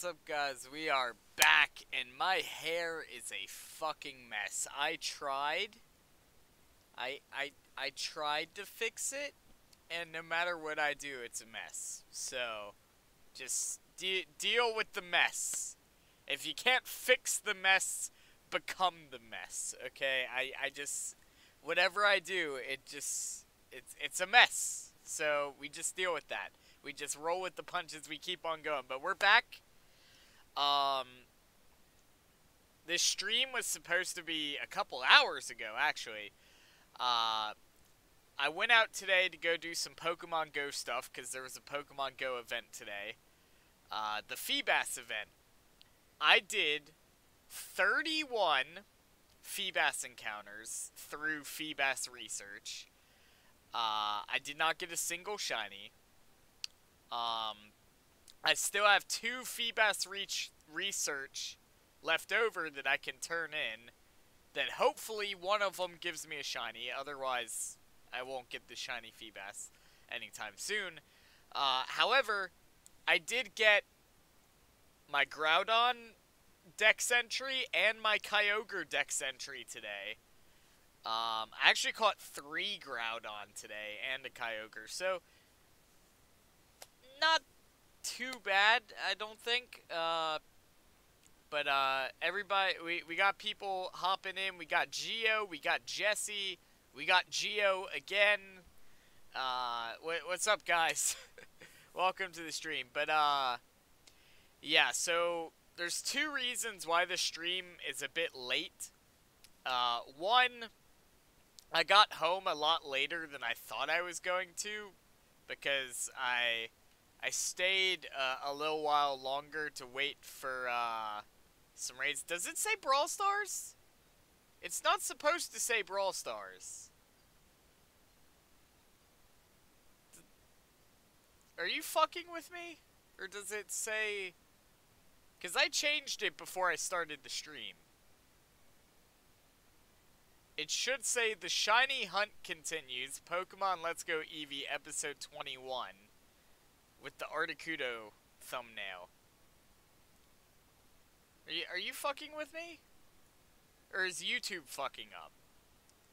What's up, guys? We are back, and my hair is a fucking mess. I tried. I tried to fix it, and no matter what I do, it's a mess. So, just deal with the mess. If you can't fix the mess, become the mess. Okay? I just whatever I do, it's a mess. So we just deal with that. We just roll with the punches. We keep on going. But we're back. Um, this stream was supposed to be a couple hours ago, actually. I went out today to go do some Pokemon Go stuff, because there was a Pokemon Go event today. The Feebas event. I did 31 Feebas encounters through Feebas research. I did not get a single shiny. I still have 2 Feebas research left over that I can turn in, that hopefully one of them gives me a shiny, otherwise I won't get the shiny Feebas anytime soon. However, I did get my Groudon Dex entry and my Kyogre Dex entry today. I actually caught 3 Groudon today and a Kyogre, so not too bad, I don't think. But everybody, we got people hopping in. We got Geo, we got Jesse, we got Geo again. What's up, guys? Welcome to the stream. But yeah, so there's 2 reasons why the stream is a bit late. One, I got home a lot later than I thought I was going to, because I stayed a little while longer to wait for some raids. Does it say Brawl Stars? It's not supposed to say Brawl Stars. Are you fucking with me? Or does it say... Because I changed it before I started the stream. It should say the shiny hunt continues. Pokemon Let's Go Eevee episode 21. With the Articuno thumbnail. Are you fucking with me? Or is YouTube fucking up?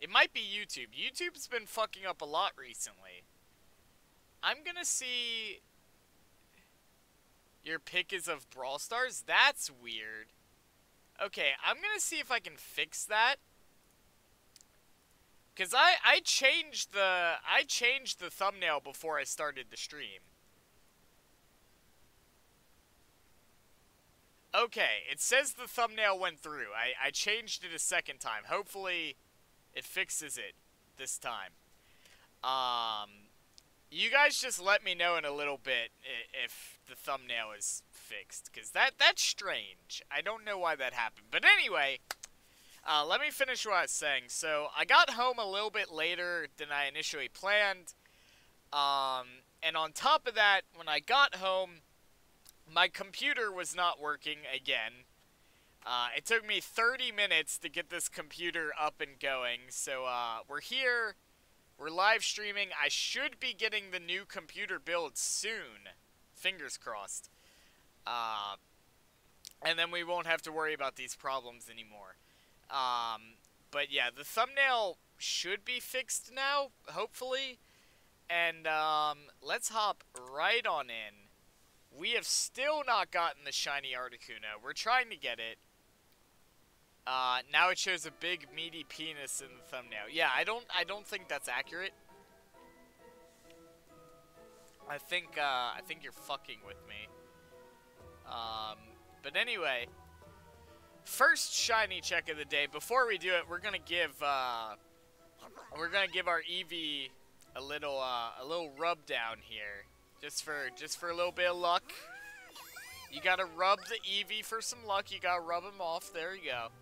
It might be YouTube. YouTube's been fucking up a lot recently. I'm gonna see... Your pick is of Brawl Stars? That's weird. Okay, I'm gonna see if I can fix that. Cause I changed the thumbnail before I started the stream. Okay, it says the thumbnail went through. I changed it a second time. Hopefully, it fixes it this time. You guys just let me know in a little bit if the thumbnail is fixed, because that's strange. I don't know why that happened. But anyway, let me finish what I was saying. So, I got home a little bit later than I initially planned. And on top of that, when I got home, my computer was not working again. It took me 30 minutes to get this computer up and going. So, we're here. We're live streaming. I should be getting the new computer build soon. Fingers crossed. And then we won't have to worry about these problems anymore. But yeah, the thumbnail should be fixed now, hopefully. And, let's hop right on in. We have still not gotten the shiny Articuno. We're trying to get it. Now it shows a big meaty penis in the thumbnail. Yeah, I don't think that's accurate. I think you're fucking with me. But anyway, first shiny check of the day. Before we do it, we're gonna give our eevee a little rub down here. Just for a little bit of luck. You gotta rub the eevee for some luck. You gotta rub him off. There you go.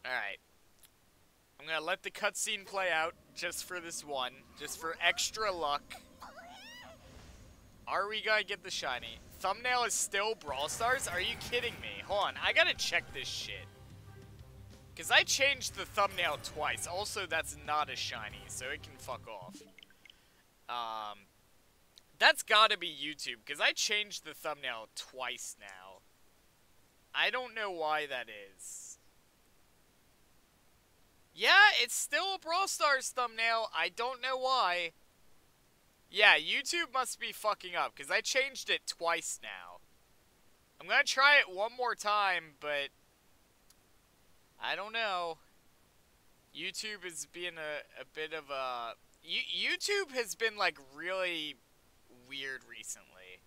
Alright. I'm gonna let the cutscene play out just for this one. Just for extra luck. Are we gonna get the shiny? Thumbnail is still Brawl Stars? Are you kidding me? Hold on. I gotta check this shit. Because I changed the thumbnail twice. Also, that's not a shiny, so it can fuck off. That's gotta be YouTube, because I changed the thumbnail twice now. I don't know why that is. Yeah, it's still a Brawl Stars thumbnail. I don't know why. Yeah, YouTube must be fucking up, because I changed it twice now. I'm gonna try it one more time, but I don't know. YouTube is being a bit of a... YouTube has been, like, really weird recently.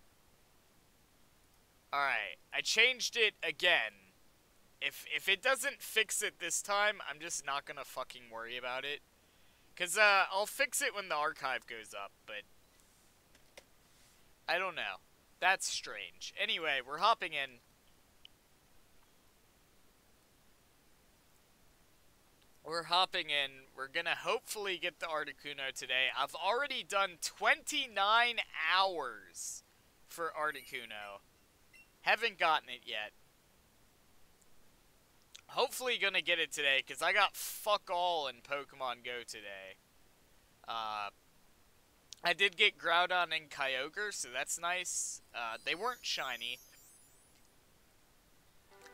Alright, I changed it again. If it doesn't fix it this time, I'm just not gonna fucking worry about it. Because, I'll fix it when the archive goes up, but... I don't know. That's strange. Anyway, we're hopping in. We're hopping in. We're gonna hopefully get the Articuno today. I've already done 29 hours for Articuno. Haven't gotten it yet. Hopefully gonna get it today, because I got fuck all in Pokemon Go today. I did get Groudon and Kyogre, so that's nice. They weren't shiny.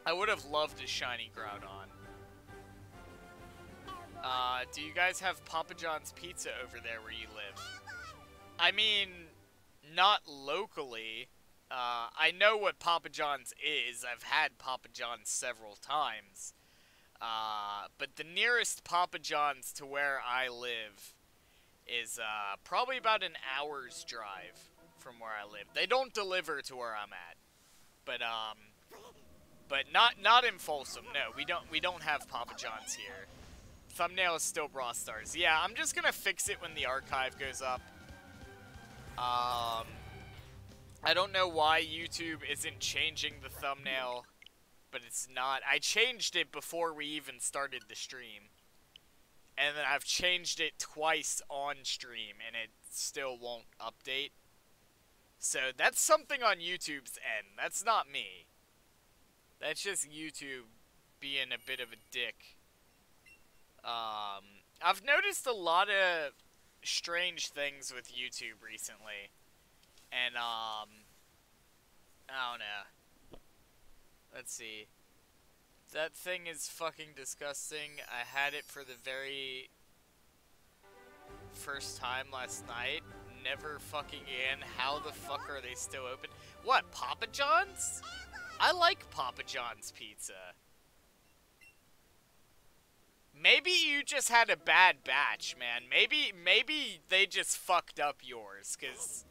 I would have loved a shiny Groudon. Do you guys have Papa John's Pizza over there where you live? I mean, not locally. I know what Papa John's is. I've had Papa John's several times. But the nearest Papa John's to where I live is probably about an hour's drive from where I live. They don't deliver to where I'm at. But not in Folsom. No, we don't have Papa John's here. Thumbnail is still Brawl Stars. Yeah, I'm just gonna fix it when the archive goes up. I don't know why YouTube isn't changing the thumbnail, but it's not. I changed it before we even started the stream. And then I've changed it twice on stream, and it still won't update. So that's something on YouTube's end. That's not me. That's just YouTube being a bit of a dick. I've noticed a lot of strange things with YouTube recently. And, I don't know. Let's see. That thing is fucking disgusting. I had it for the very first time last night. Never fucking in. How the fuck are they still open? What, Papa John's? I like Papa John's pizza. Maybe you just had a bad batch, man. Maybe they just fucked up yours, because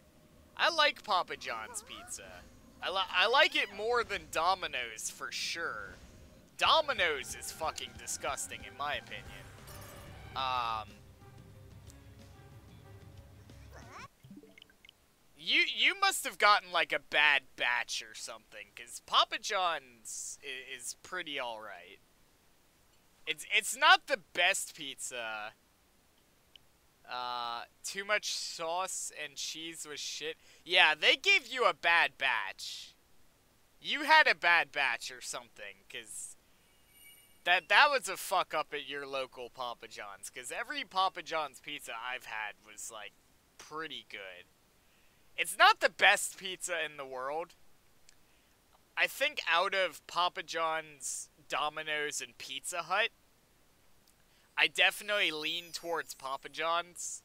I like Papa John's pizza. I like it more than Domino's, for sure. Domino's is fucking disgusting, in my opinion. You must have gotten, like, a bad batch or something, because Papa John's is pretty alright. It's not the best pizza. Too much sauce and cheese was shit. Yeah, they gave you a bad batch. You had a bad batch or something, because that was a fuck up at your local Papa John's, because every Papa John's pizza I've had was, like, pretty good. It's not the best pizza in the world. I think out of Papa John's, Domino's, and Pizza Hut, I definitely lean towards Papa John's.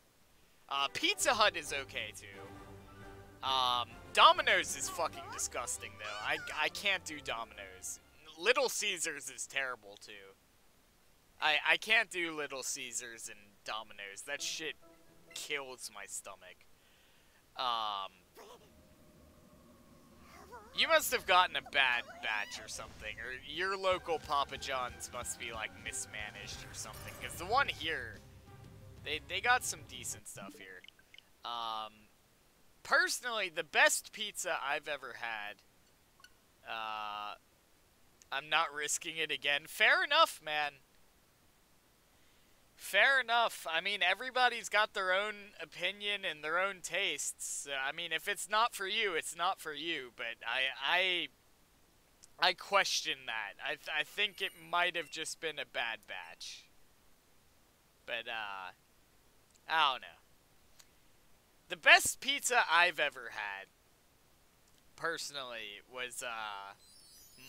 Pizza Hut is okay, too. Domino's is fucking disgusting, though. I can't do Domino's. Little Caesars is terrible, too. I can't do Little Caesars and Domino's. That shit kills my stomach. You must have gotten a bad batch or something, or your local Papa John's must be, like, mismanaged or something, because the one here, they got some decent stuff here. Personally, the best pizza I've ever had, I'm not risking it again. Fair enough, man. Fair enough. I mean, everybody's got their own opinion and their own tastes. I mean, if it's not for you, it's not for you. But I question that. I think it might have just been a bad batch. But, I don't know. The best pizza I've ever had, personally, was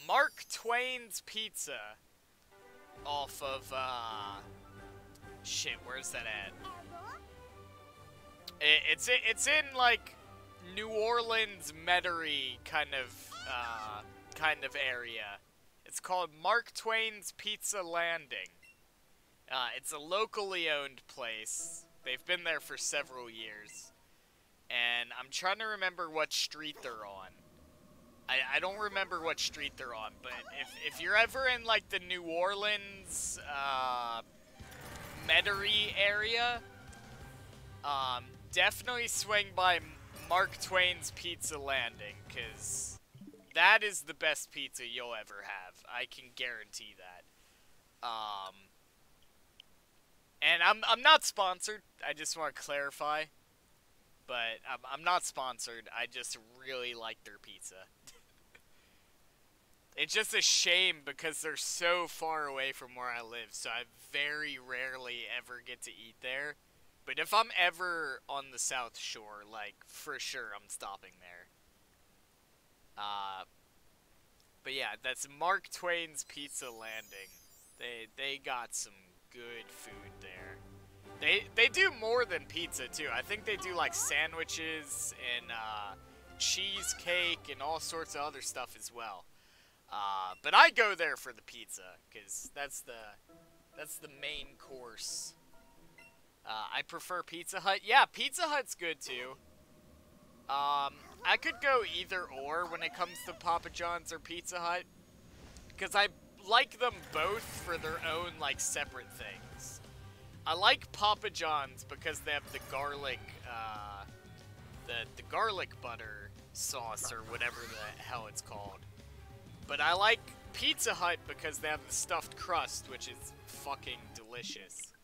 Mark Twain's Pizza off of shit. Where's that at? It's in like New Orleans, Metairie kind of area. It's called Mark Twain's Pizza Landing. It's a locally owned place. They've been there for several years. And I'm trying to remember what street they're on. I don't remember what street they're on, but if you're ever in, like, the New Orleans, Metairie area, definitely swing by Mark Twain's Pizza Landing, because that is the best pizza you'll ever have. I can guarantee that. And I'm not sponsored. I just want to clarify. But I'm not sponsored. I just really like their pizza. It's just a shame because they're so far away from where I live, so I very rarely ever get to eat there. But if I'm ever on the South Shore, like, for sure I'm stopping there. But yeah, that's Mark Twain's Pizza Landing. They got some good food there. They do more than pizza, too. I think they do, like, sandwiches and cheesecake and all sorts of other stuff as well. But I go there for the pizza, because that's the main course. I prefer Pizza Hut. Yeah, Pizza Hut's good, too. I could go either or when it comes to Papa John's or Pizza Hut, because I like them both for their own, like, separate things. I like Papa John's because they have the garlic, the garlic butter sauce, or whatever the hell it's called. But I like Pizza Hut because they have the stuffed crust, which is fucking delicious.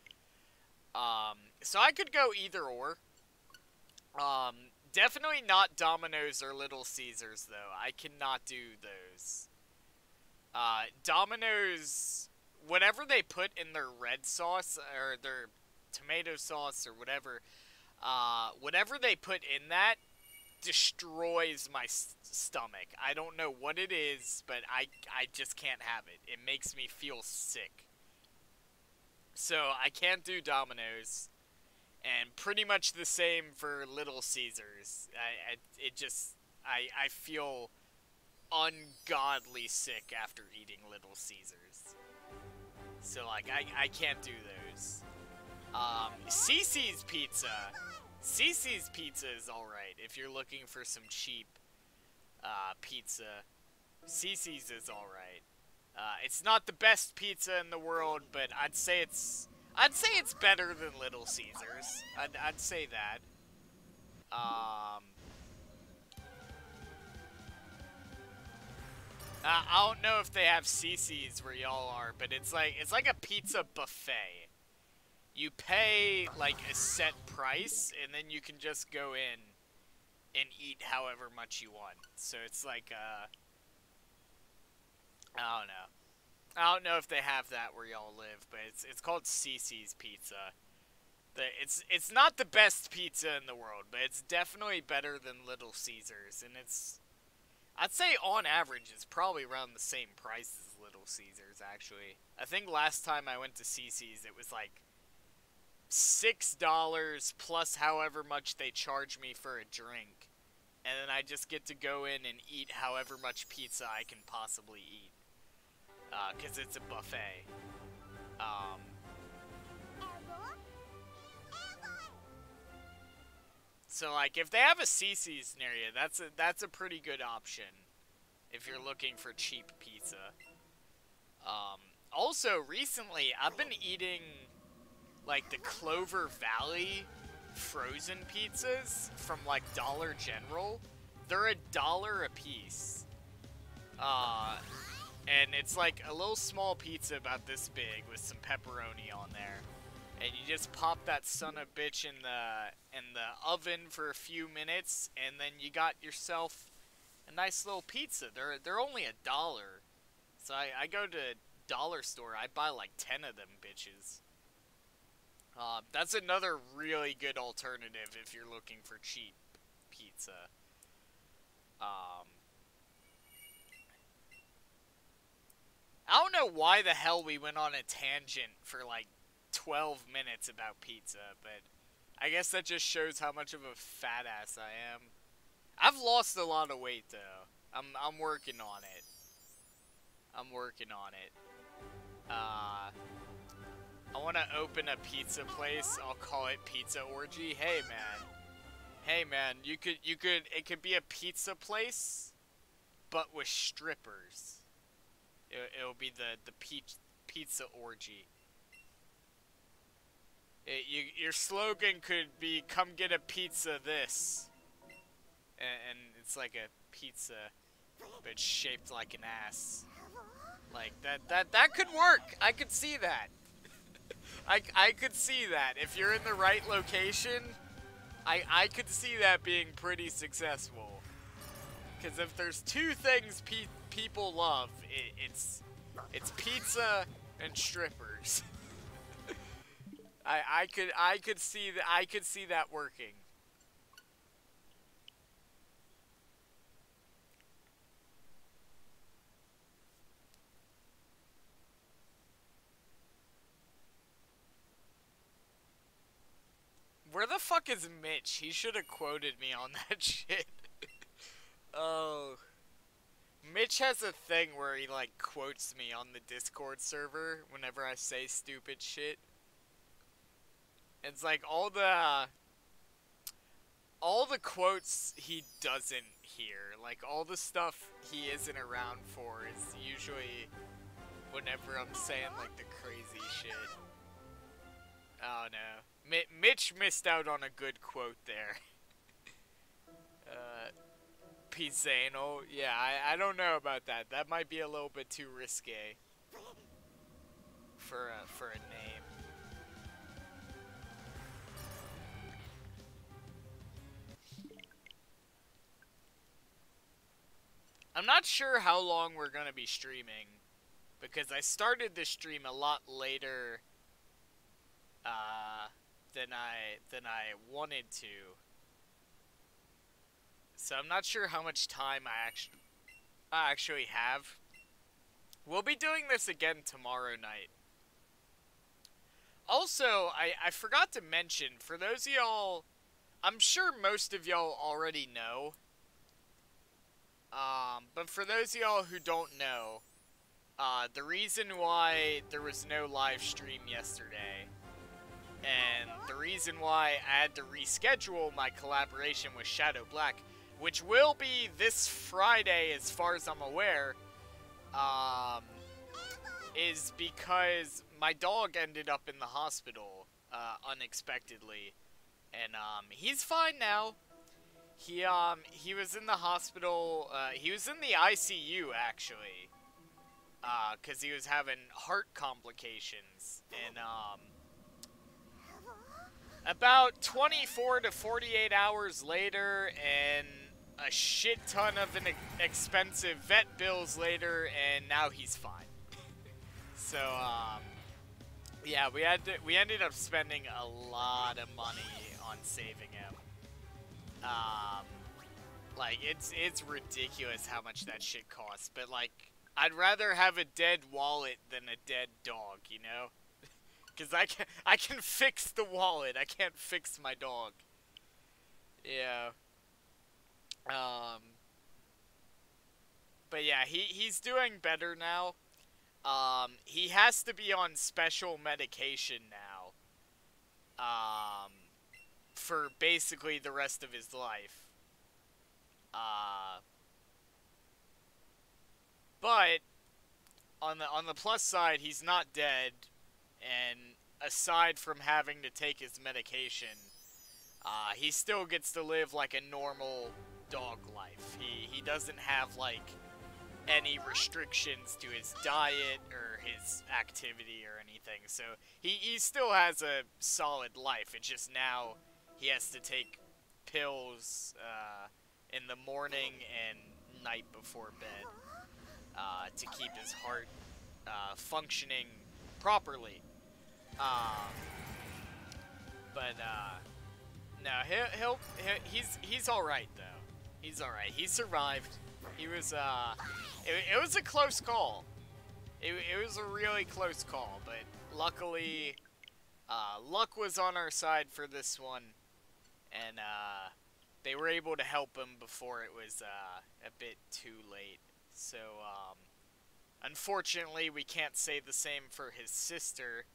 So I could go either or. Definitely not Domino's or Little Caesars, though. I cannot do those. Domino's, whatever they put in their red sauce, or their tomato sauce, or whatever, whatever they put in that destroys my stomach. I don't know what it is, but I just can't have it. It makes me feel sick. So I can't do Domino's, and pretty much the same for Little Caesars. I feel ungodly sick after eating Little Caesars. So, like, I can't do those. Cece's Pizza. Cece's Pizza is alright if you're looking for some cheap pizza. Cece's is alright. It's not the best pizza in the world, but I'd say it's better than Little Caesars. I'd say that. I don't know if they have Cece's where y'all are, but it's like a pizza buffet. You pay like a set price, and then you can just go in and eat however much you want. So it's like I don't know. I don't know if they have that where y'all live, but it's called Cece's Pizza. It's not the best pizza in the world, but it's definitely better than Little Caesars, and I'd say on average it's probably around the same price as Little Caesars, actually. I think last time I went to Cece's it was like $6 plus however much they charge me for a drink, and then I just get to go in and eat however much pizza I can possibly eat. Because it's a buffet. So, like, if they have a Cece's near you, that's a pretty good option if you're looking for cheap pizza. Also, recently, I've been eating, like, the Clover Valley frozen pizzas from, like, Dollar General. They're $1 a piece. And it's like a little small pizza about this big with some pepperoni on there. And you just pop that son of a bitch in the oven for a few minutes, and then you got yourself a nice little pizza. They're only $1. So I go to dollar store, I buy like 10 of them bitches. That's another really good alternative if you're looking for cheap pizza. Um, I don't know why the hell we went on a tangent for like 12 minutes about pizza, but I guess that just shows how much of a fat ass I am. I've lost a lot of weight though. I'm working on it. I'm working on it. I want to open a pizza place. I'll call it Pizza Orgy. Hey man. Hey man, it could be a pizza place, but with strippers. It'll be the pizza orgy. Your slogan could be, come get a pizza this. And it's like a pizza, but it's shaped like an ass. Like, that could work. I could see that. I could see that. If you're in the right location, I could see that being pretty successful. Because if there's two things people love, it's pizza and strippers. I could see that working. Where the fuck is Mitch? He should have quoted me on that shit. Oh. Mitch has a thing where he, like, quotes me on the Discord server whenever I say stupid shit. It's like all the quotes he doesn't hear. Like, all the stuff he isn't around for is usually whenever I'm saying, like, the crazy shit. Oh, no. Mitch missed out on a good quote there. Pizza anal. Yeah, I don't know about that. That might be a little bit too risque for a name. I'm not sure how long we're gonna be streaming, because I started this stream a lot later than I wanted to. So I'm not sure how much time I actually have. We'll be doing this again tomorrow night. Also, I forgot to mention, for those of y'all, I'm sure most of y'all already know, but for those of y'all who don't know, the reason why there was no live stream yesterday, and the reason why I had to reschedule my collaboration with Shadow Black, which will be this Friday as far as I'm aware, is because my dog ended up in the hospital, unexpectedly, and, he's fine now. He was in the hospital, he was in the ICU, actually, cause he was having heart complications, and, about 24 to 48 hours later, and a shit ton of expensive vet bills later, and now he's fine. So, yeah, we ended up spending a lot of money on saving him. Like, it's ridiculous how much that shit costs, but, like, I'd rather have a dead wallet than a dead dog, you know? Because I can fix the wallet, I can't fix my dog. Yeah. But yeah, he's doing better now. He has to be on special medication now. For basically the rest of his life. But on the plus side, he's not dead, and aside from having to take his medication, he still gets to live like a normal dog life. He doesn't have, like, any restrictions to his diet or his activity or anything, so he still has a solid life. It's just now he has to take pills in the morning and night before bed to keep his heart functioning properly. But, no, he's alright, though. He's alright. He survived. He was, it was a close call. It was a really close call, but luckily, luck was on our side for this one, and, they were able to help him before it was, a bit too late. So, unfortunately, we can't say the same for his sister,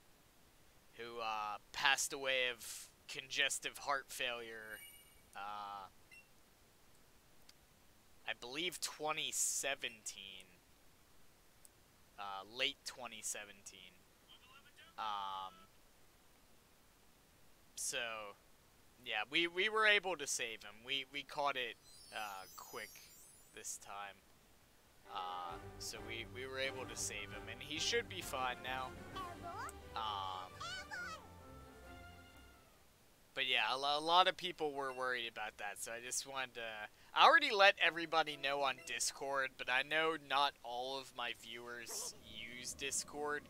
who, passed away of congestive heart failure, I believe 2017, late 2017, so, yeah, we were able to save him. We caught it, quick this time, so we were able to save him, and he should be fine now, but yeah, a lot of people were worried about that, so I just wanted to... I already let everybody know on Discord, but I know not all of my viewers use Discord,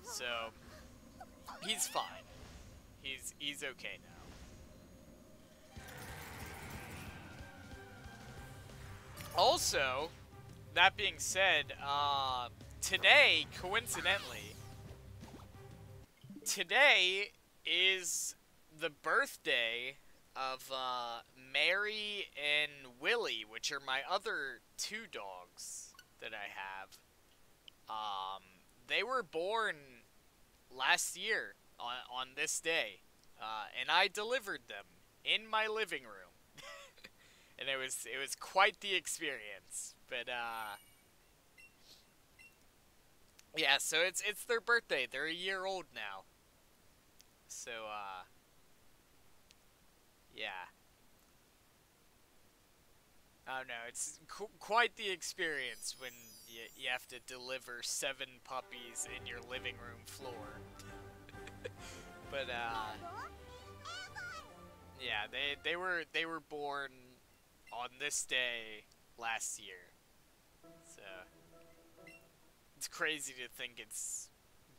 so he's fine. He's okay now. Also, that being said, today, coincidentally, today is the birthday of, Mary and Willie, which are my other two dogs that I have. They were born last year on this day, and I delivered them in my living room. And it was quite the experience, but, yeah, so it's their birthday. They're a year old now. So, yeah. Oh no, it's quite the experience when you have to deliver 7 puppies in your living room floor. But, yeah, they were born on this day last year. So, it's crazy to think it's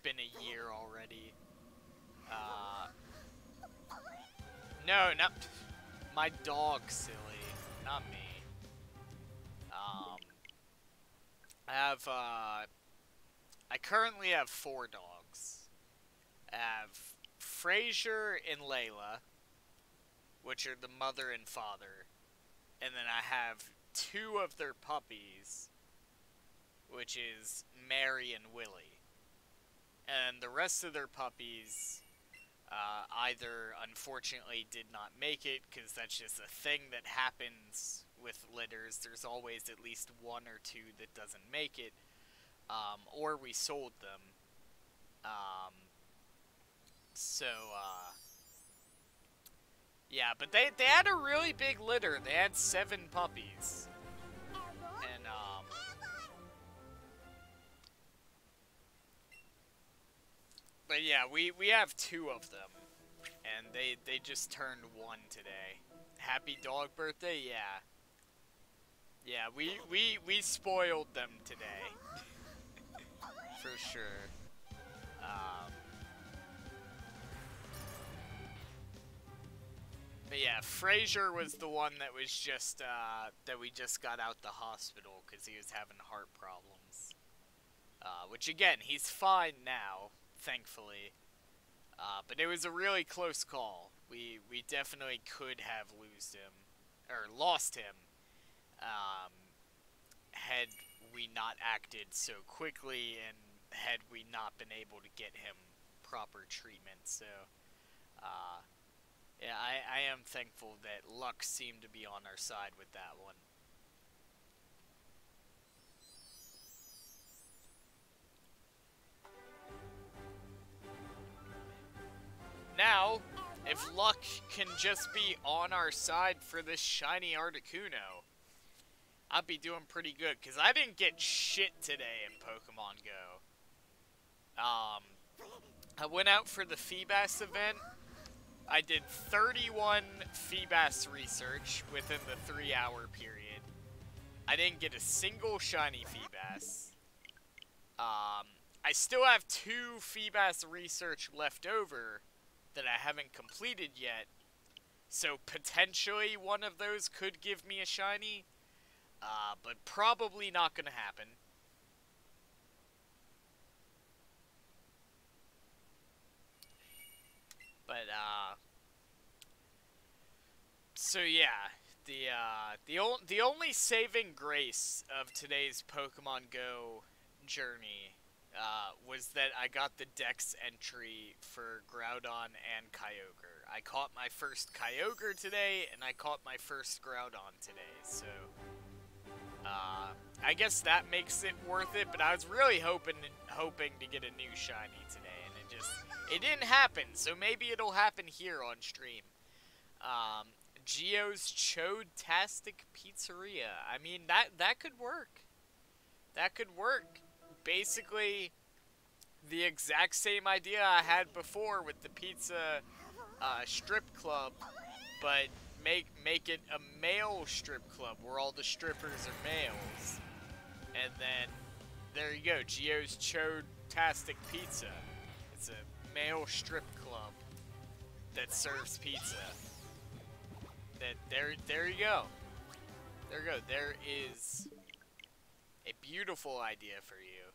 been a year already. No, not my dog, silly, not me. I currently have 4 dogs. I have Frasier and Layla, which are the mother and father, and then I have 2 of their puppies, which is Mary and Willie. And the rest of their puppies, either unfortunately did not make it, because that's just a thing that happens with litters. There's always at least 1 or 2 that doesn't make it, or we sold them. Yeah, but they had a really big litter. They had 7 puppies. And, but yeah, we have 2 of them. And they just turned 1 today. Happy dog birthday? Yeah. Yeah, we spoiled them today. For sure. But yeah, Frasier was the one that was just, that we just got out the hospital because he was having heart problems. Which again, he's fine now, thankfully. But it was a really close call. We definitely could have lost him, had we not acted so quickly and had we not been able to get him proper treatment. So, yeah, I am thankful that luck seemed to be on our side with that one. Now, if luck can just be on our side for this shiny Articuno, I'd be doing pretty good, because I didn't get shit today in Pokemon Go. I went out for the Feebas event. I did 31 Feebas research within the 3-hour period. I didn't get a single shiny Feebas. I still have 2 Feebas research left over, that I haven't completed yet. So potentially one of those could give me a shiny, but probably not gonna happen. But so yeah, the only saving grace of today's Pokemon Go journey was that I got the Dex entry for Groudon and Kyogre. I caught my first Kyogre today, and I caught my first Groudon today, so I guess that makes it worth it, but I was really hoping to get a new shiny today, and it didn't happen, so maybe it'll happen here on stream. Geo's Chode-tastic Pizzeria. I mean, that could work. That could work. Basically, the exact same idea I had before with the pizza strip club, but make it a male strip club where all the strippers are males. And then, there you go, Geo's Chode-tastic Pizza. It's a male strip club that serves pizza. There you go. There you go. There is a beautiful idea for you.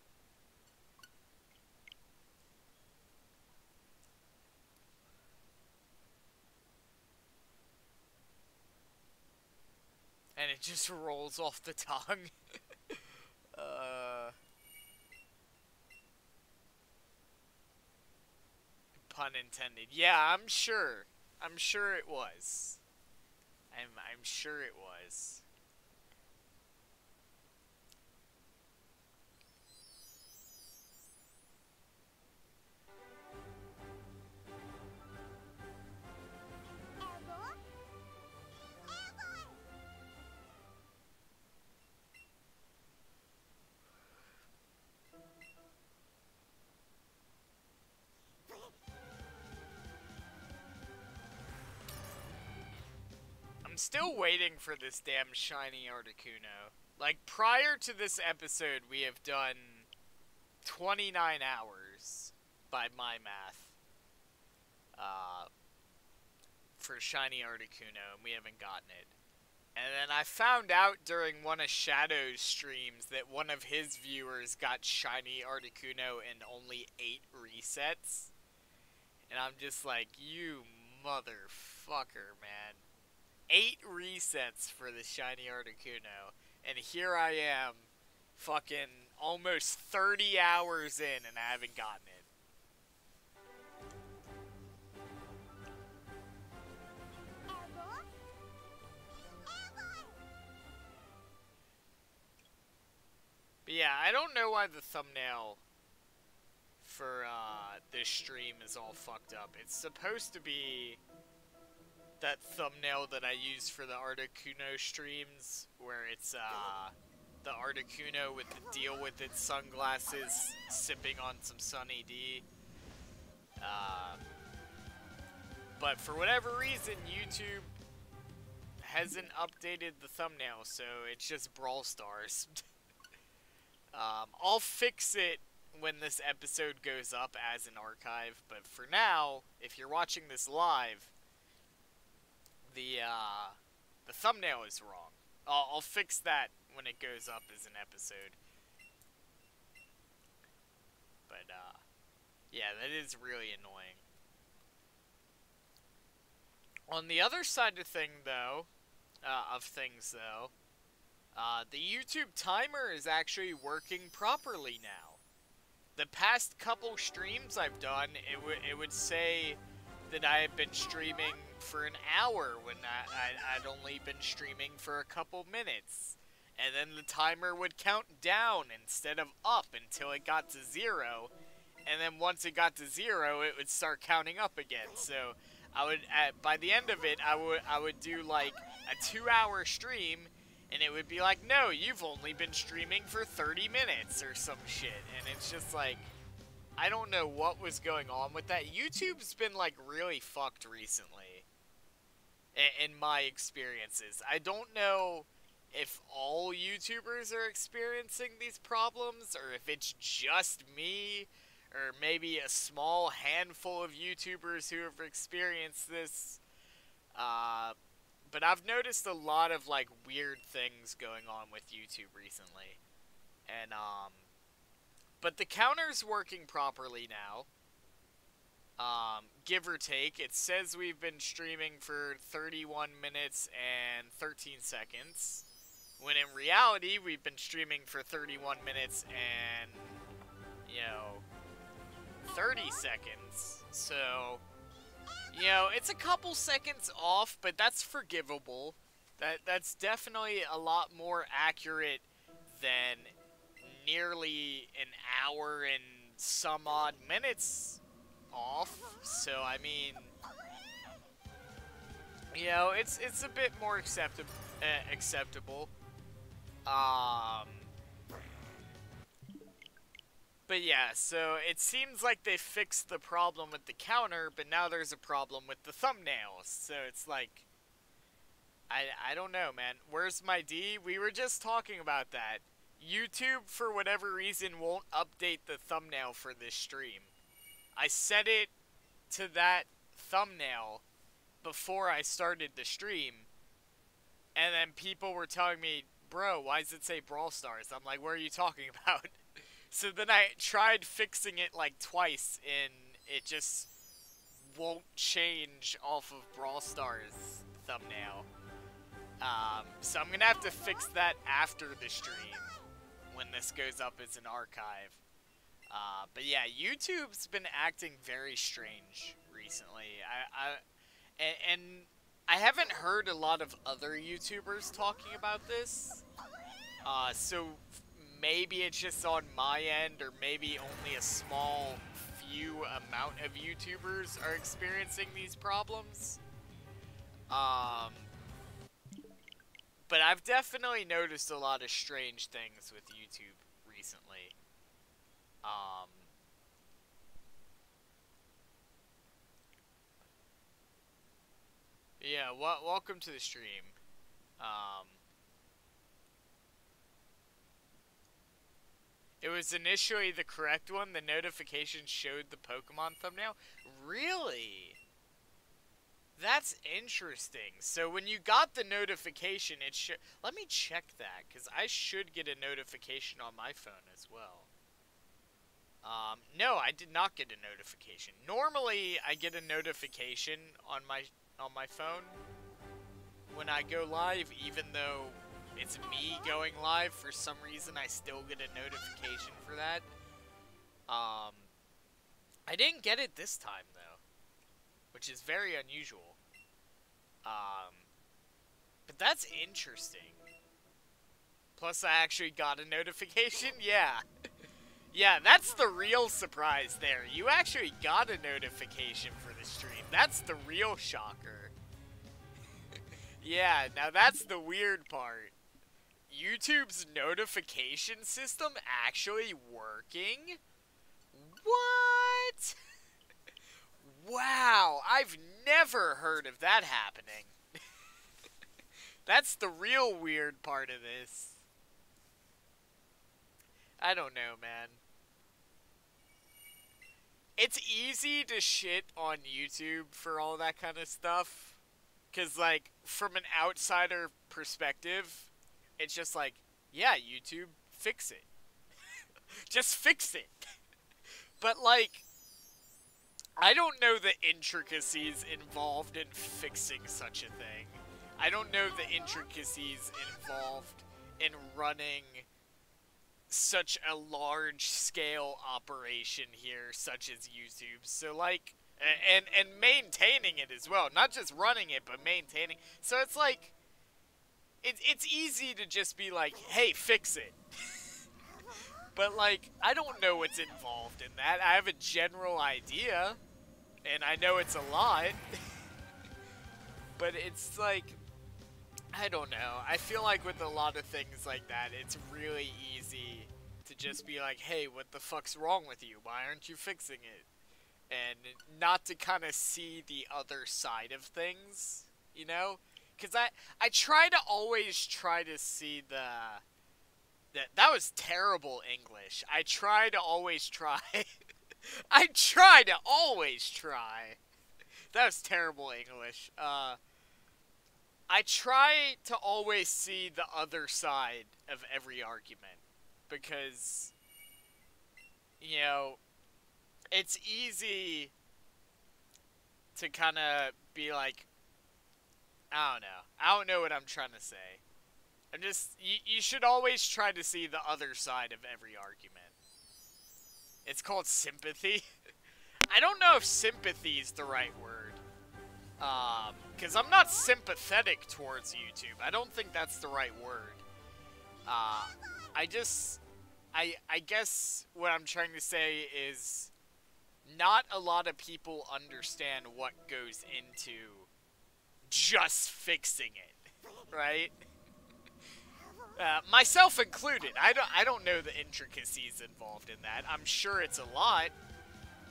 And it just rolls off the tongue. Pun intended. Yeah, I'm sure. I'm sure it was. I'm sure it was. Still waiting for this damn shiny Articuno. Like, prior to this episode, we have done 29 hours, by my math, for shiny Articuno, and we haven't gotten it. And then I found out during one of Shadow's streams that one of his viewers got shiny Articuno in only 8 resets. And I'm just like, you motherfucker, man. 8 resets for the shiny Articuno, and here I am, fucking almost 30 hours in, and I haven't gotten it. But yeah, I don't know why the thumbnail for this stream is all fucked up. It's supposed to be that thumbnail that I use for the Articuno streams, where it's the Articuno with the deal with its sunglasses, sipping on some Sunny D. But for whatever reason, YouTube hasn't updated the thumbnail, so it's just Brawl Stars. I'll fix it when this episode goes up as an archive, but for now, if you're watching this live, the thumbnail is wrong. I'll fix that when it goes up as an episode. But, yeah, that is really annoying. On the other side of things, though, the YouTube timer is actually working properly now. The past couple streams I've done, it would say that I had been streaming for an hour when I'd only been streaming for a couple minutes. And then the timer would count down instead of up until it got to 0. And then once it got to 0, it would start counting up again. So I would, by the end of it, I would do like a 2-hour stream, and it would be like, no, you've only been streaming for 30 minutes or some shit. And it's just like, I don't know what was going on with that. YouTube's been like really fucked recently, in my experiences. I don't know if all YouTubers are experiencing these problems, or if it's just me, or maybe a small handful of YouTubers who have experienced this. Uh, but I've noticed a lot of like weird things going on with YouTube recently, and but the counter's working properly now. Give or take, it says we've been streaming for 31 minutes and 13 seconds. When in reality, we've been streaming for 31 minutes and, 30 seconds. So, it's a couple seconds off, but that's forgivable. That's definitely a lot more accurate than nearly an hour and some odd minutes off. So, I mean, it's a bit more acceptable. But yeah, so it seems like they fixed the problem with the counter, but now there's a problem with the thumbnails. So it's like, I don't know, man. Where's my D? We were just talking about that. YouTube, for whatever reason, won't update the thumbnail for this stream. I set it to that thumbnail before I started the stream, and then people were telling me, bro, why does it say Brawl Stars? I'm like, what are you talking about? So then I tried fixing it like twice, and it just won't change off of Brawl Stars thumbnail. So I'm gonna have to fix that after the stream, when this goes up as an archive. But yeah, YouTube's been acting very strange recently. And I haven't heard a lot of other YouTubers talking about this. So maybe it's just on my end, or maybe only a small few amount of YouTubers are experiencing these problems. But I've definitely noticed a lot of strange things with YouTube recently. Yeah, welcome to the stream. It was initially the correct one. The notification showed the Pokemon thumbnail. Really? That's interesting. So when you got the notification, it should... Let me check that, because I should get a notification on my phone as well. No, I did not get a notification. Normally, I get a notification on my phone when I go live, even though it's me going live. For some reason, I still get a notification for that. I didn't get it this time, though, which is very unusual. But that's interesting. Plus, I actually got a notification. Yeah. Yeah, that's the real surprise there. You actually got a notification for the stream. That's the real shocker. Yeah, now that's the weird part. YouTube's notification system actually working? What? Wow, I've never heard of that happening. That's the real weird part of this. I don't know, man. It's easy to shit on YouTube for all that kind of stuff. Because, like, from an outsider perspective, it's just like, yeah, YouTube, fix it. Just fix it. But, like, I don't know the intricacies involved in fixing such a thing. I don't know the intricacies involved in running such a large-scale operation here, such as YouTube. So, like, and maintaining it as well. Not just running it, but maintaining. So it's like, it's easy to just be like, hey, fix it. But, like, I don't know what's involved in that. I have a general idea, and I know it's a lot. But it's like, I don't know. I feel like with a lot of things like that, it's really easy to just be like, hey, what the fuck's wrong with you? Why aren't you fixing it? And not to kind of see the other side of things, you know? Because I try to always try to see that was terrible English. I try to always try I try to always try. That was terrible English. I try to always see the other side of every argument. Because, you know, it's easy to kind of be like, I don't know. I don't know what I'm trying to say. I'm just, you should always try to see the other side of every argument. It's called sympathy. I don't know if sympathy is the right word. Because I'm not sympathetic towards YouTube. I don't think that's the right word. I guess what I'm trying to say is not a lot of people understand what goes into just fixing it, right? Myself included. I don't know the intricacies involved in that. I'm sure it's a lot.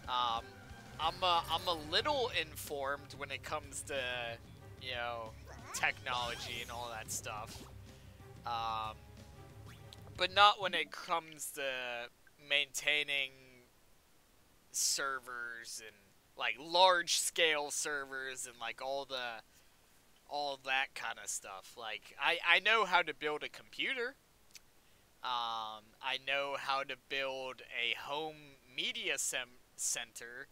I'm a little informed when it comes to, you know, technology and all that stuff. But not when it comes to maintaining servers and like large scale servers and like all that kind of stuff. Like I know how to build a computer. I know how to build a home media center.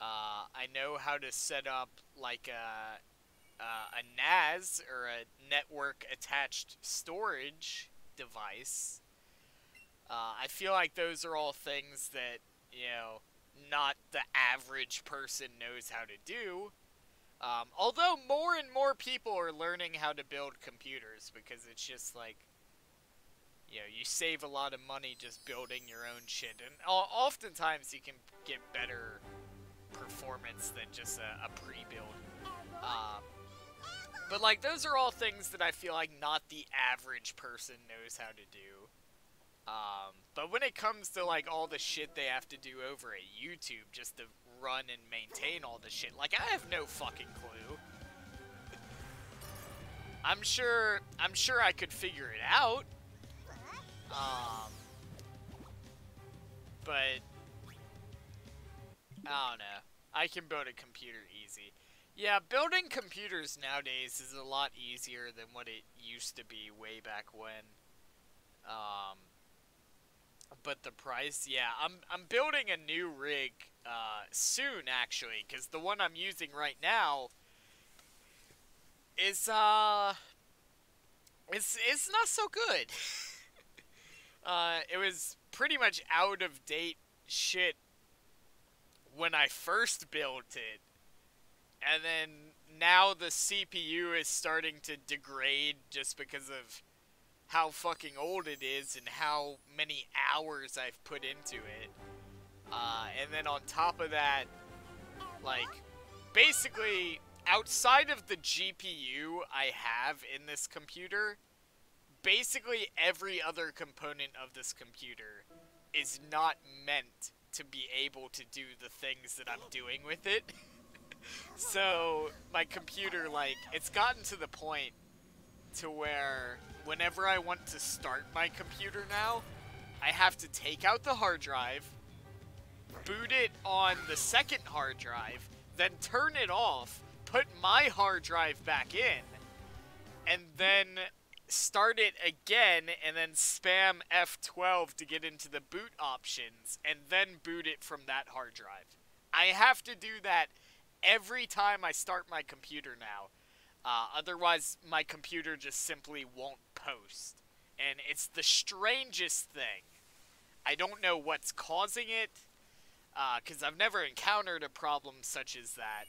I know how to set up like a NAS or a network attached storage device. I feel like those are all things that, you know, not the average person knows how to do. Although more and more people are learning how to build computers because it's just like, you know, you save a lot of money just building your own shit. And oftentimes you can get better performance than just a pre-build. But like, those are all things that I feel like not the average person knows how to do. But when it comes to like all the shit they have to do over at YouTube just to run and maintain all the shit, like I have no fucking clue. I'm sure I could figure it out. But I don't know. I can build a computer easy. Yeah, building computers nowadays is a lot easier than what it used to be way back when. But the price, yeah, I'm building a new rig soon actually, because the one I'm using right now is it's not so good. It was pretty much out of date shit when I first built it. And then now the CPU is starting to degrade just because of how fucking old it is and how many hours I've put into it. And then on top of that, like, basically, outside of the GPU I have in this computer, basically every other component of this computer is not meant to be able to do the things that I'm doing with it. So, my computer, like, it's gotten to the point to where whenever I want to start my computer now, I have to take out the hard drive, boot it on the second hard drive, then turn it off, put my hard drive back in, and then start it again, and then spam F12 to get into the boot options, and then boot it from that hard drive. I have to do that every time I start my computer now. Otherwise, my computer just simply won't post. And it's the strangest thing. I don't know what's causing it, because I've never encountered a problem such as that.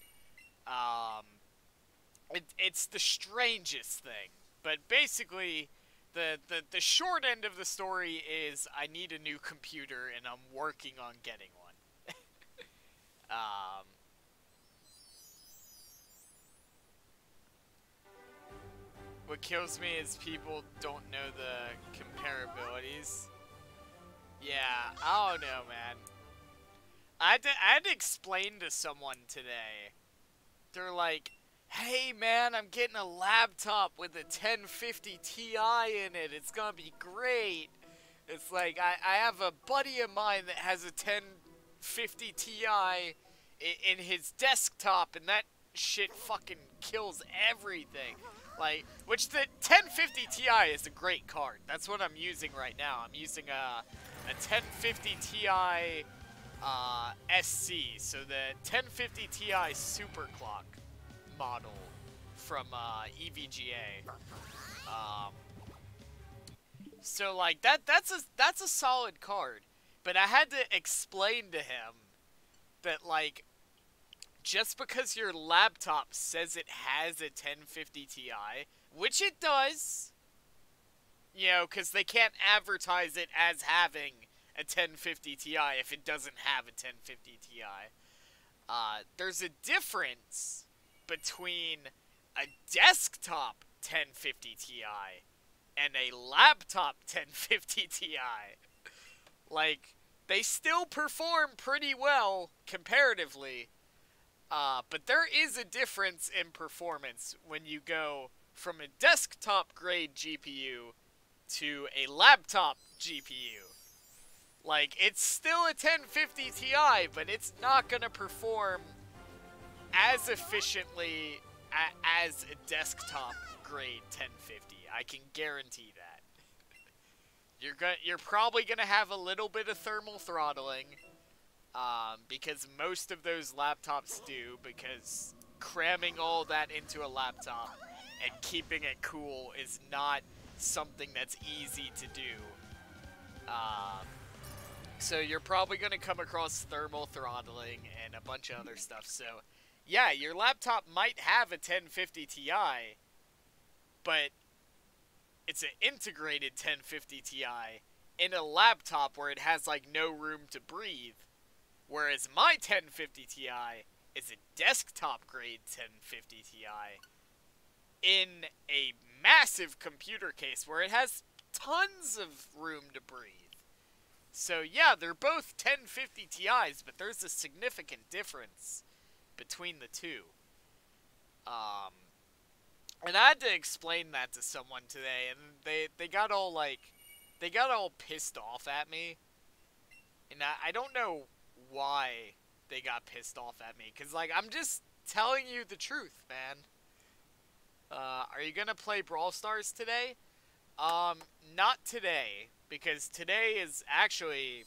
It's the strangest thing. But basically, the short end of the story is I need a new computer, and I'm working on getting one. What kills me is people don't know the comparabilities. Yeah, I don't know, man. I had to explain to someone today. They're like, hey, man, I'm getting a laptop with a 1050 Ti in it. It's gonna be great. It's like, I have a buddy of mine that has a 1050 Ti in his desktop, and that shit fucking kills everything. Like, which the 1050 Ti is a great card. That's what I'm using right now. I'm using a 1050 Ti SC, so the 1050 Ti Superclock model from EVGA. So like that's a solid card, but I had to explain to him that like just because your laptop says it has a 1050 Ti, which it does, you know, because they can't advertise it as having a 1050 Ti if it doesn't have a 1050 Ti. There's a difference between a desktop 1050 Ti and a laptop 1050 Ti. Like, they still perform pretty well comparatively, but there is a difference in performance when you go from a desktop grade GPU to a laptop GPU. Like, it's still a 1050 Ti, but it's not gonna perform as efficiently as a desktop grade 1050. I can guarantee that. You're probably gonna have a little bit of thermal throttling, because most of those laptops do, because cramming all that into a laptop and keeping it cool is not something that's easy to do. So you're probably going to come across thermal throttling and a bunch of other stuff. So yeah, your laptop might have a 1050 Ti, but it's an integrated 1050 Ti in a laptop where it has like no room to breathe. Whereas my 1050 Ti is a desktop grade 1050 Ti in a massive computer case where it has tons of room to breathe. So yeah, they're both 1050 Ti's, but there's a significant difference between the two. And I had to explain that to someone today, and they got all like, they got all pissed off at me. And I don't know why they got pissed off at me, because like, I'm just telling you the truth, man. Are you gonna play Brawl Stars today? Not today, because today is actually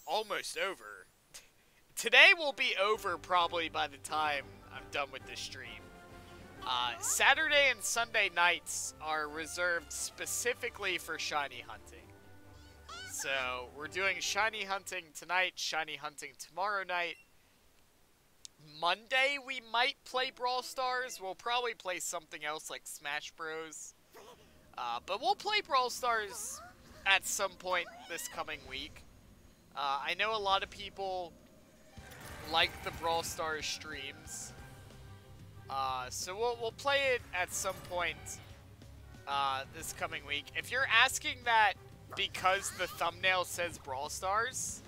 almost over. Today will be over probably by the time I'm done with this stream. Saturday and Sunday nights are reserved specifically for shiny hunting. So, we're doing shiny hunting tonight, shiny hunting tomorrow night. Monday, we might play Brawl Stars. We'll probably play something else like Smash Bros. But we'll play Brawl Stars at some point this coming week. I know a lot of people like the Brawl Stars streams. So we'll play it at some point this coming week. If you're asking that because the thumbnail says Brawl Stars,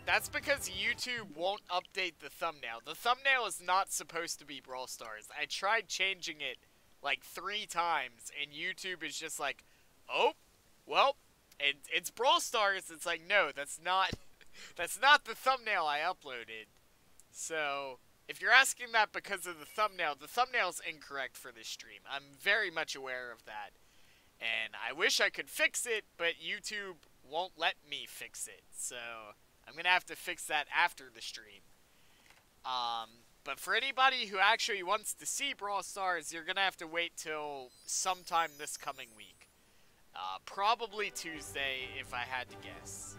that's because YouTube won't update the thumbnail. The thumbnail is not supposed to be Brawl Stars. I tried changing it like 3 times, and YouTube is just like, oh, well, it's Brawl Stars. It's like, no, that's not the thumbnail I uploaded. So, if you're asking that because of the thumbnail's incorrect for this stream. I'm very much aware of that. And I wish I could fix it, but YouTube won't let me fix it. So, I'm going to have to fix that after the stream. But for anybody who actually wants to see Brawl Stars, you're going to have to wait till sometime this coming week. Probably Tuesday, if I had to guess.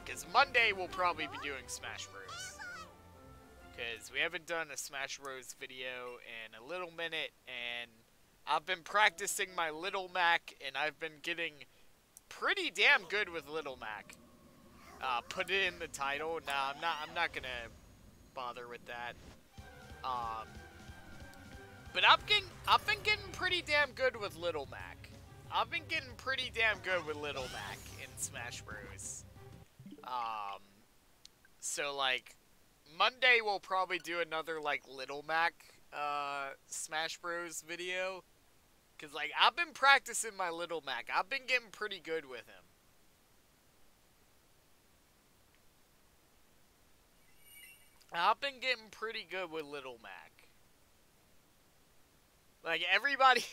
Because Monday we'll probably be doing Smash Bros. Because we haven't done a Smash Bros video in a little minute, and I've been practicing my Little Mac, and I've been getting pretty damn good with Little Mac. Put it in the title. Nah, I'm not gonna bother with that. But I've been getting pretty damn good with Little Mac. I've been getting pretty damn good with Little Mac in Smash Bros. So like, Monday we'll probably do another like Little Mac Smash Bros video. Cause like, I've been practicing my Little Mac. I've been getting pretty good with him. I've been getting pretty good with Little Mac. Like, everybody...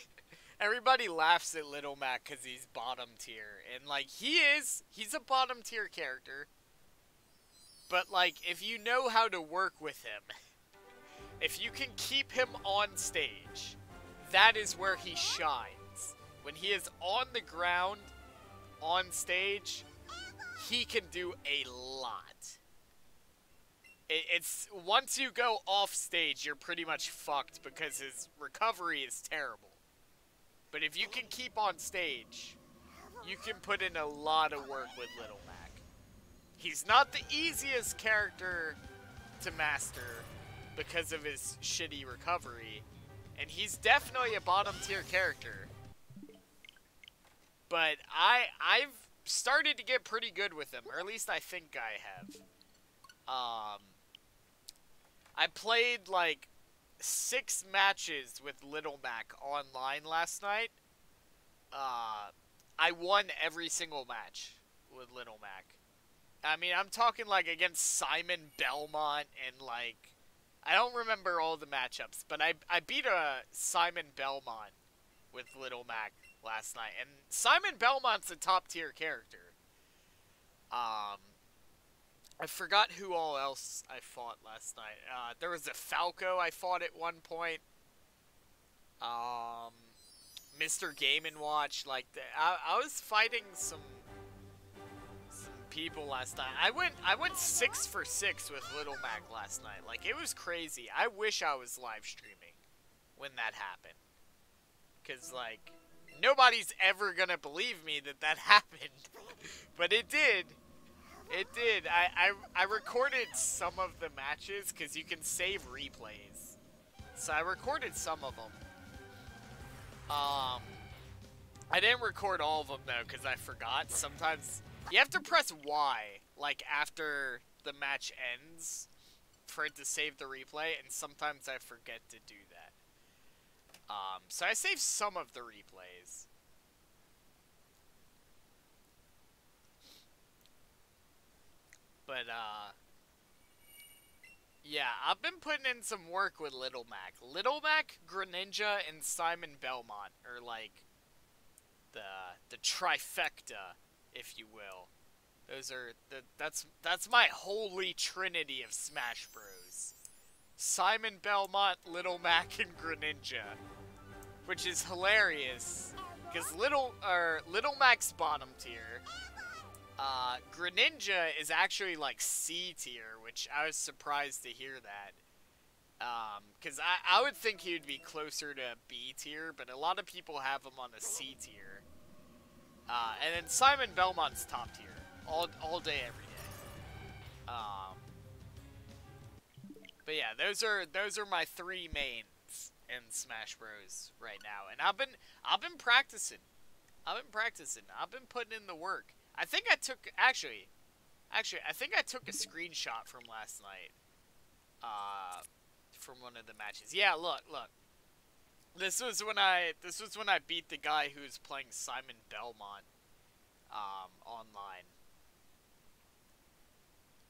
Everybody laughs at Little Mac because he's bottom tier. And, like, he's a bottom tier character. But, like, if you know how to work with him, if you can keep him on stage, that is where he shines. When he is on the ground, on stage, he can do a lot. It's once you go off stage, you're pretty much fucked because his recovery is terrible. But if you can keep on stage, you can put in a lot of work with Little Mac. He's not the easiest character to master because of his shitty recovery, and he's definitely a bottom tier character. But I've started to get pretty good with him, or at least I think I have. I played like 6 matches with Little Mac online last night. I won every single match with Little Mac. I mean, I'm talking like against Simon Belmont and like... I don't remember all the matchups, but I beat a Simon Belmont with Little Mac last night. And Simon Belmont's a top tier character. I forgot who all else I fought last night. There was a Falco I fought at one point. Mr. Game & Watch. Like, I was fighting some people last night. I went 6 for 6 with Little Mac last night. Like, it was crazy. I wish I was live streaming when that happened. Because, like, nobody's ever gonna believe me that that happened. But it did. It did. I recorded some of the matches because you can save replays. So I recorded some of them. I didn't record all of them though because I forgot. Sometimes you have to press Y like after the match ends for it to save the replay, and sometimes I forget to do that. So I saved some of the replays. But, yeah, I've been putting in some work with Little Mac. Little Mac, Greninja, and Simon Belmont are, like, the trifecta, if you will. Those are, that's my holy trinity of Smash Bros. Simon Belmont, Little Mac, and Greninja. Which is hilarious, because Little Mac's bottom tier. Greninja is actually like C tier, which I was surprised to hear that. Because I would think he would be closer to B tier, but a lot of people have him on a C tier. And then Simon Belmont's top tier, all day, every day. But yeah, those are my 3 mains in Smash Bros. Right now, and I've been practicing. I've been putting in the work. I think I took actually I think I took a screenshot from last night. From one of the matches. Yeah, look. This was when I beat the guy who was playing Simon Belmont online.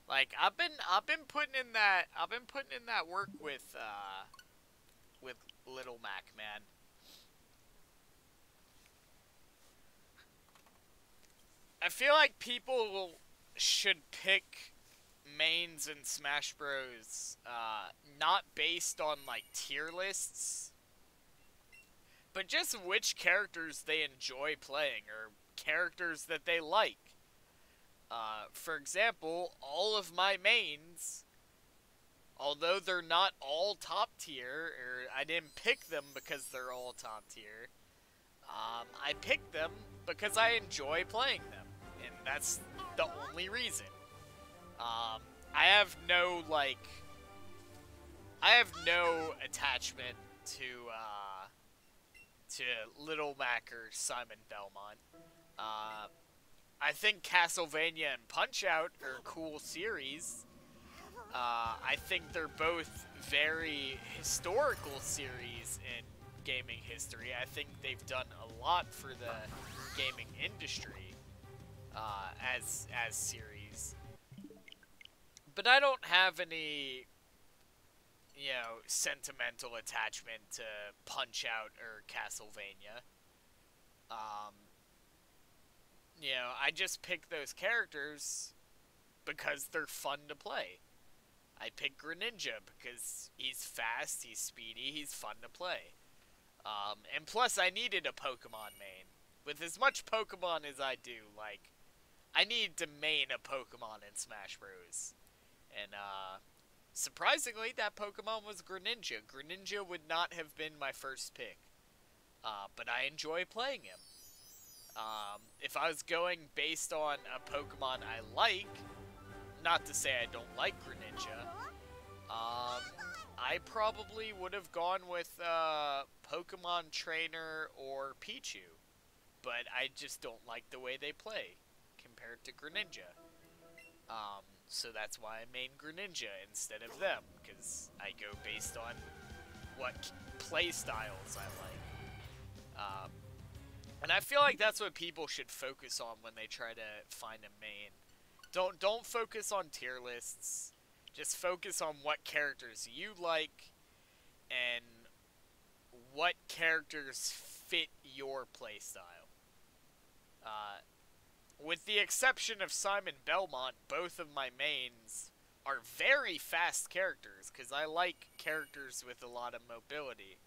Like I've been putting in that work with Little Mac, man. I feel like people should pick mains in Smash Bros. Not based on like tier lists, but just which characters they enjoy playing or characters that they like. For example, all of my mains, although they're not all top tier, or I didn't pick them because they're all top tier, I picked them because I enjoy playing them, and that's the only reason. I have no attachment to Little Mac or Simon Belmont. I think Castlevania and Punch-Out are cool series. I think they're both very historical series in gaming history. I think they've done a lot for the gaming industry as series. But I don't have any sentimental attachment to Punch-Out or Castlevania. Um, I just pick those characters because they're fun to play. I pick Greninja because he's fast, he's speedy, he's fun to play. And plus, I needed a Pokemon main. With as much Pokemon as I do, like, I need to main a Pokemon in Smash Bros. And, surprisingly, that Pokemon was Greninja. Greninja would not have been my first pick. But I enjoy playing him. If I was going based on a Pokemon I like, not to say I don't like Greninja, I probably would have gone with Pokemon Trainer or Pichu. But I just don't like the way they play compared to Greninja. So that's why I main Greninja instead of them, because I go based on what play styles I like. And I feel like that's what people should focus on when they try to find a main. Don't focus on tier lists. Just focus on what characters you like and what characters fit your playstyle. With the exception of Simon Belmont, both of my mains are very fast characters, because I like characters with a lot of mobility.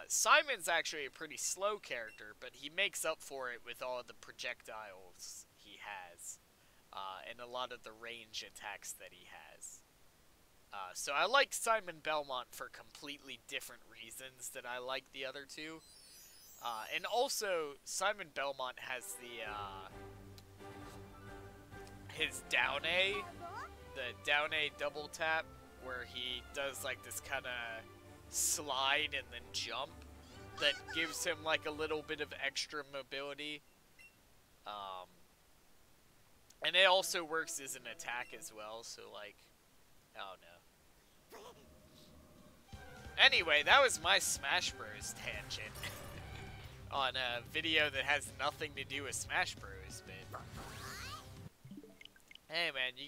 Simon's actually a pretty slow character, but he makes up for it with all of the projectiles he has, and a lot of the range attacks that he has. So I like Simon Belmont for completely different reasons than I like the other two. And also, Simon Belmont has his down A, the down A double tap, where he does like this kind of slide and then jump that gives him like a little bit of extra mobility. And it also works as an attack as well, so like, I don't know. Anyway, that was my Smash Bros. Tangent on a video that has nothing to do with Smash Bros. But hey man, you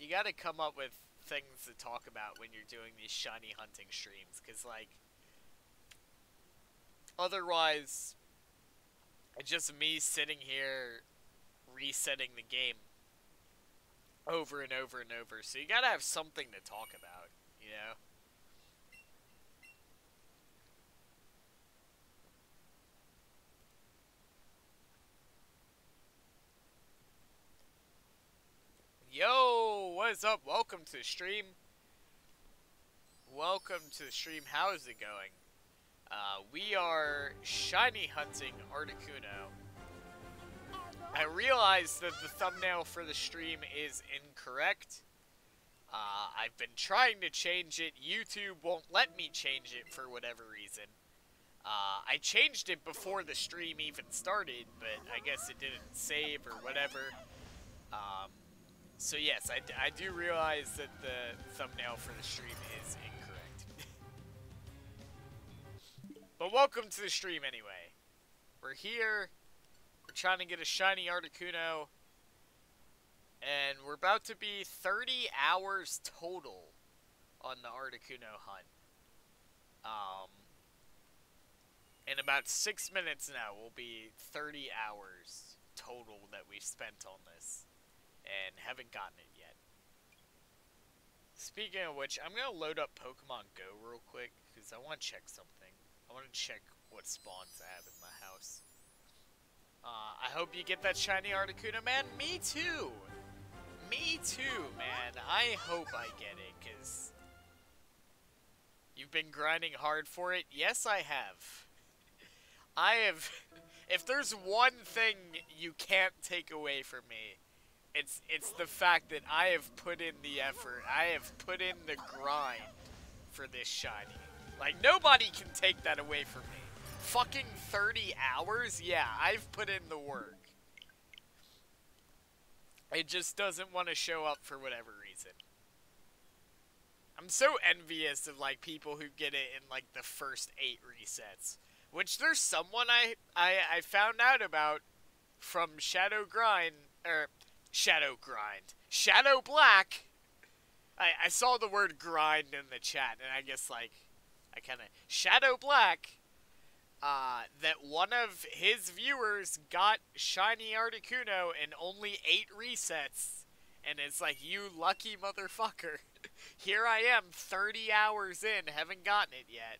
gotta come up with things to talk about when you're doing these shiny hunting streams, because like, otherwise it's just me sitting here resetting the game over and over and over. So you gotta have something to talk about, you know? Yo, what is up? Welcome to the stream. Welcome to the stream. How is it going? We are shiny hunting Articuno. I realized that the thumbnail for the stream is incorrect. I've been trying to change it. YouTube won't let me change it for whatever reason. I changed it before the stream even started, but I guess it didn't save or whatever. So yes, I do realize that the thumbnail for the stream is incorrect. But welcome to the stream anyway. We're here, we're trying to get a shiny Articuno, and we're about to be 30 hours total on the Articuno hunt. In about 6 minutes now, will be 30 hours total that we've spent on this. And haven't gotten it yet. Speaking of which, I'm going to load up Pokemon Go real quick, because I want to check something. I want to check what spawns I have in my house. I hope you get that shiny Articuno, man. Me too! Me too, man. I hope I get it, because you've been grinding hard for it. Yes, I have. I have... If there's one thing you can't take away from me, it's the fact that I have put in the effort. I have put in the grind for this shiny. Like, nobody can take that away from me. Fucking 30 hours? Yeah, I've put in the work. It just doesn't want to show up for whatever reason. I'm so envious of, like, people who get it in, like, the first 8 resets. Which there's someone I found out about from Shadow Black. I saw the word grind in the chat, and I guess, like, I kind of... Shadow Black, that one of his viewers got Shiny Articuno in only 8 resets, and it's like, you lucky motherfucker. Here I am, 30 hours in, haven't gotten it yet.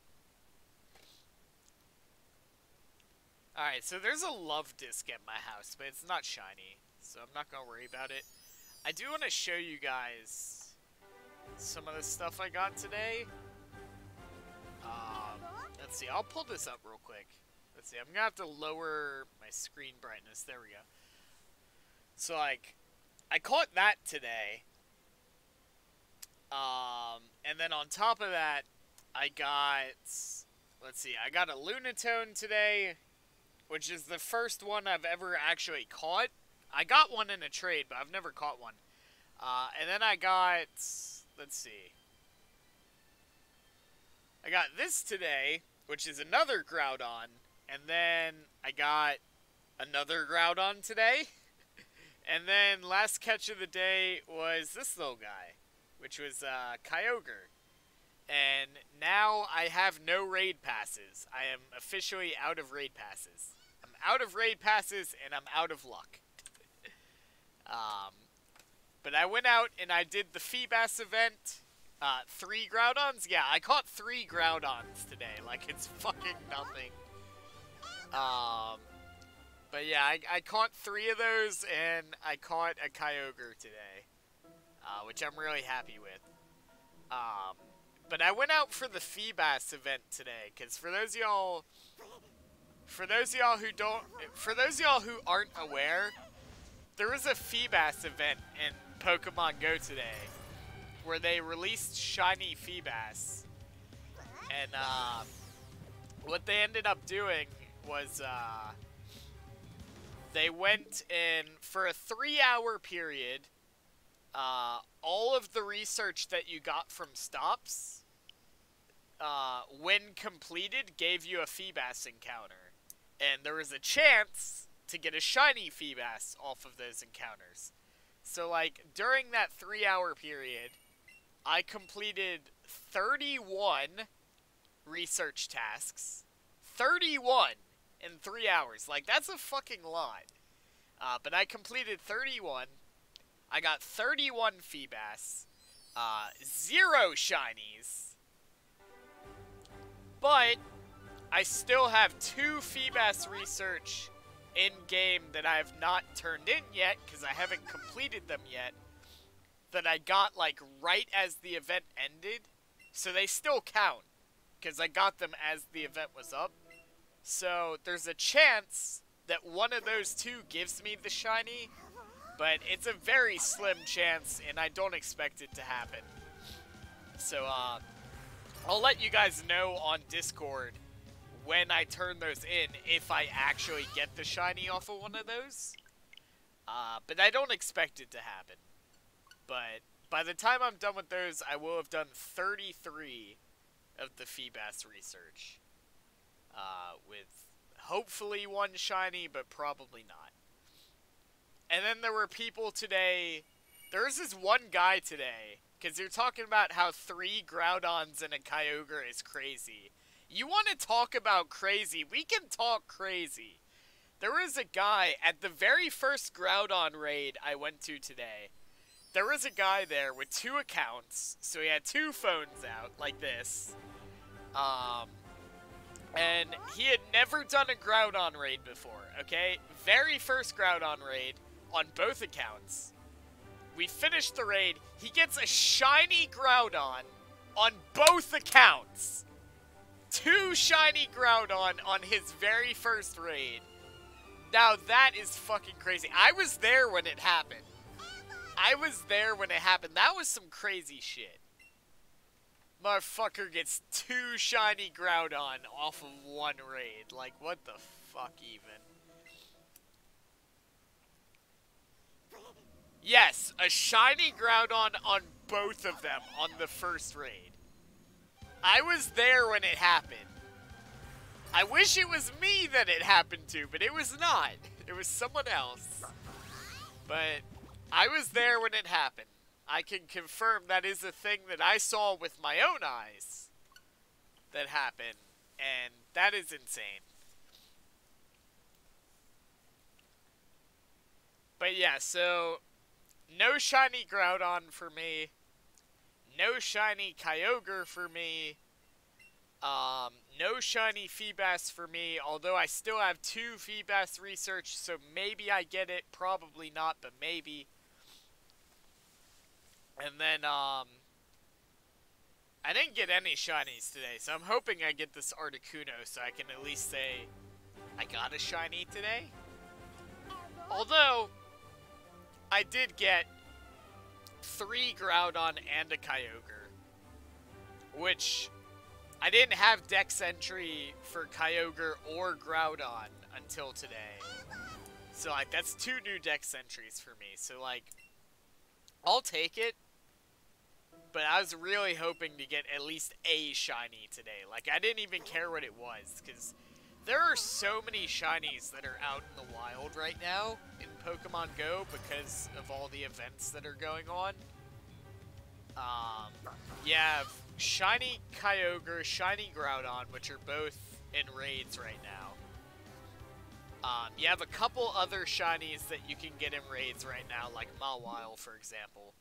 Alright, so there's a love disc at my house, but it's not shiny, so I'm not gonna worry about it. I do want to show you guys some of the stuff I got today. Let's see, I'll pull this up real quick. Let's see, I'm gonna have to lower my screen brightness. There we go. So, like, I caught that today. And then on top of that, I got, let's see, I got a Lunatone today, which is the first one I've ever actually caught. I got one in a trade, but I've never caught one. And then I got, let's see, I got this today, which is another Groudon, and then I got another Groudon today, and then last catch of the day was this little guy, which was Kyogre. And now I have no raid passes. I am officially out of raid passes. I'm out of raid passes, and I'm out of luck. But I went out and I did the Feebas event. 3 Groudons? Yeah, I caught 3 Groudons today. Like, it's fucking nothing. But yeah, I caught 3 of those, and I caught a Kyogre today. Which I'm really happy with. But I went out for the Feebas event today, because for those of y'all who aren't aware, there was a Feebas event in Pokemon Go today, where they released shiny Feebas, and what they ended up doing was they went in for a 3-hour period. All of the research that you got from stops, when completed, gave you a Feebas encounter, and there was a chance to get a shiny Feebas off of those encounters. So, like, during that 3-hour period, I completed 31 research tasks. 31 in 3 hours. Like, that's a fucking lot. But I completed 31. I got 31 Feebas. 0 shinies. But I still have 2 Feebas research in-game that I have not turned in yet, because I haven't completed them yet, that I got, like, right as the event ended. So they still count, because I got them as the event was up. So there's a chance that one of those 2 gives me the shiny, but it's a very slim chance, and I don't expect it to happen. So, I'll let you guys know on Discord when I turn those in, if I actually get the shiny off of one of those. But I don't expect it to happen. But by the time I'm done with those, I will have done 33 of the Feebas research. With hopefully 1 shiny, but probably not. And then there were people today, there was this one guy today, because you're talking about how 3 Groudons and a Kyogre is crazy. You want to talk about crazy? We can talk crazy. There was a guy at the very first Groudon raid I went to today. There was a guy there with 2 accounts, so he had 2 phones out, like this. And he had never done a Groudon raid before, okay? Very first Groudon raid on both accounts. We finished the raid. He gets a shiny Groudon on both accounts. 2 shiny Groudon on his very first raid. Now that is fucking crazy. I was there when it happened. I was there when it happened. That was some crazy shit. Motherfucker gets 2 shiny Groudon off of 1 raid. Like, what the fuck even? Yes, a shiny Groudon on both of them on the first raid. I was there when it happened. I wish it was me that it happened to, but it was not. It was someone else. But I was there when it happened. I can confirm that is a thing that I saw with my own eyes that happened, and that is insane. But yeah, so no shiny Groudon for me, no shiny Kyogre for me, no shiny Feebas for me, although I still have 2 Feebas research, so maybe I get it, probably not, but maybe. And then, I didn't get any shinies today, so I'm hoping I get this Articuno so I can at least say I got a shiny today. Although, I did get 3 Groudon and a Kyogre, which I didn't have Dex entry for Kyogre or Groudon until today. So, like, that's 2 new Dex entries for me. So, like, I'll take it. But I was really hoping to get at least a shiny today. Like, I didn't even care what it was, because there are so many shinies that are out in the wild right now in Pokemon Go because of all the events that are going on. You have shiny Kyogre, shiny Groudon, which are both in raids right now. You have a couple other shinies that you can get in raids right now, like Mawile, for example.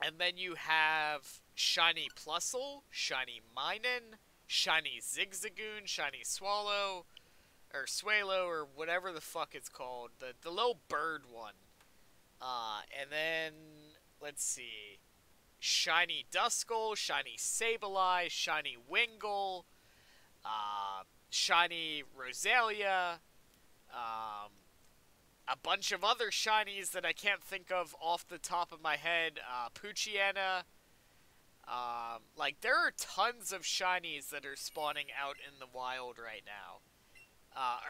And then you have shiny Plusle, shiny Minun, shiny Zigzagoon, shiny Swallow, or Swalo, or whatever the fuck it's called. The little bird one. And then, let's see, shiny Duskull, shiny Sableye, shiny Wingull, shiny Roselia, a bunch of other shinies that I can't think of off the top of my head, Poochyena. Like, there are tons of shinies that are spawning out in the wild right now.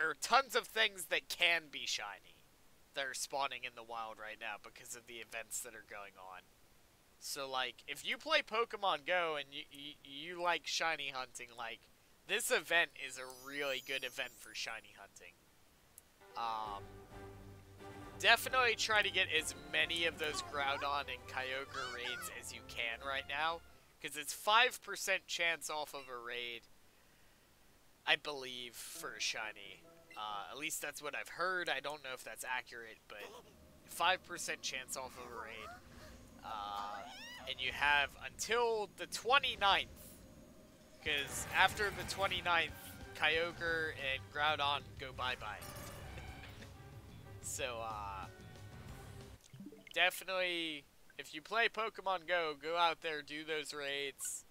Or tons of things that can be shiny that are spawning in the wild right now because of the events that are going on. So, like, if you play Pokemon Go and you like shiny hunting, like, this event is a really good event for shiny hunting. Definitely try to get as many of those Groudon and Kyogre raids as you can right now, because it's 5% chance off of a raid, I believe, for a shiny. At least that's what I've heard. I don't know if that's accurate, but 5% chance off of a raid. And you have until the 29th, because after the 29th, Kyogre and Groudon go bye-bye. So, definitely, if you play Pokemon Go, go out there, do those raids.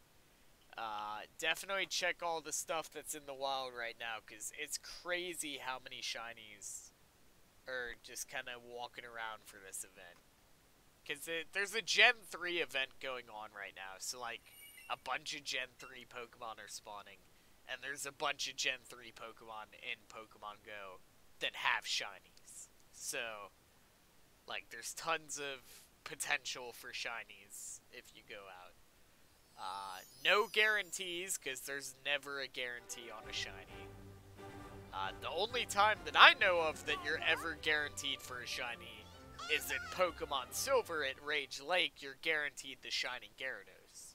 Definitely check all the stuff that's in the wild right now, because it's crazy how many shinies are just kind of walking around for this event. Because there's a Gen 3 event going on right now, so, like, a bunch of Gen 3 Pokemon are spawning, and there's a bunch of Gen 3 Pokemon in Pokemon Go that have shinies. So, like, there's tons of potential for shinies if you go out. No guarantees, because there's never a guarantee on a shiny. The only time that I know of that you're ever guaranteed for a shiny is in Pokemon Silver at Rage Lake. You're guaranteed the shiny Gyarados.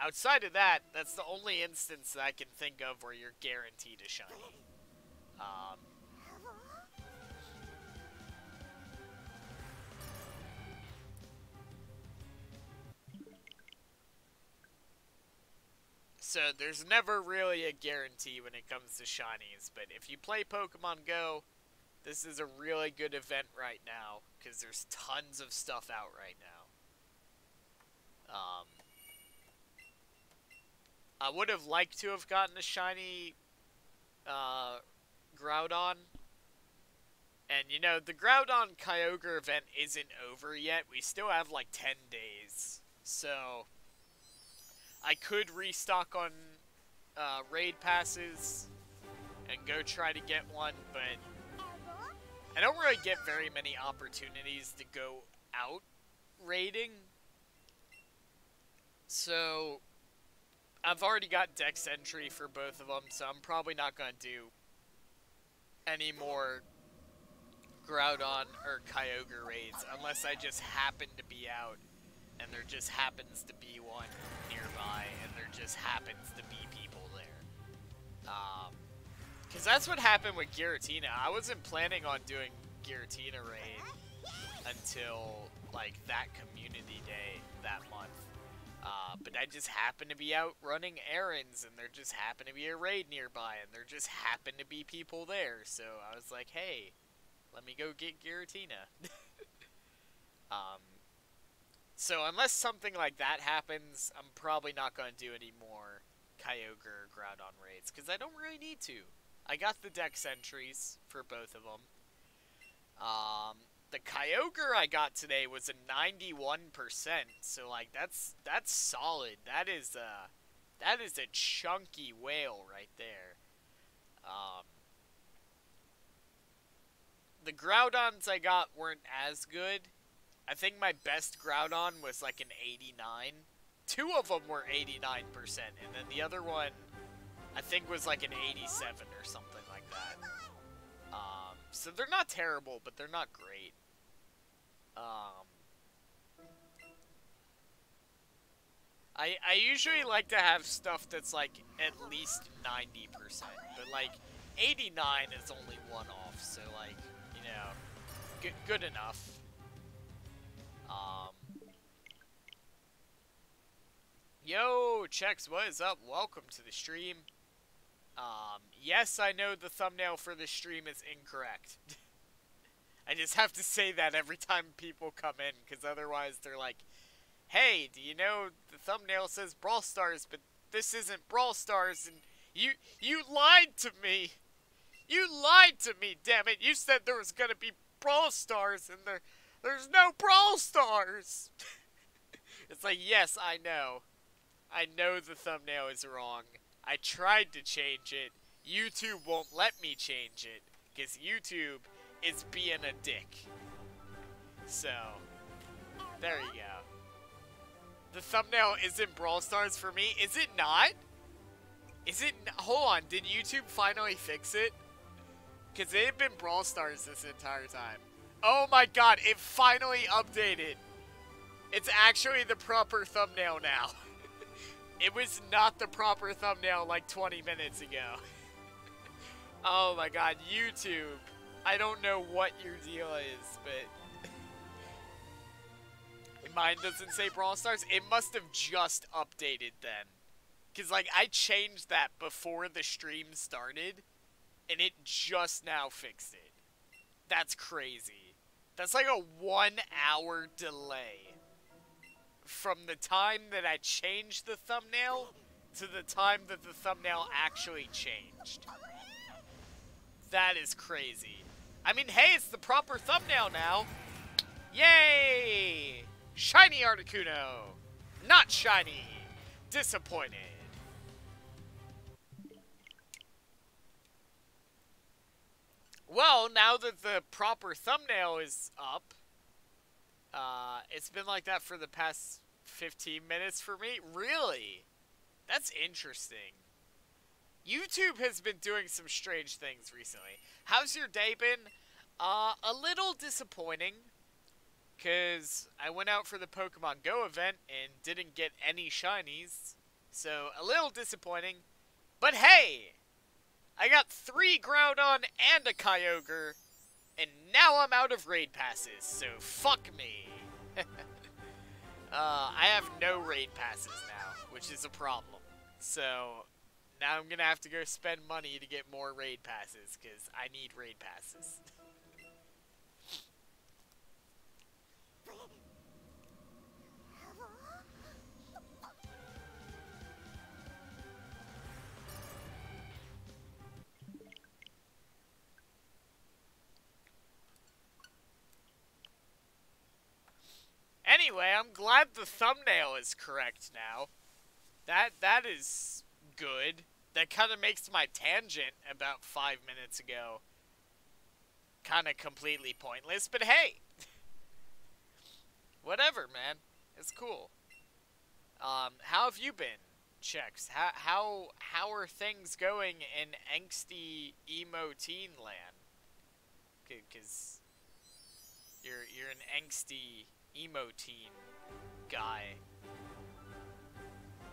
Outside of that, that's the only instance that I can think of where you're guaranteed a shiny. So there's never really a guarantee when it comes to shinies, but if you play Pokemon Go, this is a really good event right now, because there's tons of stuff out right now. I would have liked to have gotten a shiny Groudon. And, you know, the Groudon Kyogre event isn't over yet. We still have, like, 10 days. So, I could restock on raid passes and go try to get one, but I don't really get very many opportunities to go out raiding. So, I've already got Dex entry for both of them, so I'm probably not going to do any more Groudon or Kyogre raids unless I just happen to be out and there just happens to be one nearby and there just happens to be people there. Because that's what happened with Giratina. I wasn't planning on doing Giratina raid until, like, that community day that month. But I just happened to be out running errands, and there just happened to be a raid nearby, and there just happened to be people there. So I was like, hey, let me go get Giratina. So unless something like that happens, I'm probably not going to do any more Kyogre or Groudon raids, because I don't really need to. I got the dex entries for both of them. The Kyogre I got today was a 91%, so like that's solid. That is a chunky whale right there. The Groudons I got weren't as good. I think my best Groudon was like an 89. Two of them were 89%, and then the other one I think was like an 87 or something like that. So they're not terrible, but they're not great. I usually like to have stuff that's like at least 90%, but like 89 is only one off, so like, you know, good enough. Yo, Chex, what is up? Welcome to the stream. Yes, I know the thumbnail for this stream is incorrect. I just have to say that every time people come in, because otherwise they're like, hey, do you know the thumbnail says Brawl Stars, but this isn't Brawl Stars, and you lied to me. You lied to me, damn it. You said there was gonna be Brawl Stars, and there's no Brawl Stars. It's like, yes, I know. I know the thumbnail is wrong. I tried to change it. YouTube won't let me change it, because YouTube is being a dick. So, there you go. The thumbnail isn't Brawl Stars for me. Is it not? Is it? Hold on. Did YouTube finally fix it? Because it had been Brawl Stars this entire time. Oh my god, it finally updated. It's actually the proper thumbnail now. It was not the proper thumbnail like 20 minutes ago. Oh my god, YouTube. I don't know what your deal is, but mine doesn't say Brawl Stars. It must have just updated then. Because, like, I changed that before the stream started, and it just now fixed it. That's crazy. That's like a 1 hour delay from the time that I changed the thumbnail to the time that the thumbnail actually changed. That is crazy. I mean, hey, it's the proper thumbnail now. Yay! Shiny Articuno. Not shiny. Disappointed. Well, now that the proper thumbnail is up, it's been like that for the past 15 minutes for me. Really? That's interesting. YouTube has been doing some strange things recently. How's your day been? A little disappointing, because I went out for the Pokemon Go event and didn't get any shinies, so a little disappointing. But hey, I got 3 Groudon and a Kyogre, and now I'm out of raid passes, so fuck me. I have no raid passes now, which is a problem. So now I'm gonna have to go spend money to get more raid passes, because I need raid passes. Anyway, I'm glad the thumbnail is correct now. That is good. That kind of makes my tangent about 5 minutes ago kind of completely pointless, but hey. Whatever, man. It's cool. How have you been, Chex? How are things going in angsty emo teen land? Cause You're an angsty emo teen guy.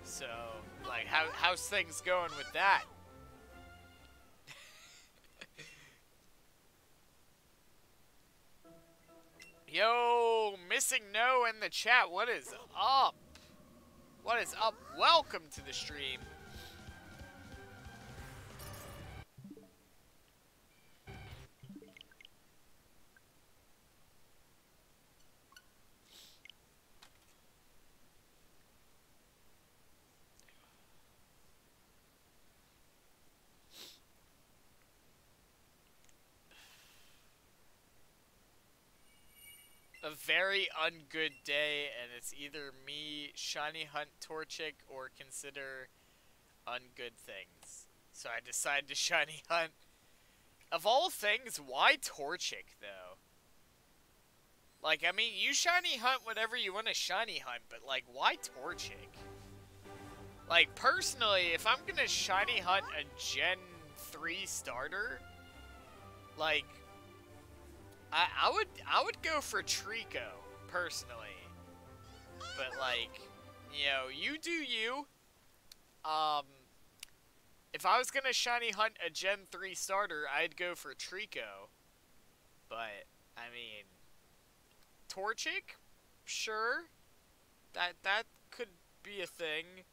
So, like, how's things going with that? Yo, missing no in the chat. What is up? What is up? Welcome to the stream. A very ungood day, and it's either me shiny hunt Torchic or consider ungood things. So I decided to shiny hunt. Of all things, why Torchic though? Like, I mean, you shiny hunt whatever you want to shiny hunt, but like, why Torchic? Like, personally, if I'm gonna shiny hunt a Gen 3 starter, like, I would go for Trico, personally. But, like, you know, you do you. If I was gonna shiny hunt a Gen 3 starter, I'd go for Trico. But, I mean, Torchic? Sure. That could be a thing.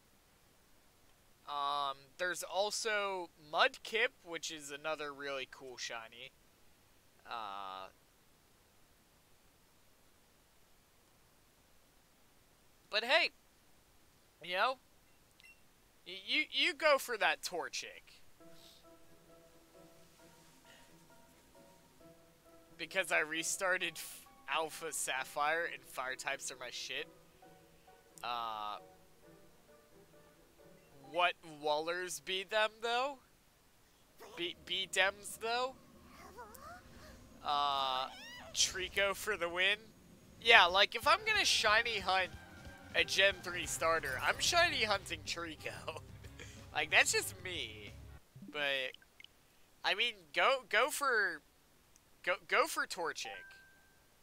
There's also Mudkip, which is another really cool shiny. But hey, you know, you go for that Torchic. Because I restarted Alpha Sapphire and fire types are my shit. What Wallers be them though? Be dems though? Trico for the win. Yeah, like if I'm gonna shiny hunt a Gen 3 starter, I'm shiny hunting Trico. Like that's just me. But I mean, go for Torchic.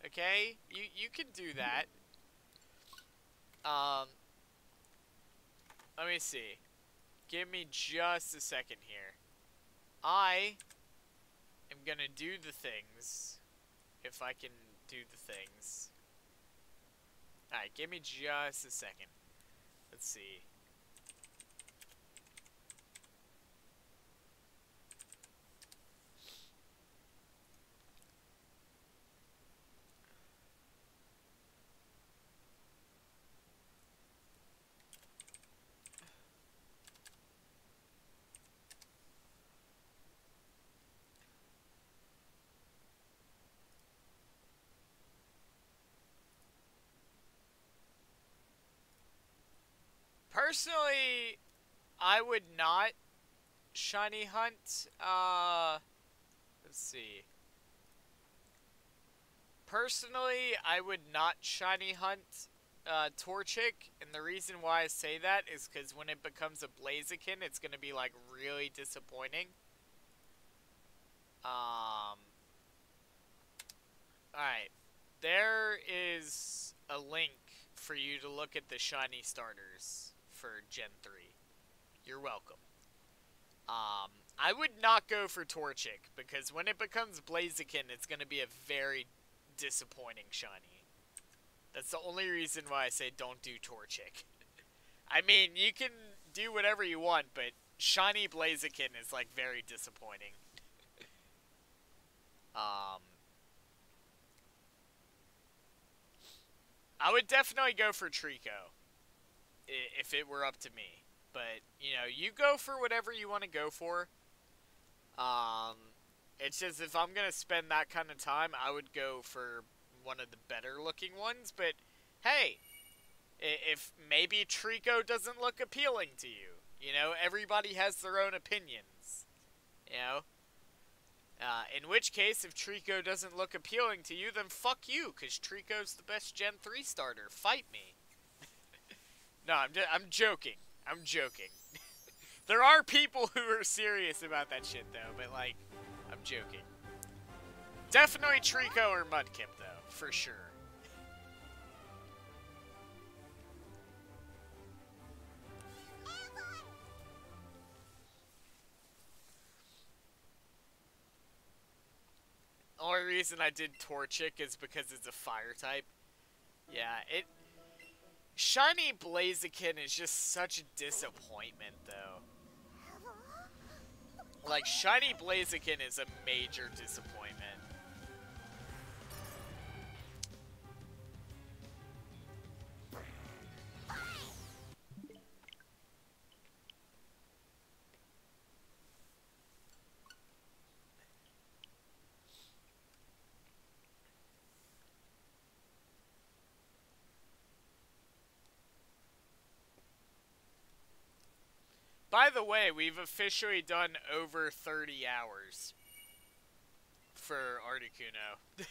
Okay? You can do that. Let me see. Give me just a second here. I am gonna do the things. If I can do the things. Alright, give me just a second. Let's see. Personally, I would not shiny hunt, let's see. Personally, I would not shiny hunt, Torchic, and the reason why I say that is because when it becomes a Blaziken, it's gonna be, like, really disappointing. Alright. There is a link for you to look at the shiny starters for Gen 3. You're welcome. I would not go for Torchic, because when it becomes Blaziken, it's going to be a very disappointing shiny. That's the only reason why I say don't do Torchic. I mean, you can do whatever you want, but shiny Blaziken is, like, very disappointing. I would definitely go for Trico, if it were up to me. But, you know, you go for whatever you want to go for. It's just, if I'm going to spend that kind of time, I would go for one of the better looking ones. But, hey, if maybe Trico doesn't look appealing to you, you know, everybody has their own opinions, you know. In which case, if Trico doesn't look appealing to you, then fuck you, because Trico's the best Gen 3 starter. Fight me. No, I'm joking. I'm joking. There are people who are serious about that shit, though, but, like, I'm joking. Definitely Trico or Mudkip, though. for sure. Only reason I did Torchic is because it's a fire type. Yeah, Shiny Blaziken is just such a disappointment, though. Like, Shiny Blaziken is a major disappointment. By the way, we've officially done over 30 hours for Articuno.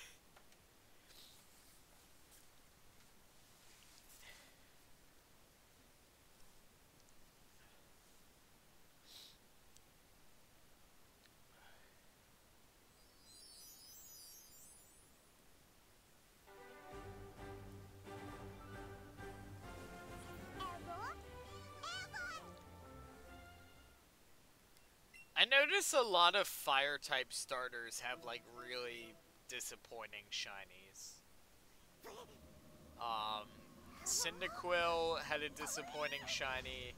I notice a lot of fire-type starters have, like, really disappointing shinies. Cyndaquil had a disappointing shiny.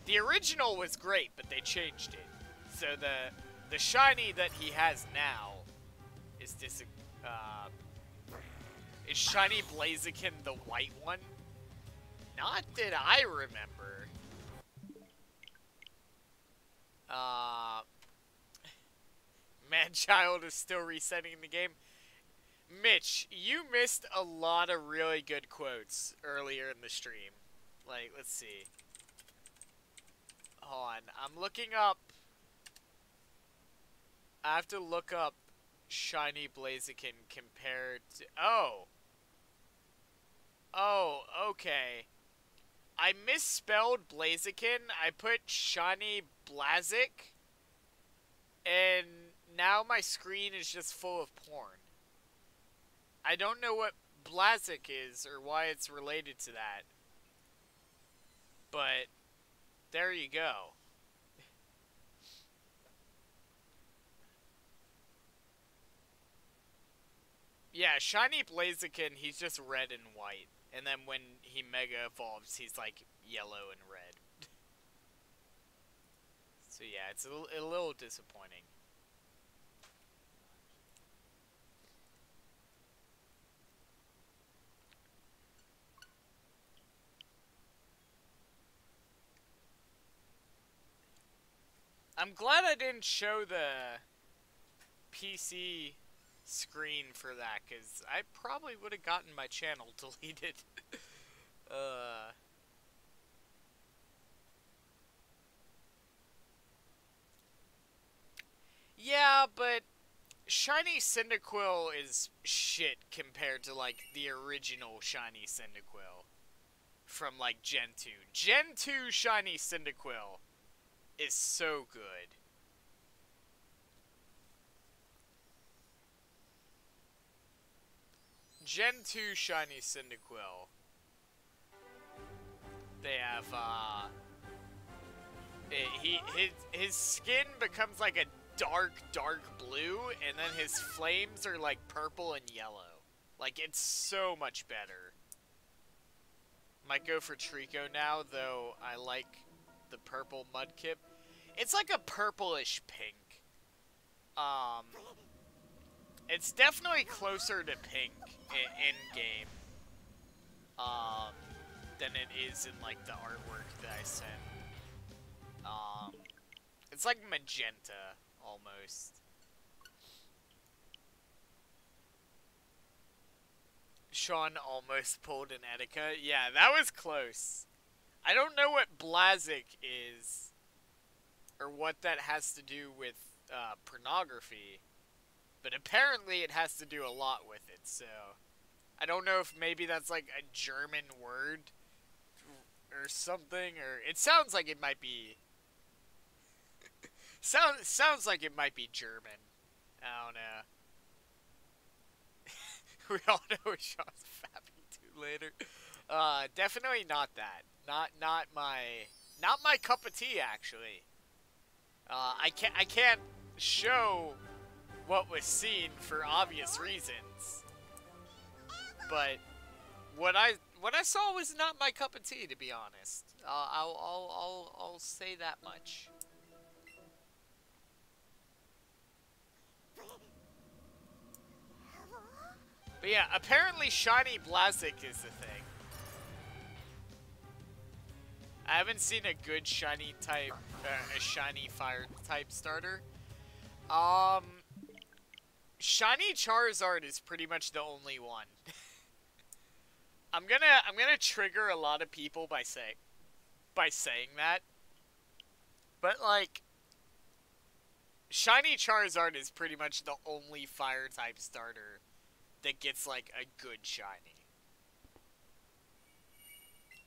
The original was great, but they changed it. So the shiny that he has now is is Shiny Blaziken the white one? Not that I remember. Manchild is still resetting the game. Mitch, you missed a lot of really good quotes earlier in the stream. Like, let's see. Hold on, I'm looking up. I have to look up Shiny Blaziken compared to... Oh, okay. I misspelled Blaziken. I put Shiny Blazik. And now my screen is just full of porn. I don't know what Blazik is or why it's related to that. But there you go. Yeah, Shiny Blaziken, he's just red and white. And then when he Mega Evolves, he's like yellow and red. So yeah, it's a little disappointing. I'm glad I didn't show the PC screen for that, because I probably would have gotten my channel deleted. Yeah, but Shiny Cyndaquil is shit compared to, like, the original Shiny Cyndaquil from, like, Gen 2. Gen 2 Shiny Cyndaquil is so good. Gen 2 Shiny Cyndaquil. They have, his skin becomes like a dark blue, and then his flames are like purple and yellow. Like, it's so much better. Might go for Trico now, though I like the purple Mudkip. It's like a purplish pink. It's definitely closer to pink in game. Than it is in, like, the artwork that I sent. It's like magenta, almost. Sean almost pulled an Etika. Yeah, that was close. I don't know what Blazik is, or what that has to do with pornography, but apparently it has to do a lot with it, so... I don't know if maybe that's like a German word or something, or it sounds like it might be sounds like it might be German. I don't know. We all know Sean's fapping to later. Definitely not that. Not my cup of tea, actually. I can't show what was seen for obvious reasons. But what I saw was not my cup of tea, to be honest. I'll say that much. But yeah, apparently shiny Blazic is the thing. I haven't seen a good shiny type, a shiny fire type starter. Shiny Charizard is pretty much the only one. I'm gonna trigger a lot of people by saying that. But like shiny Charizard is pretty much the only fire type starter that gets like a good shiny.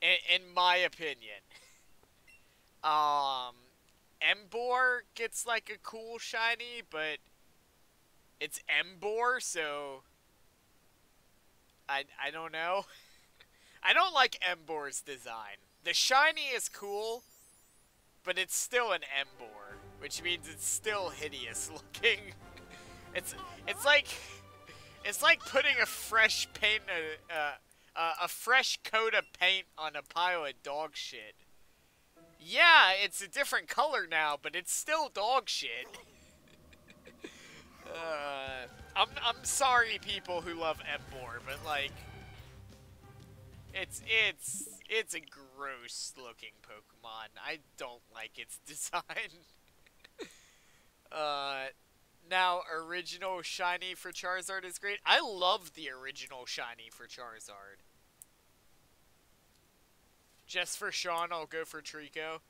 In my opinion. Emboar gets like a cool shiny, but it's Emboar, so I don't know. I don't like Emboar's design. The shiny is cool, but it's still an Emboar, which means it's still hideous looking. It's like putting a fresh paint a fresh coat of paint on a pile of dog shit. Yeah, it's a different color now, but it's still dog shit. I'm sorry, people who love Emboar, but like, it's a gross looking Pokemon. I don't like its design. Now original shiny for Charizard is great. I love the original shiny for Charizard. Just for Sean, I'll go for Trico.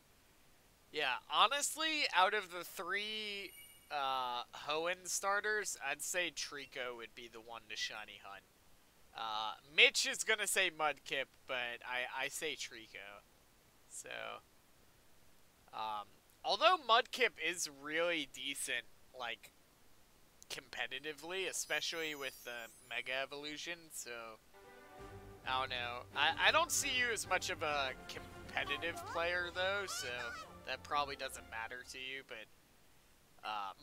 Yeah, honestly, out of the three Hoenn starters, I'd say Trico would be the one to shiny hunt. Mitch is gonna say Mudkip, but I say Trico. So, although Mudkip is really decent, like, competitively, especially with the Mega Evolution, so I don't know. I don't see you as much of a competitive player, though, so that probably doesn't matter to you, but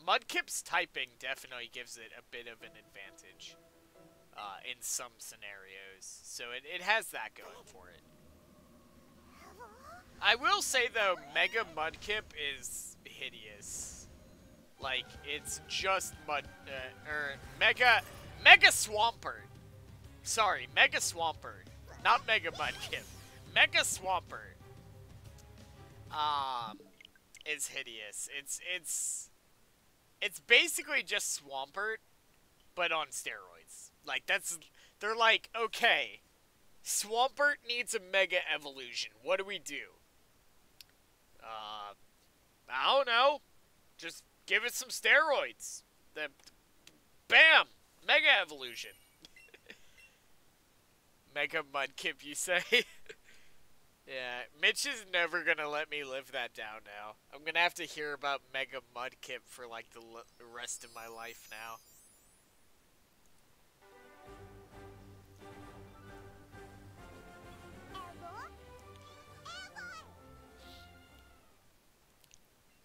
Mudkip's typing definitely gives it a bit of an advantage in some scenarios, so it has that going for it. I will say, though, Mega Mudkip is hideous. Like, it's just Mega Swampert. Sorry, Mega Swampert. Not Mega Mudkip. Mega Swampert. Is hideous. It's basically just Swampert, but on steroids. Like, they're like, okay, Swampert needs a Mega Evolution. What do we do? I don't know. Just give it some steroids. Bam! Mega Evolution. Mega Mudkip, you say? Yeah, Mitch is never gonna let me live that down now. I'm gonna have to hear about Mega Mudkip for like the rest of my life now.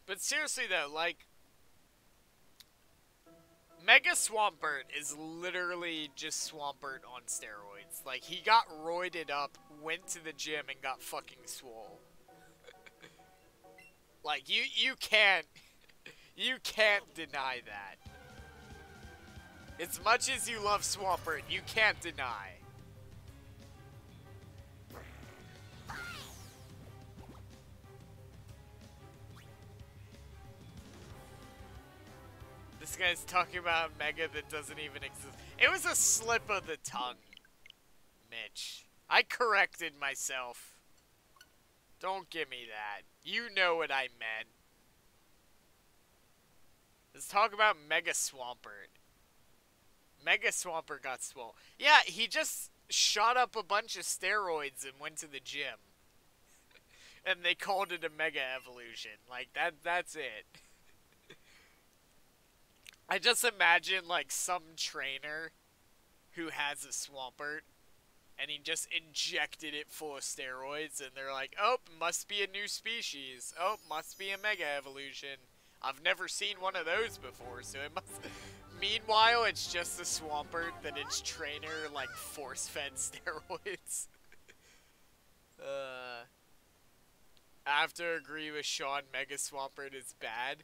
But seriously though, like, Mega Swampert is literally just Swampert on steroids. Like, he got roided up, went to the gym, and got fucking swole. Like, you can't deny that. As much as you love Swampert, you can't deny. This guy's talking about Mega that doesn't even exist. It was a slip of the tongue, Mitch. I corrected myself. Don't give me that. You know what I meant. Let's talk about Mega Swampert. Mega Swampert got swole. Yeah, he just shot up a bunch of steroids and went to the gym. And they called it a Mega Evolution. Like, that's it. I just imagine, like, some trainer who has a Swampert, and he just injected it full of steroids, and they're like, oh, must be a new species. Oh, must be a Mega Evolution. I've never seen one of those before, so it must... Meanwhile, it's just a Swampert that its trainer, like, force-fed steroids. I have to agree with Sean, Mega Swampert is bad.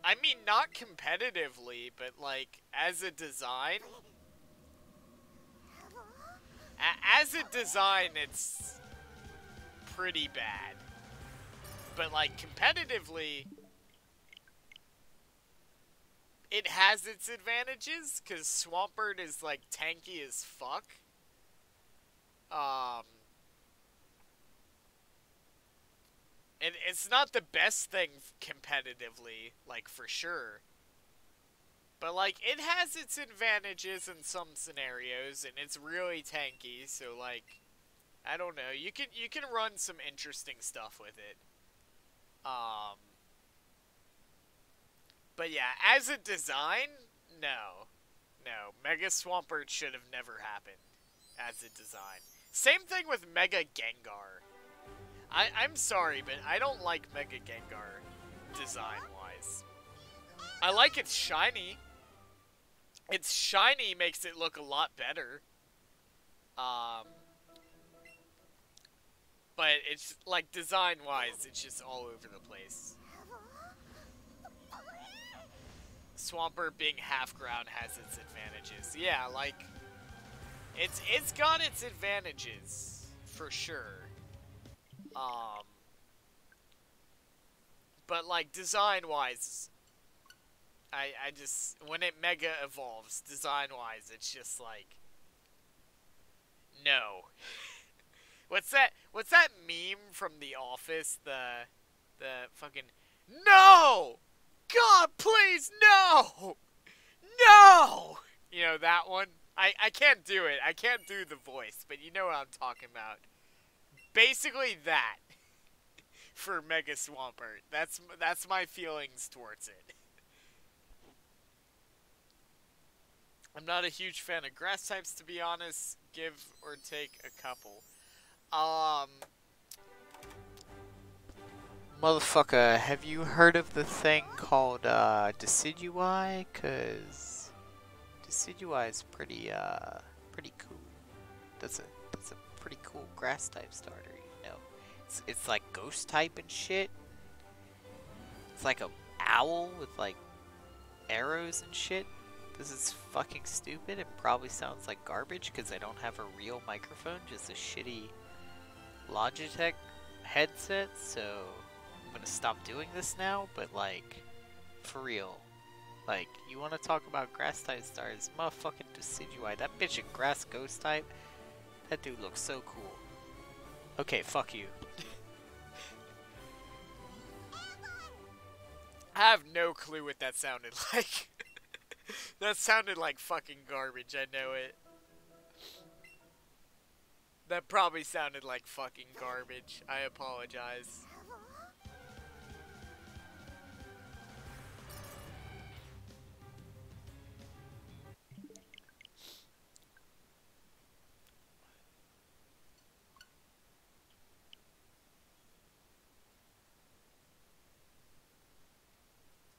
I mean, not competitively, but, like, as a design... As a design, it's pretty bad. But, like, competitively, it has its advantages, because Swampert is, like, tanky as fuck. And it's not the best thing competitively, like, for sure. But, like, it has its advantages in some scenarios, and it's really tanky, so, like, I don't know. You can run some interesting stuff with it. But yeah, as a design, no. No, Mega Swampert should have never happened as a design. Same thing with Mega Gengar. I'm sorry, but I don't like Mega Gengar design-wise. I like its shiny. Its shiny makes it look a lot better. But it's, like, design-wise, it's just all over the place. Swampert being half-ground has its advantages. Yeah, like, it's got its advantages, for sure. But, like, design-wise, I just, when it Mega evolves, design-wise, it's just like, no. What's that meme from The Office? The fucking, no! God, please, no! No! You know, that one? I can't do it. I can't do the voice, but you know what I'm talking about. Basically that. For Mega Swampert. That's my feelings towards it. I'm not a huge fan of grass types, to be honest. Give or take a couple. Motherfucker, have you heard of the thing called Decidui? Cause Decidui is pretty cool. That's a pretty cool grass type starter, you know. It's like ghost type and shit. It's like a owl with like arrows and shit. This is fucking stupid. It probably sounds like garbage because I don't have a real microphone, just a shitty Logitech headset, so I'm gonna stop doing this now, but like, for real. Like, you wanna talk about grass type stars, motherfucking Decidui. That bitch a grass ghost type. That dude looks so cool. Okay, fuck you. I have no clue what that sounded like. That sounded like fucking garbage, I know it. That probably sounded like fucking garbage. I apologize.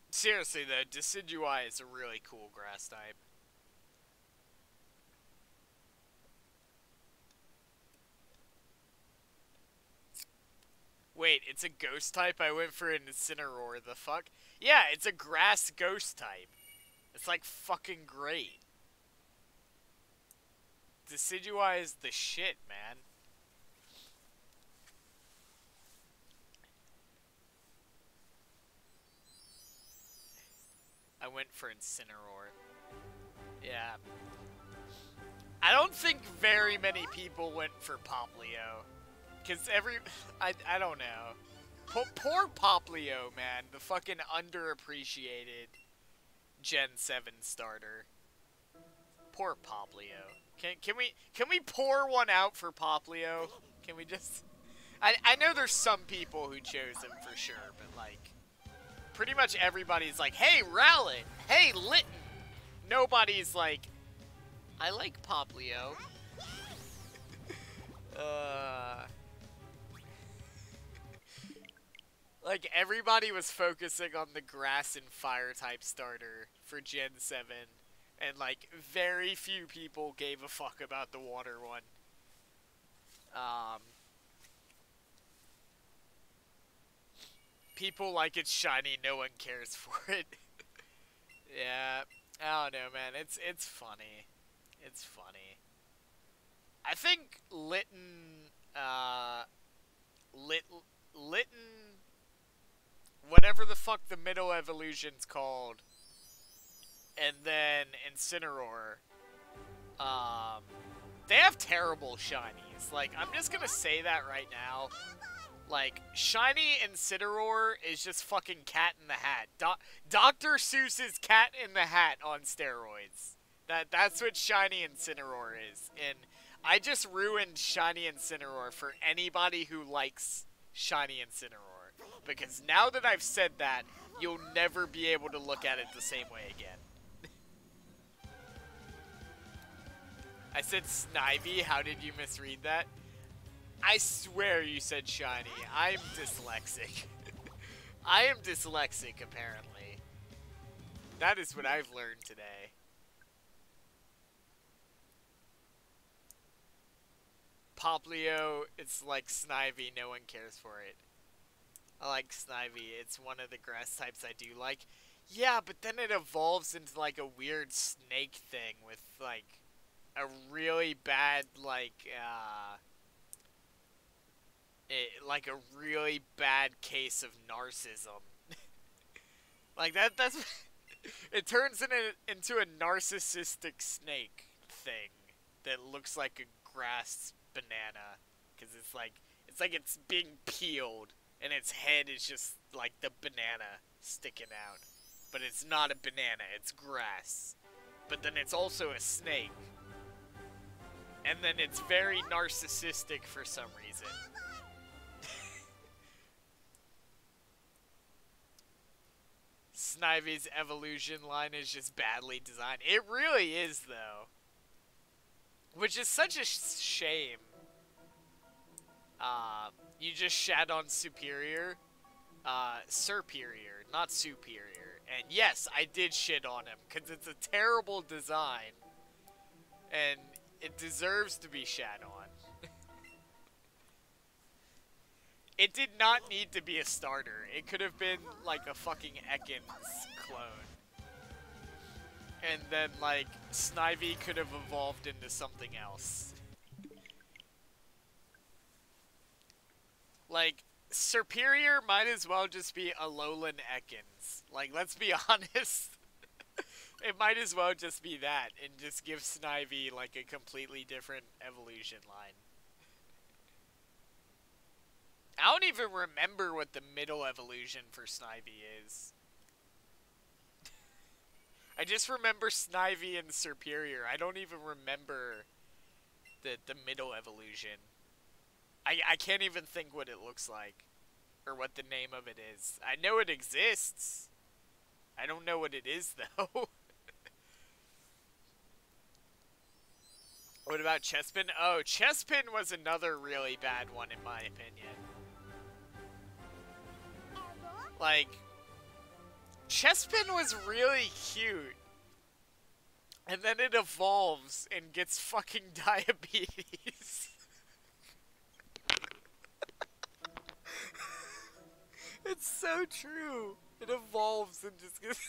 Seriously though, Decidui is a really cool grass type. Wait, it's a ghost type? I went for an Incineroar, the fuck? Yeah, it's a grass ghost type. It's like fucking great. Decidui is the shit, man. I went for Incineroar. Yeah. I don't think very many people went for Poplio. Because I don't know. Poor Poplio, man. The fucking underappreciated Gen 7 starter. Poor Poplio. Can we pour one out for Poplio? Can we just... I know there's some people who chose him for sure, but like... Pretty much everybody's like, hey, Rowlet! Hey, Litten! Nobody's like, I like Poplio. Like, everybody was focusing on the grass and fire type starter for Gen 7. And, like, very few people gave a fuck about the water one. People like it's shiny, no one cares for it. Yeah, I don't know, man. It's funny. It's funny. I think Lit, Litten, whatever the fuck the middle evolution's called, and then Incineroar, they have terrible shinies. Like, I'm just gonna say that right now. Like, shiny Incineroar is just fucking Cat in the Hat. Dr. Seuss's Cat in the Hat on steroids. That's what shiny Incineroar is. And I just ruined shiny Incineroar for anybody who likes shiny Incineroar. Because now that I've said that, you'll never be able to look at it the same way again. I said Snivy, how did you misread that? I swear you said shiny. I'm dyslexic. I am dyslexic, apparently. That is what I've learned today. Poplio, it's like Snivy, no one cares for it. I like Snivy, it's one of the grass types I do like. Yeah, but then it evolves into like a weird snake thing with like a really bad like a really bad case of narcissism. Like that's it turns into a narcissistic snake thing that looks like a grass banana because it's being peeled and its head is just like the banana sticking out. But it's not a banana, it's grass. But then it's also a snake. And then it's very narcissistic for some reason. Snivy's evolution line is just badly designed. It really is, though. Which is such a shame. You just shat on Superior. Superior, not Superior. And yes, I did shit on him, because it's a terrible design. And it deserves to be shat on. It did not need to be a starter. It could have been like a fucking Ekans clone. And then like Snivy could have evolved into something else. Like Superior might as well just be Alolan Ekans. Like, let's be honest. It might as well just be that and just give Snivy like a completely different evolution line. I don't even remember what the middle evolution for Snivy is. I just remember Snivy and Superior. I don't even remember the middle evolution. I can't even think what it looks like. Or what the name of it is. I know it exists. I don't know what it is, though. What about Chespin? Oh, Chespin was another really bad one, in my opinion. Like, Chespin was really cute. And then it evolves and gets fucking diabetes. It's so true. It evolves and just gets...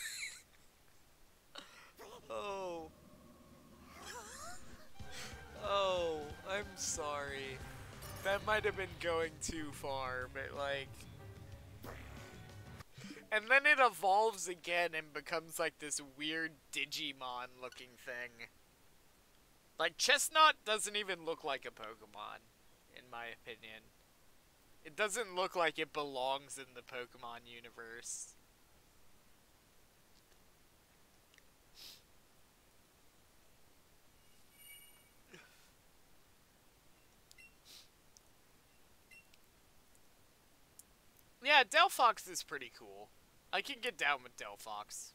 Oh. Oh, I'm sorry. That might have been going too far, but like... And then it evolves again and becomes like this weird Digimon looking thing. Like, Chestnut doesn't even look like a Pokemon, in my opinion. It doesn't look like it belongs in the Pokemon universe. Yeah, Delphox is pretty cool. I can get down with Delphox.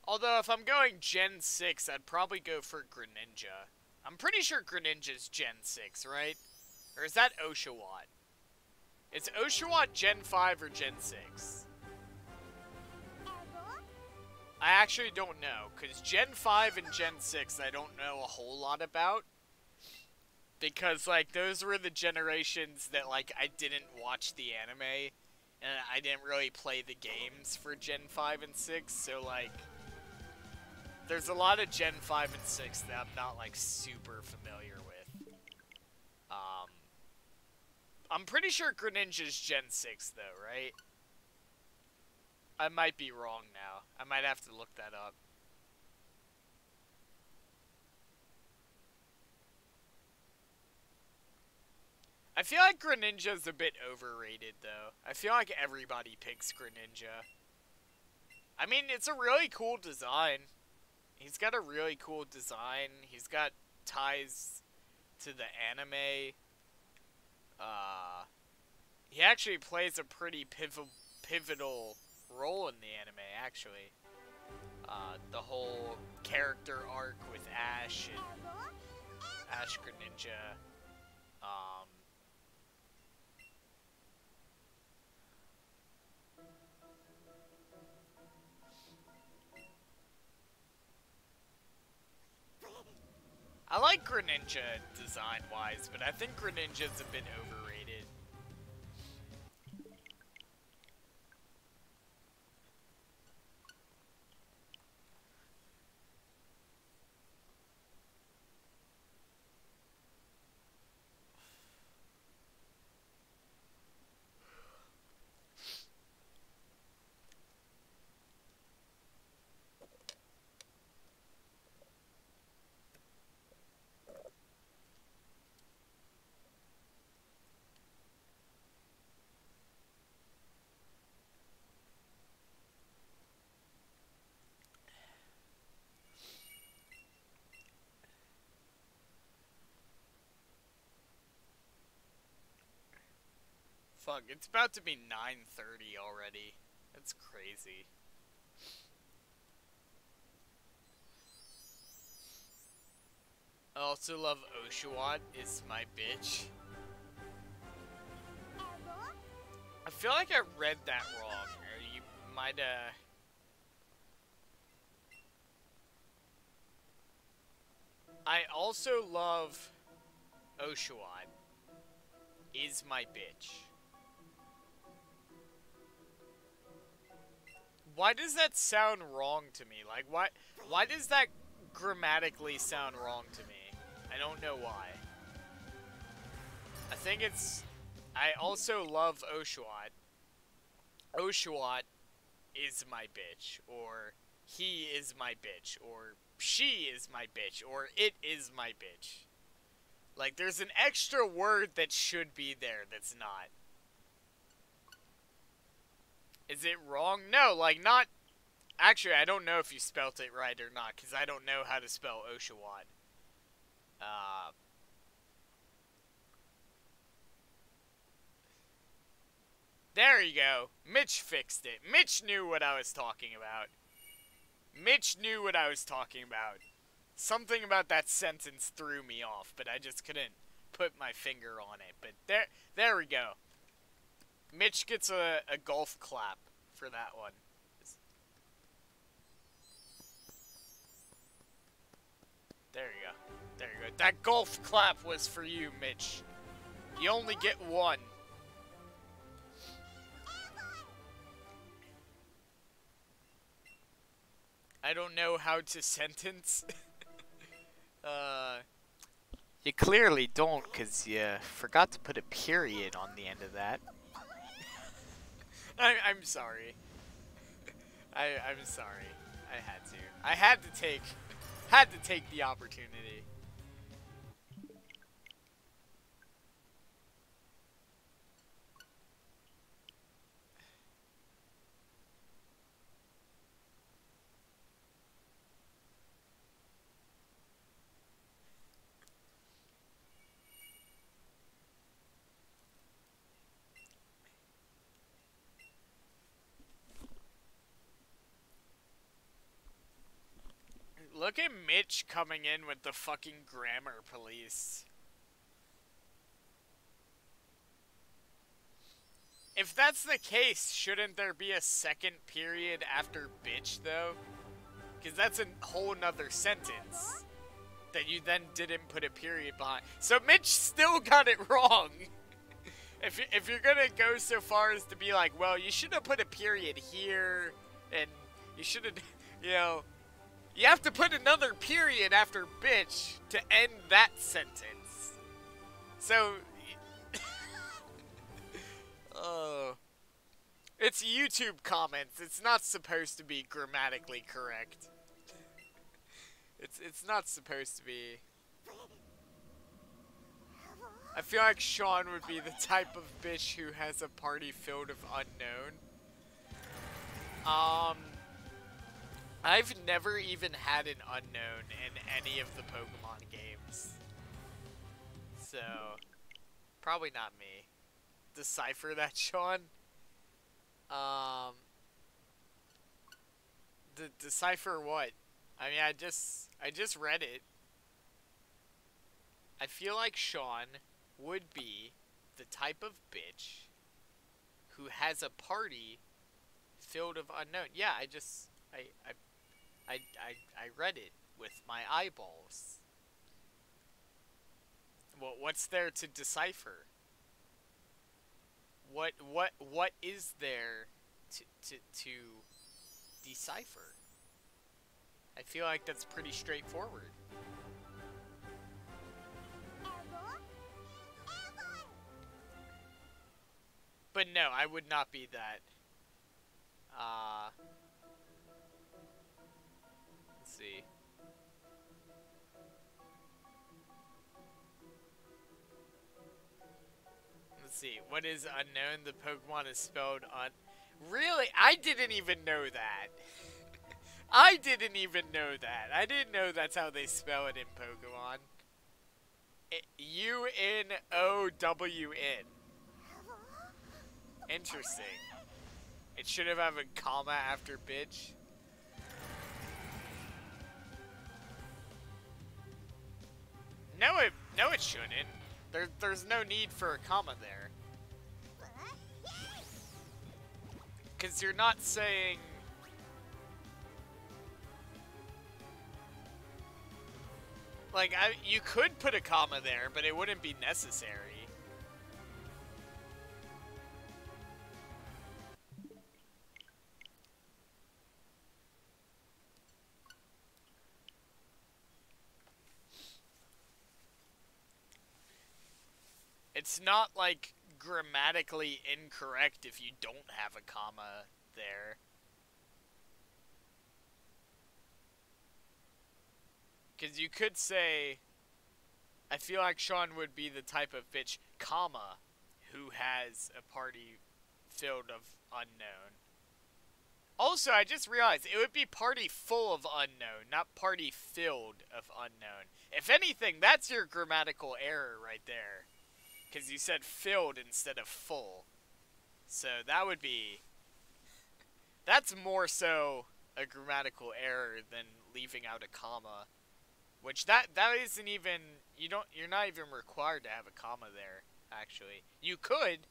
Although, if I'm going Gen 6, I'd probably go for Greninja. I'm pretty sure Greninja's Gen 6, right? Or is that Oshawott? Is Oshawott Gen 5 or Gen 6? I actually don't know, because Gen 5 and Gen 6 I don't know a whole lot about. Because, like, those were the generations that, like, I didn't watch the anime, and I didn't really play the games for Gen 5 and 6, so, like, there's a lot of Gen 5 and 6 that I'm not, like, super familiar with. I'm pretty sure Greninja's Gen 6, though, right? I might be wrong now. I might have to look that up. I feel like Greninja's a bit overrated, though. I feel like everybody picks Greninja. I mean, it's a really cool design. He's got a really cool design. He's got ties to the anime. He actually plays a pretty pivotal role in the anime, actually. The whole character arc with Ash and Ash Greninja. I like Greninja design-wise, but I think Greninja's a bit overrated. Fuck, it's about to be 9:30 already. That's crazy. I also love Oshawott is my bitch. I feel like I read that wrong, or you might, I also love Oshawott is my bitch. Why does that sound wrong to me? Like, why does that grammatically sound wrong to me? I don't know why. I think it's... I also love Oshawott. Oshawott is my bitch, or he is my bitch, or she is my bitch, or it is my bitch. Like, there's an extra word that should be there that's not. Is it wrong? No, like, not... Actually, I don't know if you spelt it right or not, because I don't know how to spell Oshawott. There you go. Mitch fixed it. Mitch knew what I was talking about. Mitch knew what I was talking about. Something about that sentence threw me off, but I just couldn't put my finger on it. But there we go. Mitch gets a golf clap for that one. There you go. There you go. That golf clap was for you, Mitch. You only get one. I don't know how to sentence. You clearly don't, because you forgot to put a period on the end of that. I'm sorry. I'm sorry. I had to. I had to take the opportunity. Look at Mitch coming in with the fucking grammar police. If that's the case, shouldn't there be a second period after bitch, though? Because that's a whole nother sentence that you then didn't put a period behind. So Mitch still got it wrong. If you're gonna go so far as to be like, well, you should have put a period here, and you should have, you know, you have to put another period after bitch to end that sentence. So, oh, it's YouTube comments. It's not supposed to be grammatically correct. It's not supposed to be. I feel like Sean would be the type of bitch who has a party filled of unknown. I've never even had an unknown in any of the Pokemon games. So, probably not me. Decipher that, Sean? Decipher what? I mean, I just read it. I feel like Sean would be the type of bitch who has a party filled of unknown. Yeah, I read it with my eyeballs. Well, what's there to decipher? What is there to decipher? I feel like that's pretty straightforward. But no, I would not be that. Let's see. Let's see. What is unknown? The Pokemon is spelled un... Really? I didn't even know that. I didn't even know that. I didn't know that's how they spell it in Pokemon. U-N-O-W-N. Interesting. It should have a comma after bitch. No, it shouldn't. There's no need for a comma there. Because you're not saying... Like, you could put a comma there, but it wouldn't be necessary. It's not, like, grammatically incorrect if you don't have a comma there. Because you could say, I feel like Sean would be the type of bitch, comma, who has a party filled of unknown. Also, I just realized it would be party full of unknown, not party filled of unknown. If anything, that's your grammatical error right there. Because you said filled instead of full. So that would be... That's more so a grammatical error than leaving out a comma. Which that isn't even... You're not even required to have a comma there, actually. You could.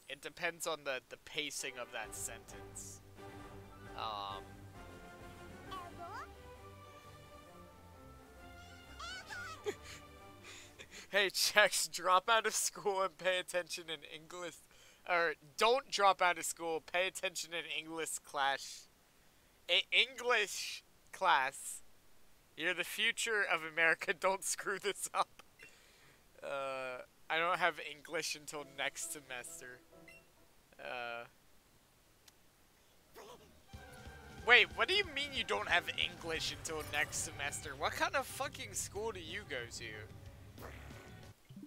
It depends on the pacing of that sentence. Hey, checks, drop out of school and pay attention in English. Or, don't drop out of school, pay attention in English class. English class. You're the future of America, don't screw this up. I don't have English until next semester. Wait, what do you mean you don't have English until next semester? What kind of fucking school do you go to?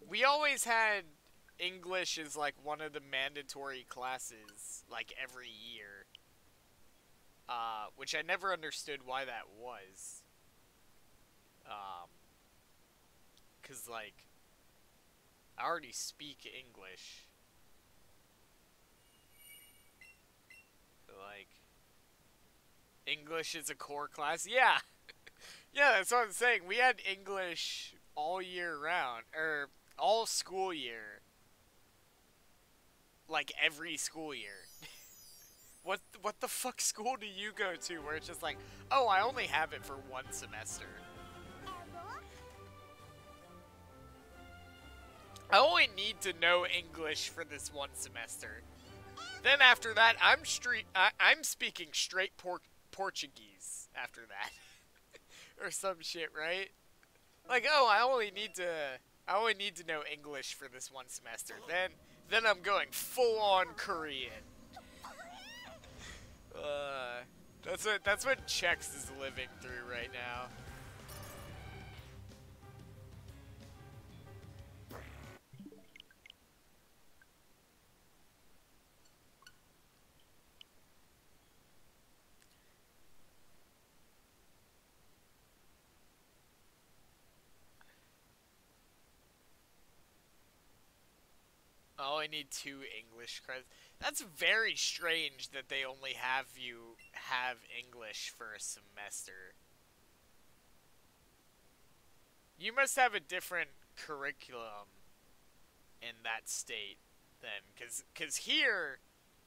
We always had English as, like, one of the mandatory classes, like, every year. Which I never understood why that was. 'Cause, like, I already speak English. Like, English is a core class. Yeah. Yeah, that's what I'm saying. We had English all year round, or all school year. Like every school year. What the fuck school do you go to where it's just like, oh, I only have it for one semester? I only need to know English for this one semester. Then after that, I'm speaking straight Portuguese after that. Or some shit, right? Like, oh, I only need to know English for this one semester. Then I'm going full on Korean. That's what Chex is living through right now. Oh, I need 2 English credits. That's very strange that they only have you have English for a semester. You must have a different curriculum in that state then, cause here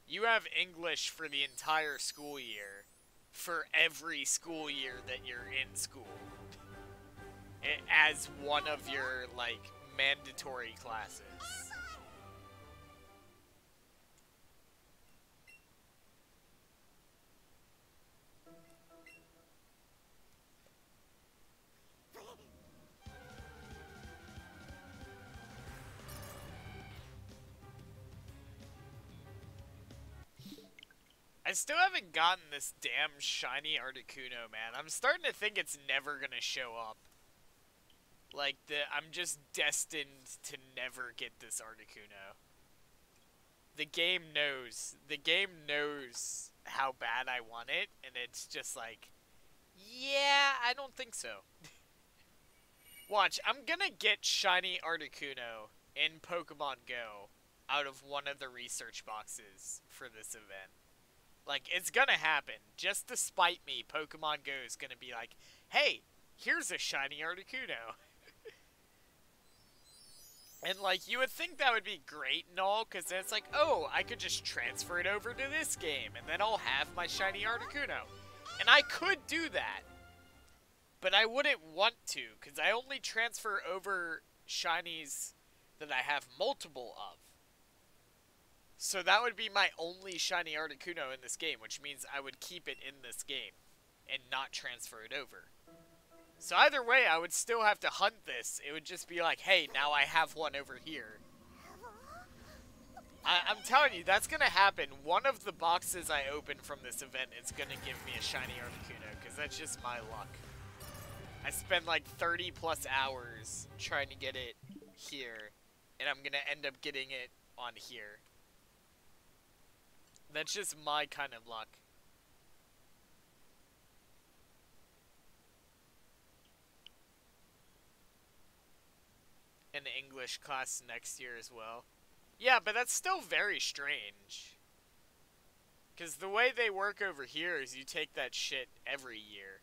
you have English for the entire school year, for every school year that you're in school, as one of your like mandatory classes. I still haven't gotten this damn shiny Articuno, man. I'm starting to think it's never gonna show up. Like, I'm just destined to never get this Articuno. The game knows. The game knows how bad I want it, and it's just like, yeah, I don't think so. Watch, I'm gonna get shiny Articuno in Pokemon Go out of one of the research boxes for this event. Like, it's gonna happen. Just to spite me, Pokemon Go is gonna be like, hey, here's a shiny Articuno. And, like, you would think that would be great and all, because then it's like, oh, I could just transfer it over to this game, and then I'll have my shiny Articuno. And I could do that. But I wouldn't want to, because I only transfer over shinies that I have multiple of. So that would be my only shiny Articuno in this game, which means I would keep it in this game and not transfer it over. So either way, I would still have to hunt this. It would just be like, hey, now I have one over here. I'm telling you, that's going to happen. One of the boxes I open from this event is going to give me a shiny Articuno, because that's just my luck. I spend like 30 plus hours trying to get it here, and I'm going to end up getting it on here. That's just my kind of luck. An English class next year as well. Yeah, but that's still very strange. Because the way they work over here is you take that shit every year.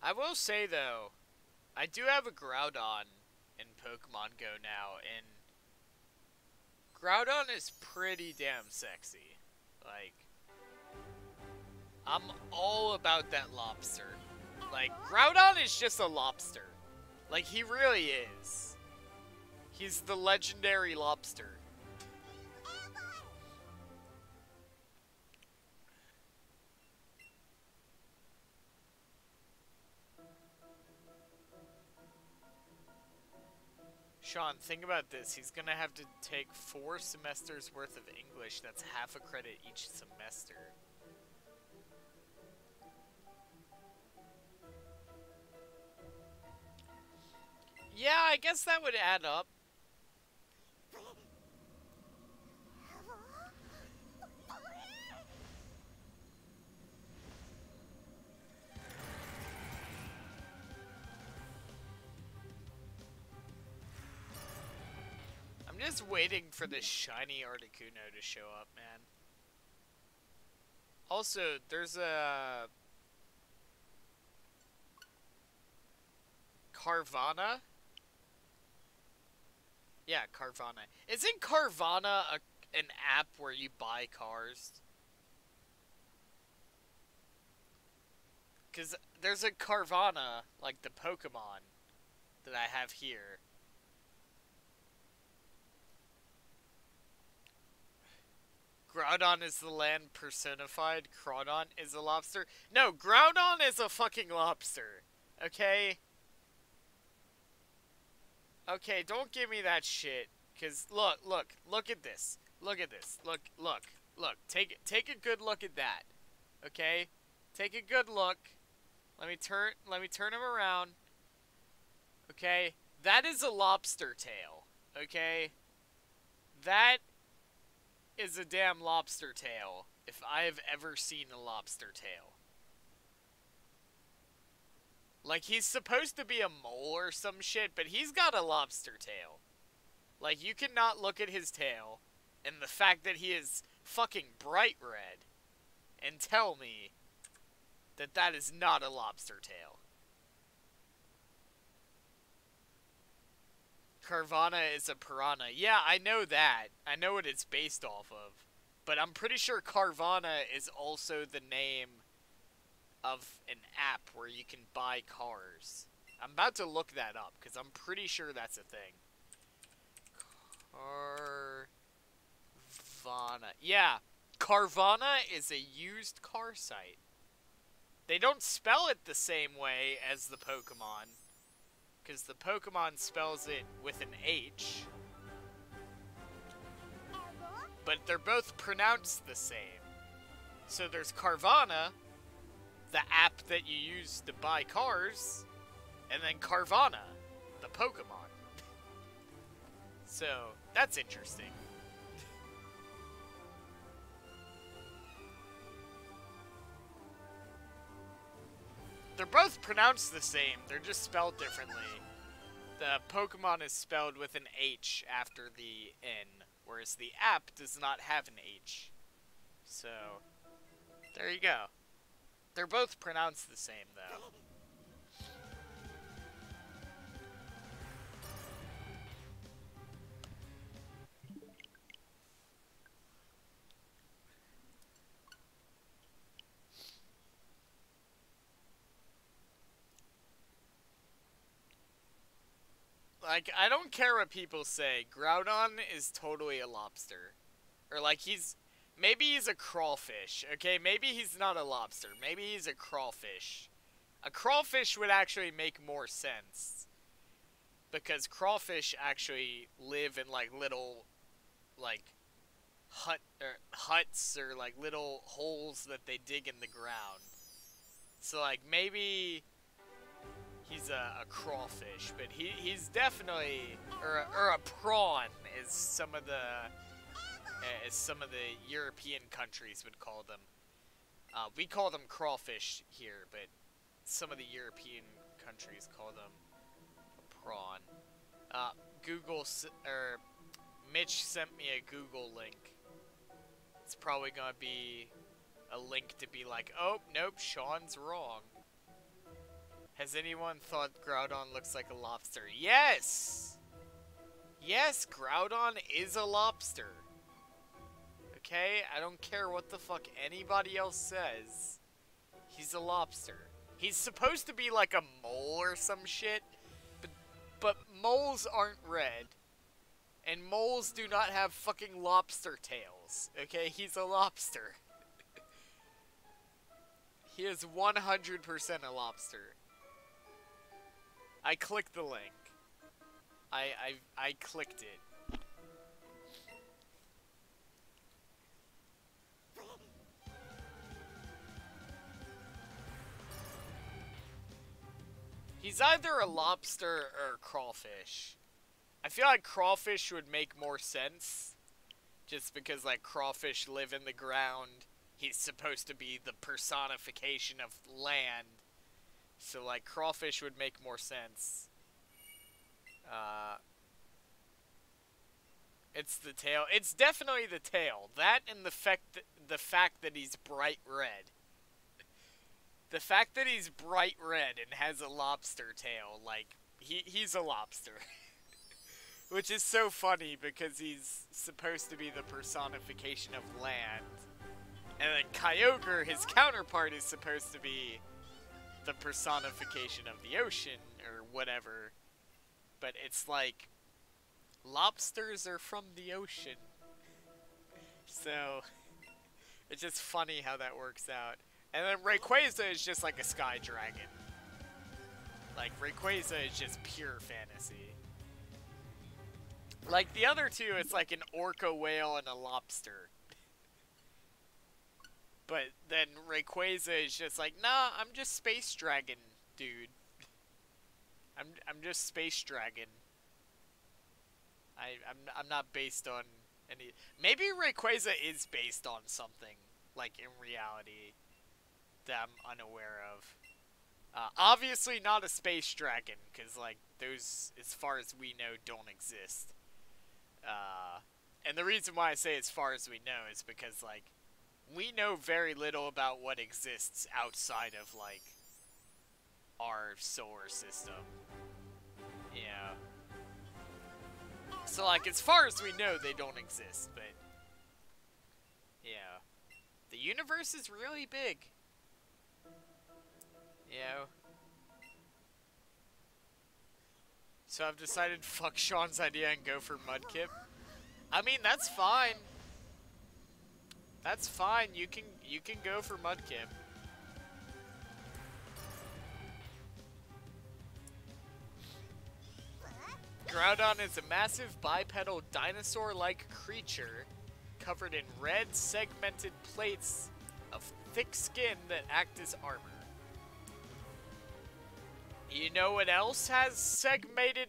I will say, though, I do have a Groudon in Pokemon Go now, and Groudon is pretty damn sexy. Like, I'm all about that lobster. Like, Groudon is just a lobster. Like, he really is. He's the legendary lobster. Sean, think about this. He's gonna have to take 4 semesters worth of English. That's half a credit each semester. Yeah, I guess that would add up. just waiting for this shiny Articuno to show up, man. Also, there's a Carvana. Yeah, Carvana. Isn't Carvana an app where you buy cars? Because there's a Carvana, like the Pokemon, that I have here. Groudon is the land personified. Groudon is a lobster. No, Groudon is a fucking lobster. Okay? Okay, don't give me that shit. Cause look at this. Look at this. Look. Take a good look at that. Okay? Take a good look. Let me turn him around. Okay? That is a lobster tail. Okay? That is a damn lobster tail, if I have ever seen a lobster tail. Like, he's supposed to be a mole or some shit, but he's got a lobster tail. Like, you cannot look at his tail, and the fact that he is fucking bright red, and tell me that that is not a lobster tail. Carvana is a piranha. Yeah, I know that. I know what it's based off of. But I'm pretty sure Carvana is also the name of an app where you can buy cars. I'm about to look that up, because I'm pretty sure that's a thing. Carvana. Yeah, Carvana is a used car site. They don't spell it the same way as the Pokemon, because the Pokemon spells it with an H. But they're both pronounced the same. So there's Carvana, the app that you use to buy cars, and then Carvana, the Pokemon. So, that's interesting. They're both pronounced the same, they're just spelled differently. The Pokemon is spelled with an H after the N, whereas the app does not have an H. So, there you go. They're both pronounced the same, though. Like, I don't care what people say. Groudon is totally a lobster. Or, like, maybe he's a crawfish, okay? Maybe he's not a lobster. Maybe he's a crawfish. A crawfish would actually make more sense. Because crawfish actually live in, like, little, like, huts or, like, little holes that they dig in the ground. So, like, maybe he's a crawfish, but he's definitely, or a prawn is some of the European countries would call them. We call them crawfish here, but some of the European countries call them a prawn. Mitch sent me a Google link. It's probably gonna be a link to be like, oh, nope, Sean's wrong. Has anyone thought Groudon looks like a lobster? Yes! Yes, Groudon is a lobster. Okay? I don't care what the fuck anybody else says. He's a lobster. He's supposed to be like a mole or some shit, but moles aren't red. And moles do not have fucking lobster tails. Okay? He's a lobster. He is 100% a lobster. I clicked the link. I clicked it. He's either a lobster or a crawfish. I feel like crawfish would make more sense. Just because, like, crawfish live in the ground. He's supposed to be the personification of land. So, like, crawfish would make more sense. It's the tail. It's definitely the tail. That and the fact that he's bright red. The fact that he's bright red and has a lobster tail, like, he's a lobster. Which is so funny because he's supposed to be the personification of land. And then Kyogre, his counterpart, is supposed to be the personification of the ocean or whatever. But it's like, lobsters are from the ocean. So, it's just funny how that works out. And then Rayquaza is just like a sky dragon. Like, Rayquaza is just pure fantasy. Like, the other two, it's like an orca whale and a lobster. But then Rayquaza is just like, nah, I'm just space dragon, dude. I'm just space dragon. I'm not based on any... Maybe Rayquaza is based on something, like, in reality, that I'm unaware of. Obviously not a space dragon, because, like, those, as far as we know, don't exist. And the reason why I say as far as we know is because, like, we know very little about what exists outside of, like, our solar system. Yeah. So, like, as far as we know, they don't exist, but... Yeah. The universe is really big. You know? So I've decided fuck Sean's idea and go for Mudkip. I mean, that's fine. That's fine. You can go for Mudkip. Groudon is a massive bipedal dinosaur-like creature covered in red segmented plates of thick skin that act as armor. You know what else has segmented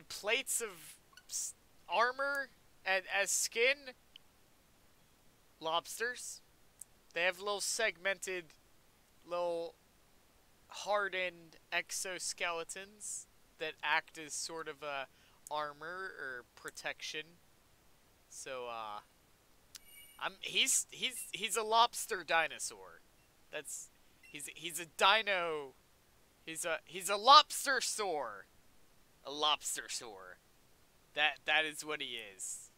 plates of armor as skin? Lobsters. They have little segmented, little hardened exoskeletons that act as sort of a armor or protection. So he's a lobster dinosaur. He's a dino. He's a lobster saur. A lobster saur. That is what he is.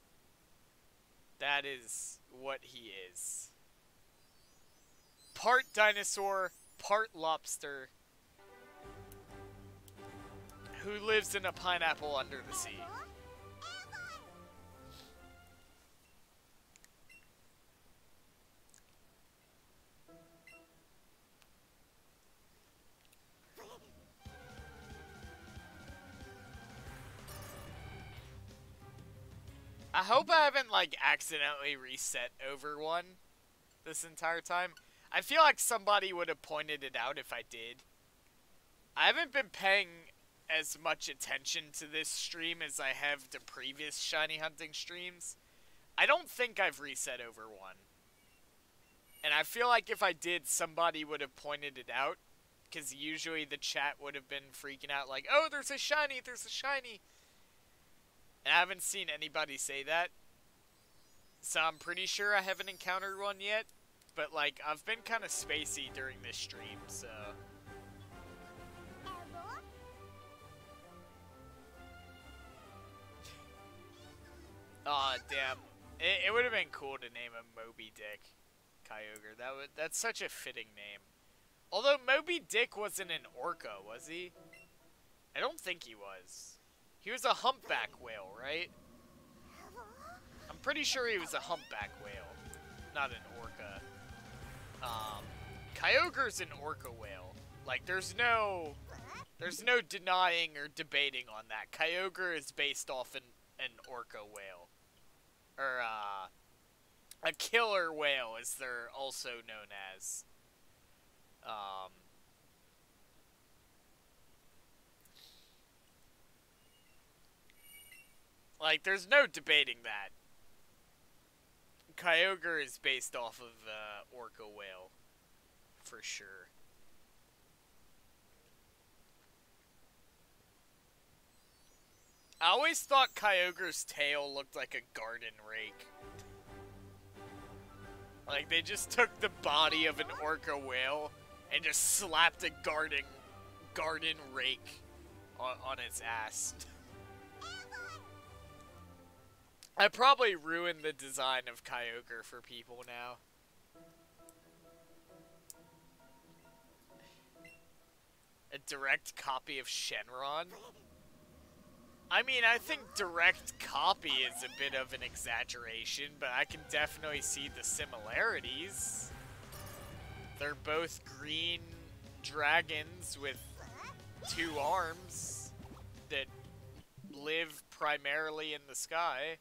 That is what he is. Part dinosaur, part lobster, who lives in a pineapple under the sea. I hope I haven't, like, accidentally reset over one this entire time. I feel like somebody would have pointed it out if I did. I haven't been paying as much attention to this stream as I have to previous shiny hunting streams. I don't think I've reset over one. And I feel like if I did, somebody would have pointed it out. Because usually the chat would have been freaking out like, oh, there's a shiny, there's a shiny. And I haven't seen anybody say that. So I'm pretty sure I haven't encountered one yet. But, like, I've been kind of spacey during this stream, so... Aw, damn. It would have been cool to name him Moby Dick Kyogre. That's such a fitting name. Although Moby Dick wasn't an orca, was he? I don't think he was. He was a humpback whale, right? I'm pretty sure he was a humpback whale, not an orca. Kyogre's an orca whale. Like, there's no denying or debating on that. Kyogre is based off an orca whale. Or, a killer whale, as they're also known as. Like, there's no debating that. Kyogre is based off of, orca whale. For sure. I always thought Kyogre's tail looked like a garden rake. Like, they just took the body of an orca whale and just slapped a garden rake on its ass. I probably ruined the design of Kyogre for people now. A direct copy of Shenron? I mean, I think direct copy is a bit of an exaggeration, but I can definitely see the similarities. They're both green dragons with 2 arms that live primarily in the sky.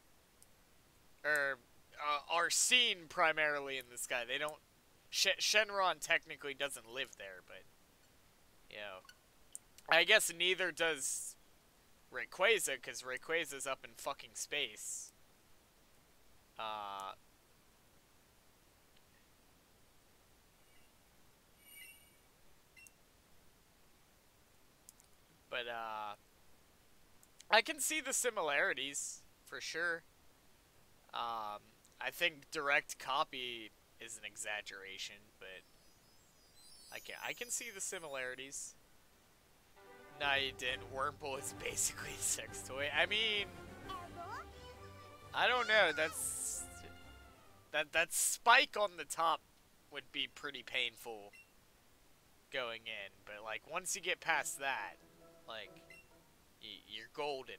Or are seen primarily in the sky. They don't... Shenron technically doesn't live there, but... You know... I guess neither does Rayquaza, because Rayquaza's up in fucking space. But, I can see the similarities, for sure. I think direct copy is an exaggeration, but I can see the similarities. No, you didn't. Wurmple is basically a sex toy. I mean, I don't know. That spike on the top would be pretty painful going in, but like once you get past that, like you're golden.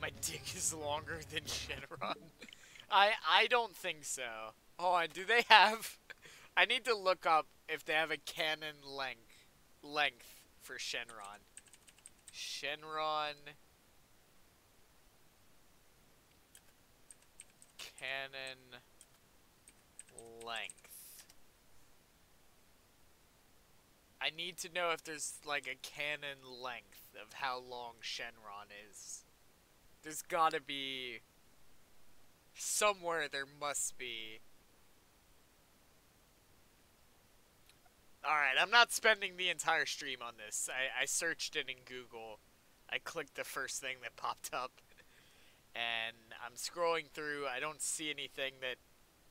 My dick is longer than Shenron. I don't think so. Hold on, do they have... I need to look up if they have a canon length for Shenron. Shenron... Canon... length. I need to know if there's, like, a canon length of how long Shenron is. There's gotta be... Somewhere there must be. Alright, I'm not spending the entire stream on this. I searched it in Google. I clicked the first thing that popped up. And I'm scrolling through. I don't see anything that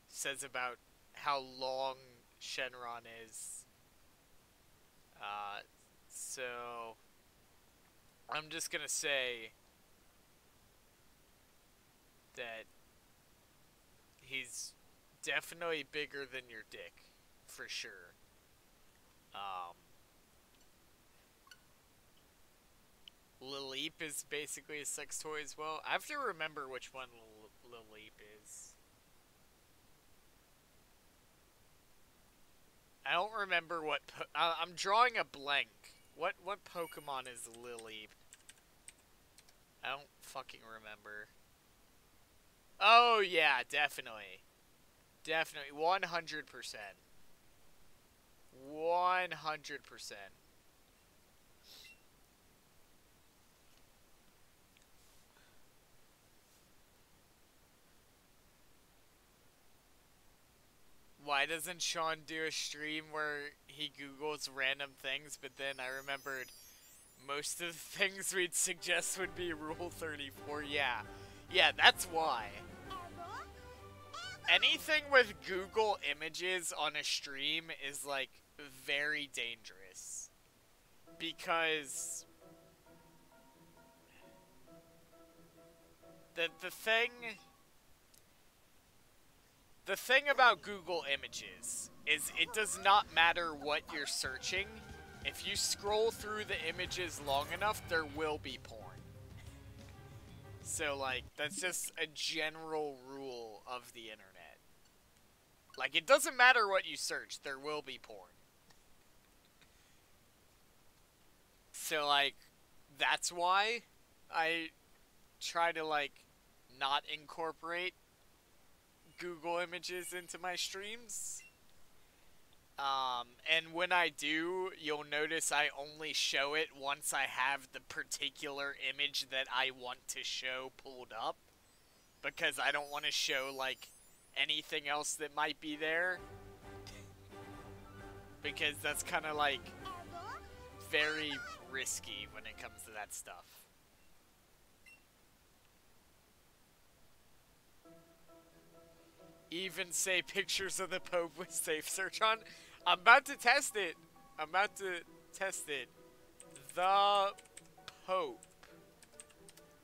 says about how long Shenron is. So... I'm just gonna say... that he's definitely bigger than your dick, for sure. Lileep is basically a sex toy as well. I have to remember which one Lileep is. I don't remember what... I'm drawing a blank. What Pokemon is Lileep? I don't fucking remember. Oh, yeah, definitely. Definitely. 100%. 100%. Why doesn't Sean do a stream where he Googles random things, but then I remembered most of the things we'd suggest would be Rule 34? Yeah. Yeah, that's why. Anything with Google images on a stream is, like, very dangerous. Because... The thing about Google Images is it does not matter what you're searching. If you scroll through the images long enough, there will be porn. So, like, that's just a general rule of the internet. Like, it doesn't matter what you search, there will be porn. So, like, that's why I try to, like, not incorporate Google Images into my streams. And when I do, you'll notice I only show it once I have the particular image that I want to show pulled up. Because I don't want to show, like, anything else that might be there. Because that's kind of like very risky when it comes to that stuff. Even say pictures of the Pope with safe search on. I'm about to test it. I'm about to test it. The Pope.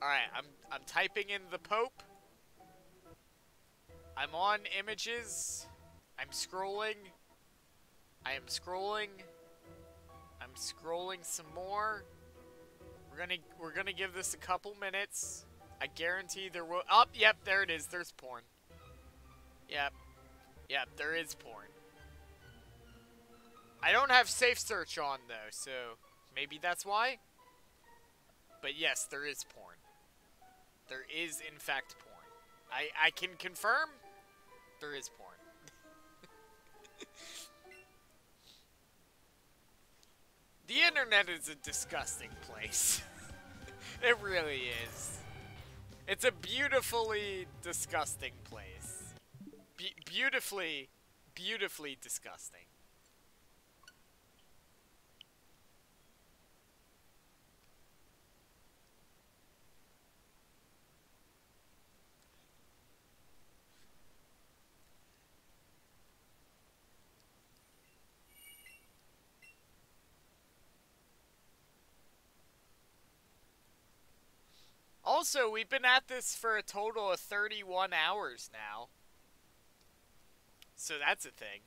Alright, I'm typing in the Pope. I'm on images. I'm scrolling. I am scrolling. I'm scrolling some more. We're gonna give this a couple minutes. I guarantee there will. Oh, yep, there it is. There's porn. Yep, yep, there is porn. I don't have safe search on though, so maybe that's why. But yes, there is porn. There is in fact porn. I can confirm there is porn. The internet is a disgusting place. It really is. It's a beautifully disgusting place. Beautifully disgusting. Also, we've been at this for a total of 31 hours now. So that's a thing.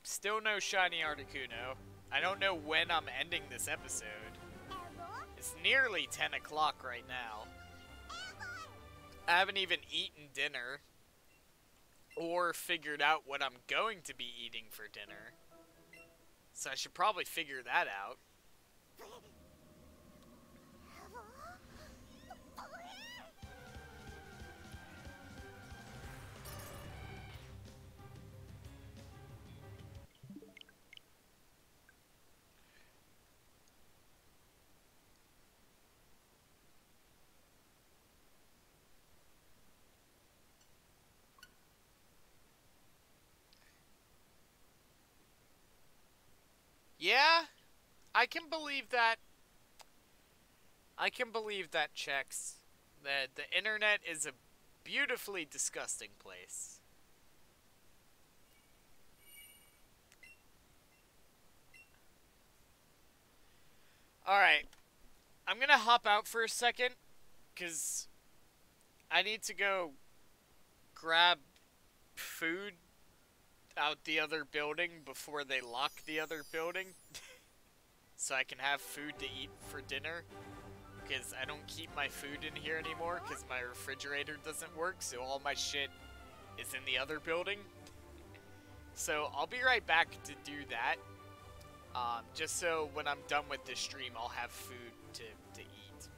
Still no shiny Articuno. I don't know when I'm ending this episode. It's nearly 10 o'clock right now. I haven't even eaten dinner. Or figured out what I'm going to be eating for dinner. So I should probably figure that out. Yeah, I can believe that. I can believe that checks. That the internet is a beautifully disgusting place. Alright, I'm gonna hop out for a second, because I need to go grab food out the other building before they lock the other building. So I can have food to eat for dinner. Because I don't keep my food in here anymore because my refrigerator doesn't work, so all my shit is in the other building. So I'll be right back to do that. Just so when I'm done with this stream, I'll have food to eat.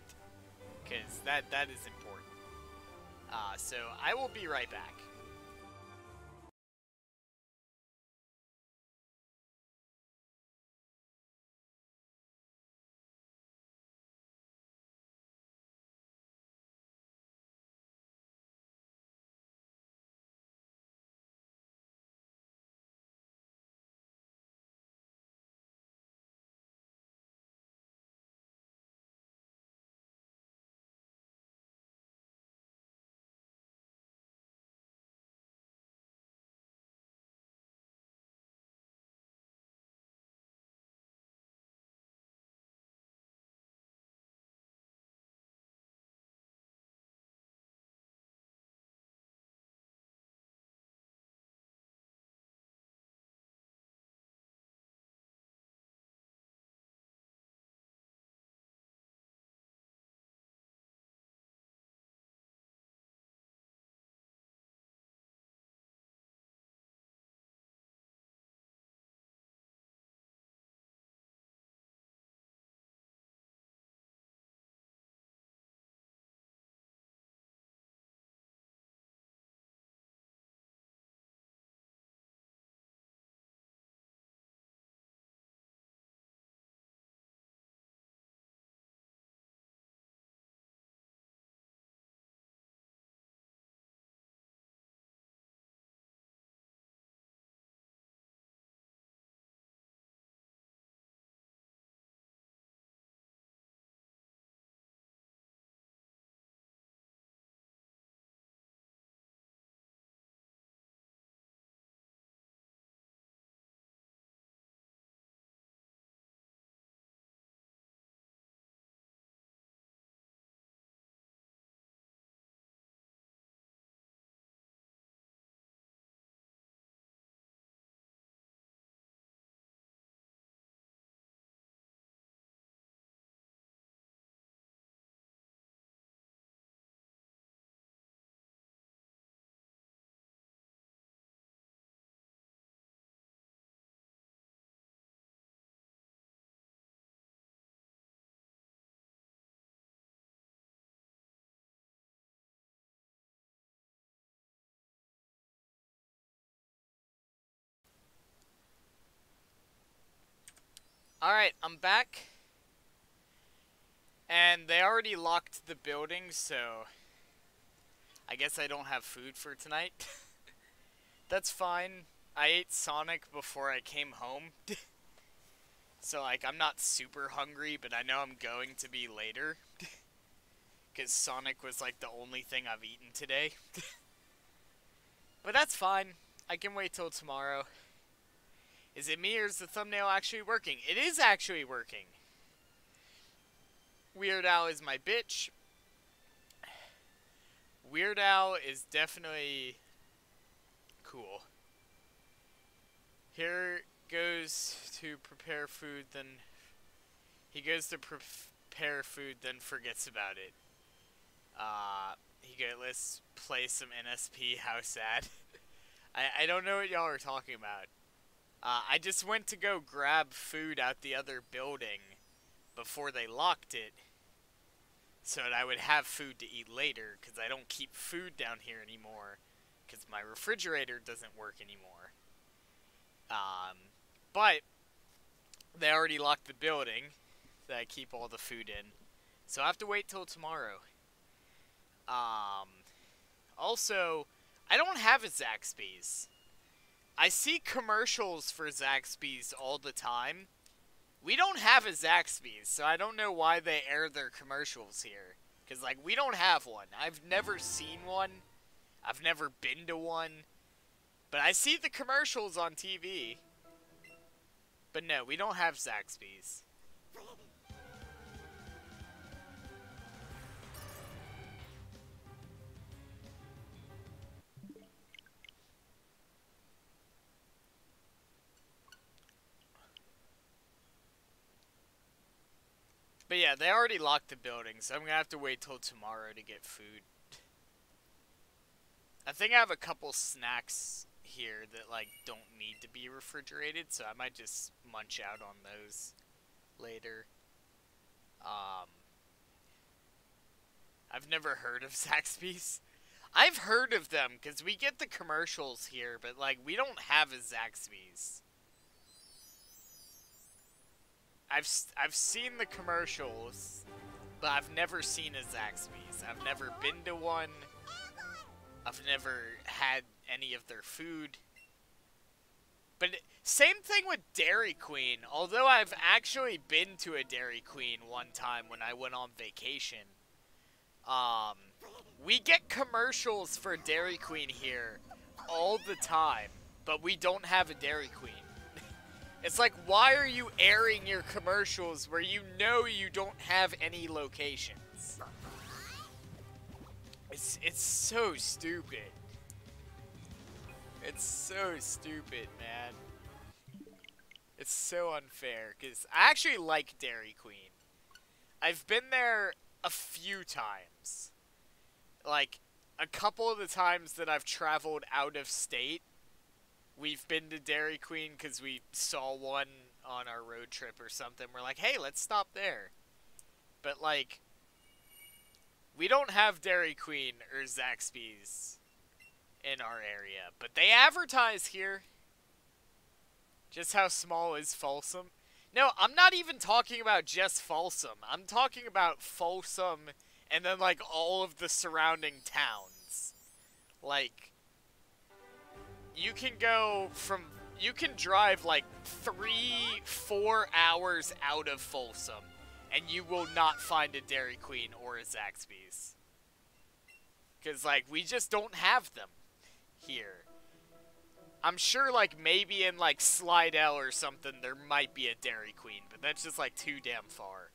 Because that is important. So I will be right back. Alright, I'm back. And they already locked the building, so I guess I don't have food for tonight. That's fine. I ate Sonic before I came home. So, like, I'm not super hungry, but I know I'm going to be later. Because Sonic was, like, the only thing I've eaten today. But that's fine. I can wait till tomorrow. Is it me or is the thumbnail actually working? It is actually working. Weird Al is my bitch. Weird Al is definitely cool. Here goes to prepare food, then he goes to prepare food, then forgets about it. Let's play some NSP. How sad. I don't know what y'all are talking about. I just went to go grab food out the other building before they locked it, so that I would have food to eat later, because I don't keep food down here anymore, because my refrigerator doesn't work anymore. But they already locked the building that I keep all the food in, so I have to wait till tomorrow. Also, I don't have a Zaxby's. I see commercials for Zaxby's all the time. We don't have a Zaxby's, so I don't know why they air their commercials here. Because, like, we don't have one. I've never seen one. I've never been to one. But I see the commercials on TV. But no, we don't have Zaxby's. But yeah, they already locked the building, so I'm going to have to wait till tomorrow to get food. I think I have a couple snacks here that, like, don't need to be refrigerated, so I might just munch out on those later. I've never heard of Zaxby's. I've heard of them, because we get the commercials here, but, like, we don't have a Zaxby's. I've seen the commercials, but I've never seen a Zaxby's. I've never been to one. I've never had any of their food. But same thing with Dairy Queen. Although I've actually been to a Dairy Queen one time when I went on vacation. We get commercials for Dairy Queen here all the time, but we don't have a Dairy Queen. It's like, why are you airing your commercials where you know you don't have any locations? It's so stupid. It's so stupid, man. It's so unfair, because I actually like Dairy Queen. I've been there a few times. Like, a couple of the times that I've traveled out of state, we've been to Dairy Queen because we saw one on our road trip or something. We're like, hey, let's stop there. But, like, we don't have Dairy Queen or Zaxby's in our area. But they advertise here. Just how small is Folsom? No, I'm not even talking about just Folsom. I'm talking about Folsom and then, like, all of the surrounding towns. Like, you can drive like 3-4 hours out of Folsom, and you will not find a Dairy Queen or a Zaxby's. Because, like, we just don't have them here. I'm sure, like, maybe in, like, Slidell or something, there might be a Dairy Queen, but that's just, like, too damn far.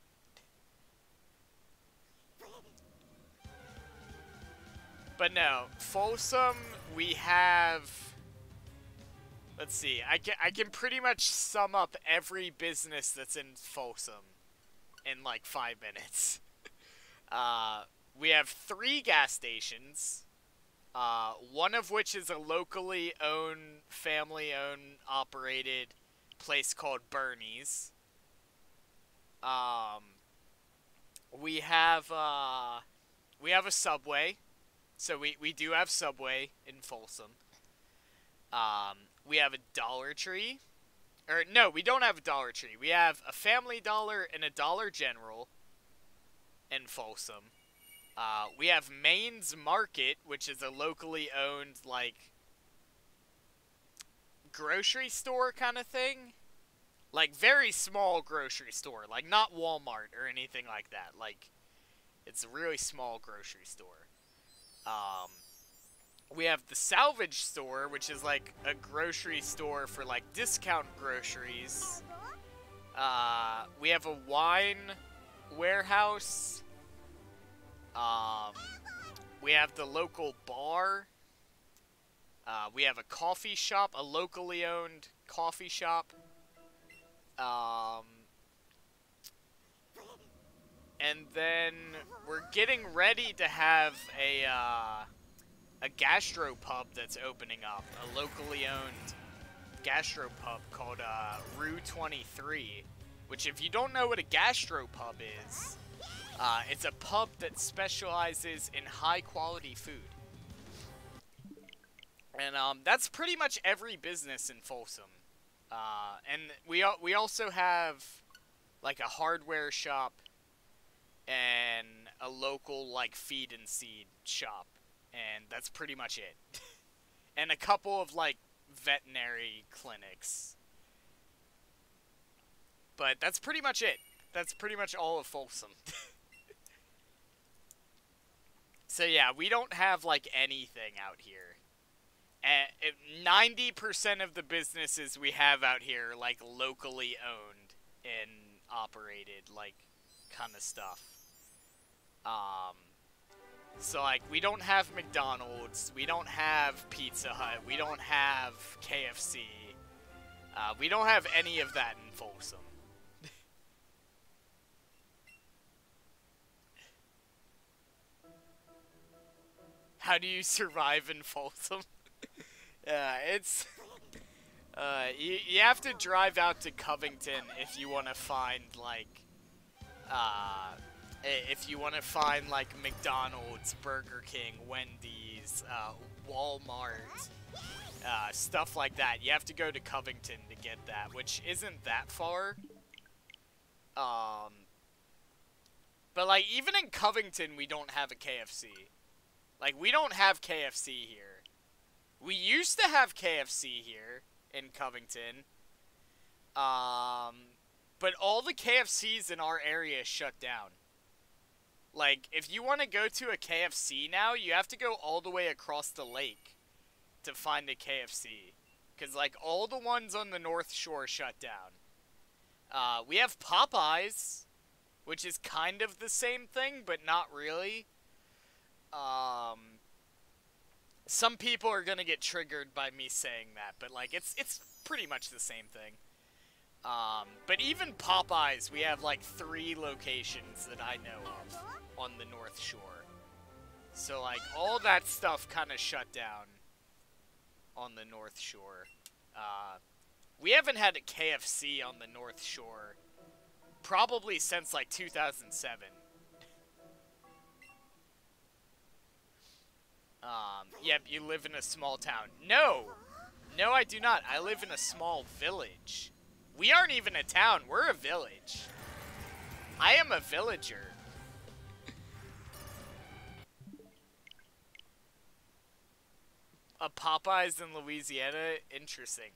But no, Folsom, we have... Let's see, I can pretty much sum up every business that's in Folsom in, like, 5 minutes. We have 3 gas stations, one of which is a locally owned, family-owned, operated place called Bernie's. We have a Subway, so we do have Subway in Folsom. We have a Dollar Tree, Or, no, we don't have a Dollar Tree. We have a Family Dollar and a Dollar General in Folsom. We have Maine's Market, which is a locally owned, like, grocery store kind of thing. Like, very small grocery store. Like, not Walmart or anything like that. Like, it's a really small grocery store. We have the Salvage Store, which is, like, a grocery store for, like, discount groceries. We have a wine warehouse. We have the local bar. We have a coffee shop, a locally owned coffee shop. And then we're getting ready to have a gastropub that's opening up, a locally owned gastropub called Rue 23, which, if you don't know what a gastropub is, it's a pub that specializes in high-quality food. And that's pretty much every business in Folsom. And we also have, like, a hardware shop and a local, like, feed and seed shop. And that's pretty much it. And a couple of, like, veterinary clinics. But that's pretty much it. That's pretty much all of Folsom. So yeah, we don't have, like, anything out here. And 90% of the businesses we have out here are, like, locally owned and operated, like, kind of stuff. So, like, we don't have McDonald's, we don't have Pizza Hut, we don't have KFC, we don't have any of that in Folsom. How do you survive in Folsom? It's... you have to drive out to Covington if you want to find, like, McDonald's, Burger King, Wendy's, Walmart, stuff like that. You have to go to Covington to get that, which isn't that far. But, like, even in Covington, we don't have a KFC. Like, we don't have KFC here. We used to have KFC here in Covington. But all the KFCs in our area shut down. Like, if you want to go to a KFC now, you have to go all the way across the lake to find a KFC. Because, like, all the ones on the North Shore shut down. We have Popeyes, which is kind of the same thing, but not really. Some people are gonna get triggered by me saying that, but, like, it's pretty much the same thing. But even Popeyes, we have, like, 3 locations that I know of on the North Shore. So, like, all that stuff kind of shut down on the North Shore. We haven't had a KFC on the North Shore probably since, like, 2007. Yep, you live in a small town. No! No, I do not. I live in a small village. We aren't even a town. We're a village. I am a villager. A Popeyes in Louisiana? Interesting.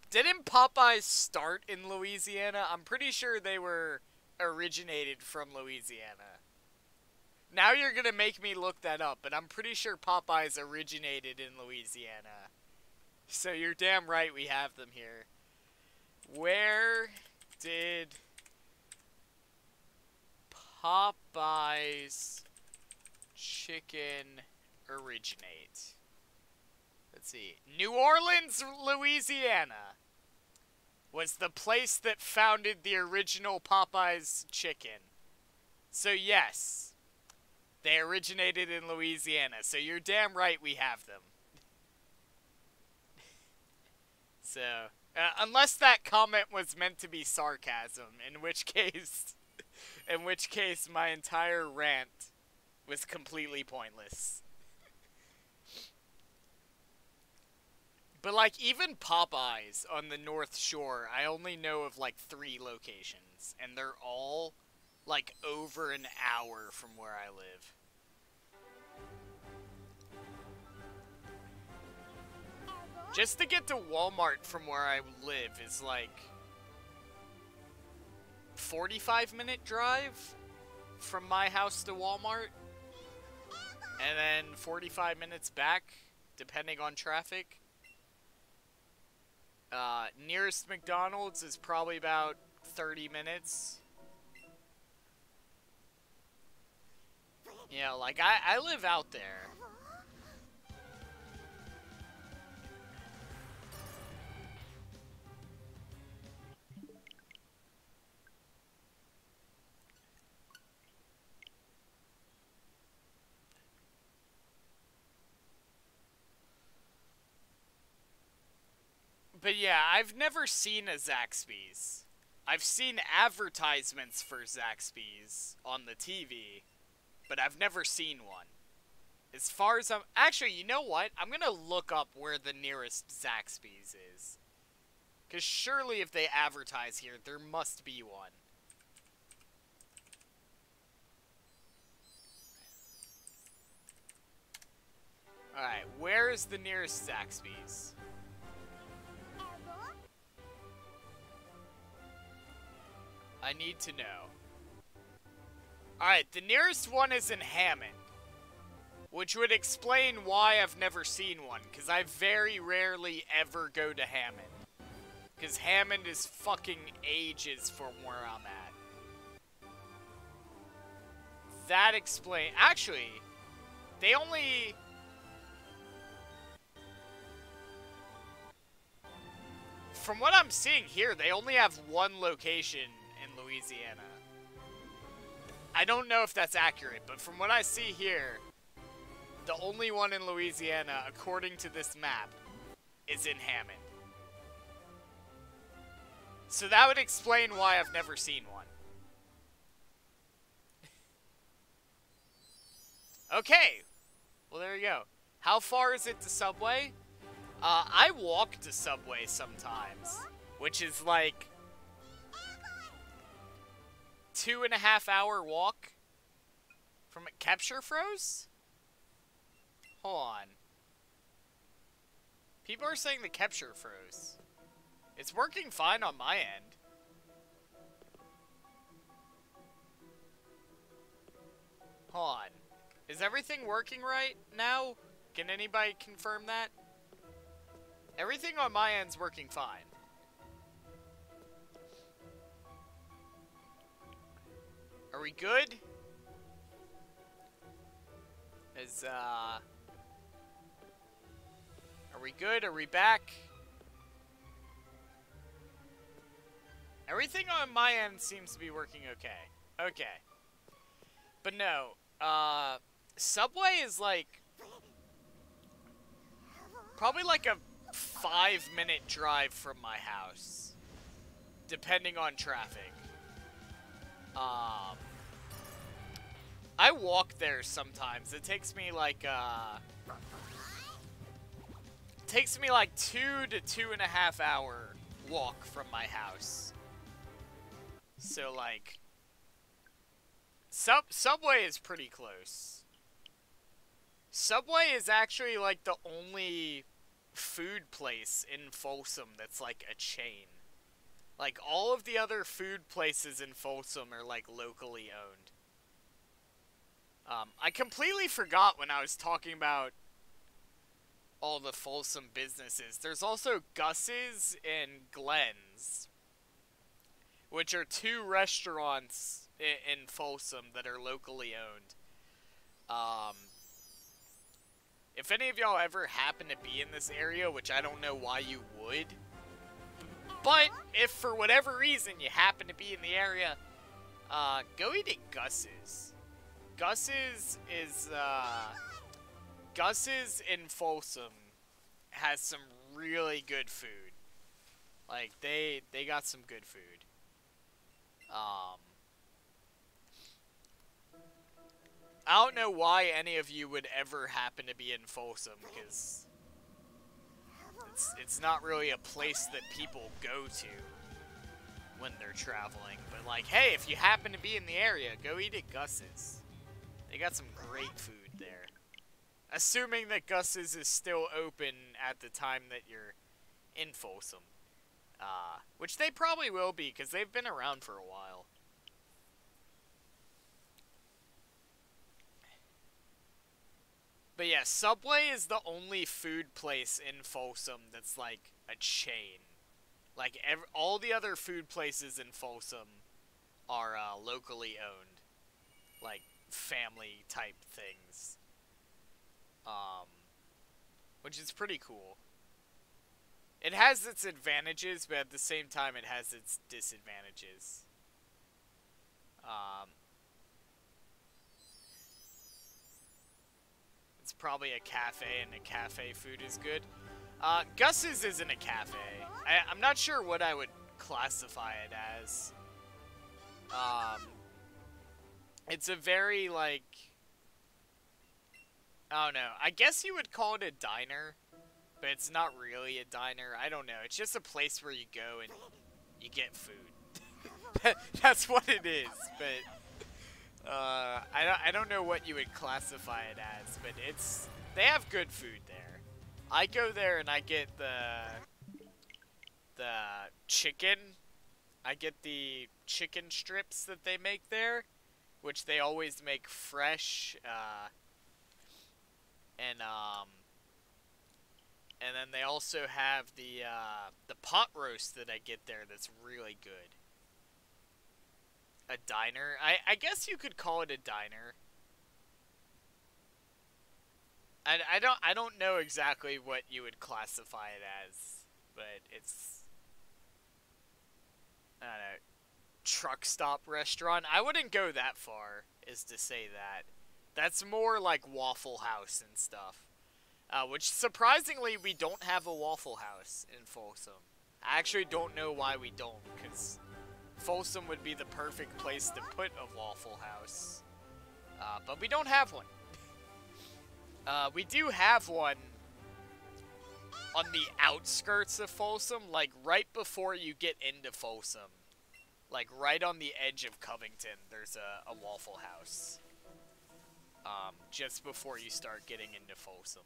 Didn't Popeyes start in Louisiana? I'm pretty sure they were originated from Louisiana. Now you're gonna make me look that up, but I'm pretty sure Popeyes originated in Louisiana. So you're damn right we have them here. Where did Popeyes chicken originate? Let's see. New Orleans, Louisiana was the place that founded the original Popeyes chicken. So yes, they originated in Louisiana, so you're damn right we have them. So, unless that comment was meant to be sarcasm, in which case my entire rant was completely pointless. But, like, even Popeyes on the North Shore, I only know of, like, 3 locations. And they're all, like, over an hour from where I live. Just to get to Walmart from where I live is, like, 45-minute drive from my house to Walmart. And then 45 minutes back, depending on traffic. Nearest McDonald's is probably about 30 minutes. Yeah, like, I live out there. But yeah, I've never seen a Zaxby's. I've seen advertisements for Zaxby's on the TV, but I've never seen one. As far as I'm... Actually, you know what? I'm gonna look up where the nearest Zaxby's is. Because surely if they advertise here, there must be one. Alright, where is the nearest Zaxby's? I need to know. Alright, the nearest one is in Hammond. Which would explain why I've never seen one. Because I very rarely ever go to Hammond. Because Hammond is fucking ages from where I'm at. That explains... Actually, they only... From what I'm seeing here, they only have one location in Louisiana. I don't know if that's accurate, but from what I see here, the only one in Louisiana, according to this map, is in Hammond. So that would explain why I've never seen one. Okay. Well, there you go. How far is it to Subway? I walk to Subway sometimes, which is like 2.5 hour walk from Capture Froze? Hold on. People are saying the Capture froze. It's working fine on my end. Hold on. Is everything working right now? Can anybody confirm that? Everything on my end's working fine. Are we good? Are we good? Are we back? Everything on my end seems to be working okay. Okay. But no, Subway is like... probably like a 5-minute drive from my house. Depending on traffic. I walk there sometimes. It takes me like, 2 to 2.5 hour walk from my house. So, like, Subway is pretty close. Subway is actually, like, the only food place in Folsom that's, like, a chain. Like, all of the other food places in Folsom are, like, locally owned. I completely forgot when I was talking about all the Folsom businesses. There's also Gus's and Glenn's, which are 2 restaurants in Folsom that are locally owned. If any of y'all ever happen to be in this area, which I don't know why you would, but if for whatever reason you happen to be in the area, go eat at Gus's. Gus's in Folsom has some really good food. Like, they got some good food. I don't know why any of you would ever happen to be in Folsom, because It's not really a place that people go to when they're traveling. But like, hey, if you happen to be in the area, go eat at Gus's. They got some great food there. Assuming that Gus's is still open at the time that you're in Folsom. Which they probably will be, because they've been around for a while. But yeah, Subway is the only food place in Folsom that's like a chain. Like, all the other food places in Folsom are locally owned. Like, family type things. Which is pretty cool. It has its advantages, but at the same time it has its disadvantages. It's probably a cafe, and the cafe food is good. Gus's isn't a cafe. I'm not sure what I would classify it as. It's a very, like... I don't know. I guess you would call it a diner, but it's not really a diner. I don't know. It's just a place where you go and you get food. That's what it is, but I don't know what you would classify it as, but they have good food there. I go there and I get the chicken. I get the chicken strips that they make there, which they always make fresh, and then they also have the pot roast that I get there that's really good. A diner? I guess you could call it a diner. I don't know exactly what you would classify it as, but it's, I don't know, truck stop restaurant. I wouldn't go that far as to say that. That's more like Waffle House and stuff. Which, surprisingly, we don't have a Waffle House in Folsom. I actually don't know why we don't, because Folsom would be the perfect place to put a Waffle House. But we don't have one. We do have one on the outskirts of Folsom, like right before you get into Folsom. Like right on the edge of Covington, there's a Waffle House. Just before you start getting into Folsom.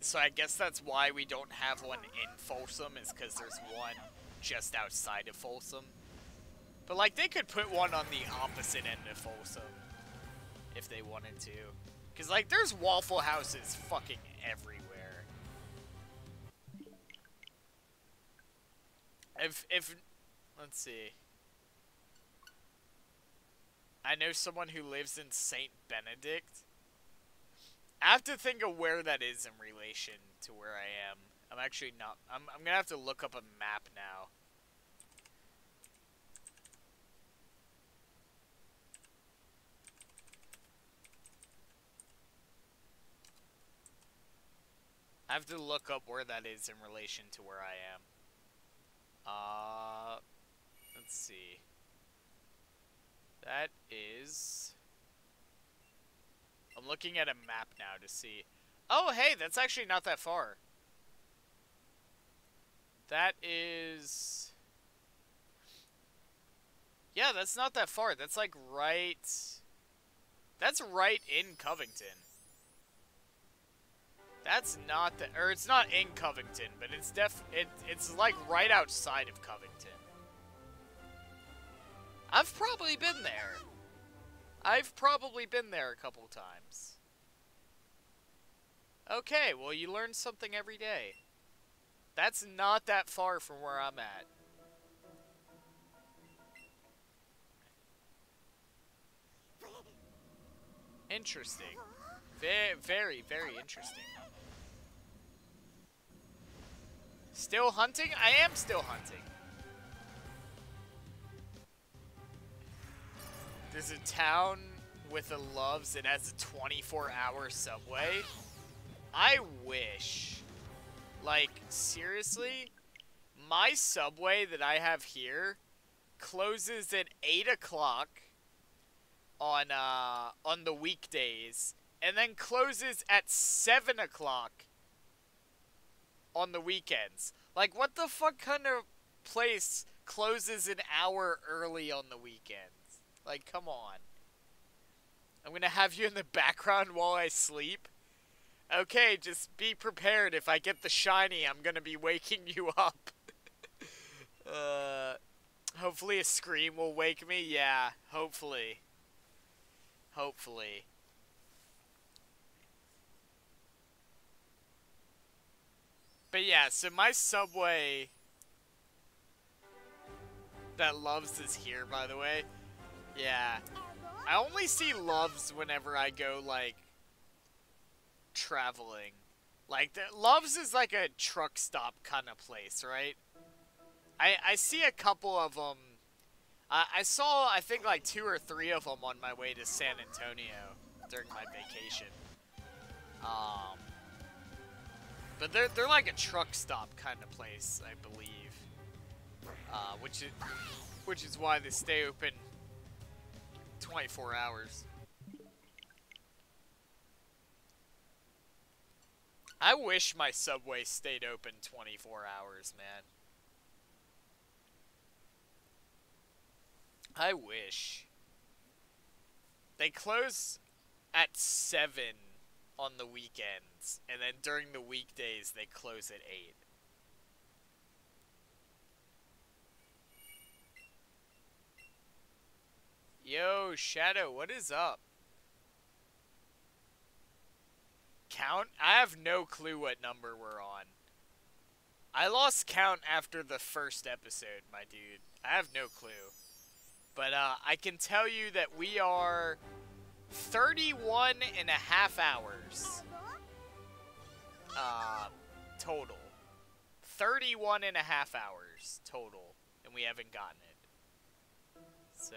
So I guess that's why we don't have one in Folsom, is because there's one just outside of Folsom. But like, they could put one on the opposite end of Folsom if they wanted to. Because like, there's Waffle Houses fucking everywhere. Let's see. I know someone who lives in St. Benedict. I have to think of where that is in relation to where I am. I'm actually not... I'm gonna have to look up a map now. I have to look up where that is in relation to where I am. Let's see. That is... I'm looking at a map now to see. Oh, hey, that's actually not that far. That is... Yeah, that's not that far. That's like right... That's right in Covington. That's not the... Or it's not in Covington, but it's it's like right outside of Covington. I've probably been there. I've probably been there a couple times. Okay, well, you learn something every day. That's not that far from where I'm at. Interesting. Very, very interesting. Still hunting? I am still hunting. There's a town with a Loves that has a 24-hour subway. I wish. Like, seriously? My subway that I have here closes at 8 o'clock on the weekdays, and then closes at 7 o'clock on the weekends. Like, what the fuck kind of place closes an hour early on the weekends? Like, come on. I'm gonna have you in the background while I sleep? Okay, just be prepared. If I get the shiny, I'm gonna be waking you up. Hopefully a scream will wake me. Yeah, hopefully. Hopefully. But yeah, so my subway that Loves is here, by the way. Yeah. I only see Loves whenever I go, like, traveling. Like, Loves is like a truck stop kind of place, right? I see a couple of them. I saw, I think, like 2 or 3 of them on my way to San Antonio during my vacation. But they're like a truck stop kind of place, I believe. Which is why they stay open 24 hours. I wish my subway stayed open 24 hours, man. I wish. They close at 7 on the weekends, and then during the weekdays they close at 8. Yo, Shadow, what is up? Count? I have no clue what number we're on. I lost count after the first episode, my dude. I have no clue. But I can tell you that we are 31 and a half hours total. 31 and a half hours total, and we haven't gotten it. So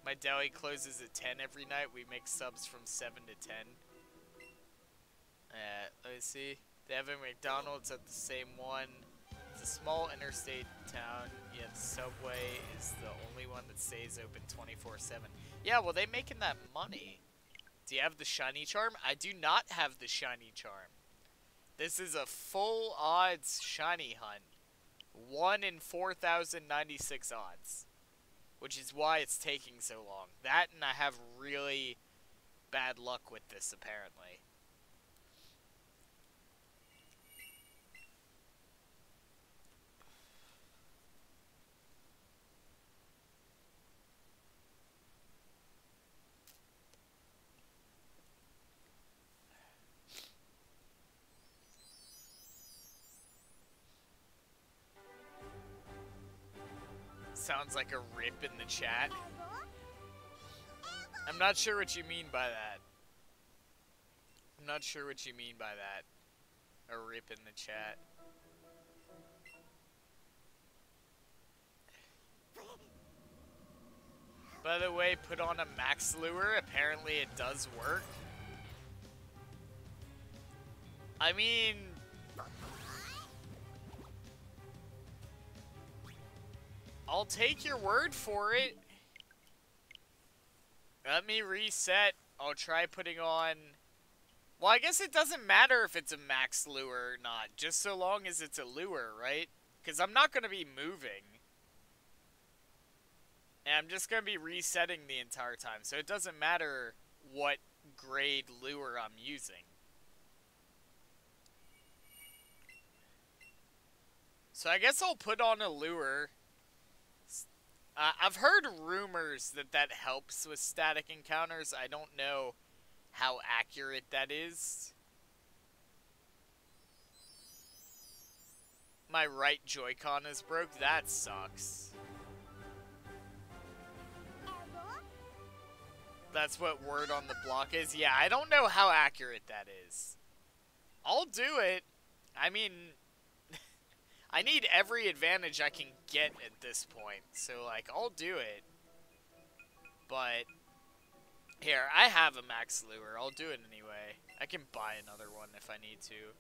my deli closes at 10 every night. We make subs from 7 to 10. Let me see. They have a McDonald's at the same one. It's a small interstate town, yet Subway is the only one that stays open 24/7. Yeah, well, they making that money. Do you have the shiny charm? I do not have the shiny charm. This is a full odds shiny hunt. 1 in 4,096 odds. Which is why it's taking so long. That, and I have really bad luck with this, apparently. Sounds like a rip in the chat. I'm not sure what you mean by that. I'm not sure what you mean by that. A rip in the chat. By the way, put on a max lure. Apparently it does work. I mean... I'll take your word for it. Let me reset. I'll try putting on... Well, I guess it doesn't matter if it's a max lure or not, just so long as it's a lure, right? Because I'm not going to be moving. And I'm just going to be resetting the entire time, so it doesn't matter what grade lure I'm using. So I guess I'll put on a lure. I've heard rumors that that helps with static encounters. I don't know how accurate that is. My right Joy-Con is broke. That sucks. That's what word on the block is. Yeah, I don't know how accurate that is. I'll do it. I mean... I need every advantage I can get at this point, so, like, I'll do it. But, here, I have a max lure. I'll do it anyway. I can buy another one if I need to.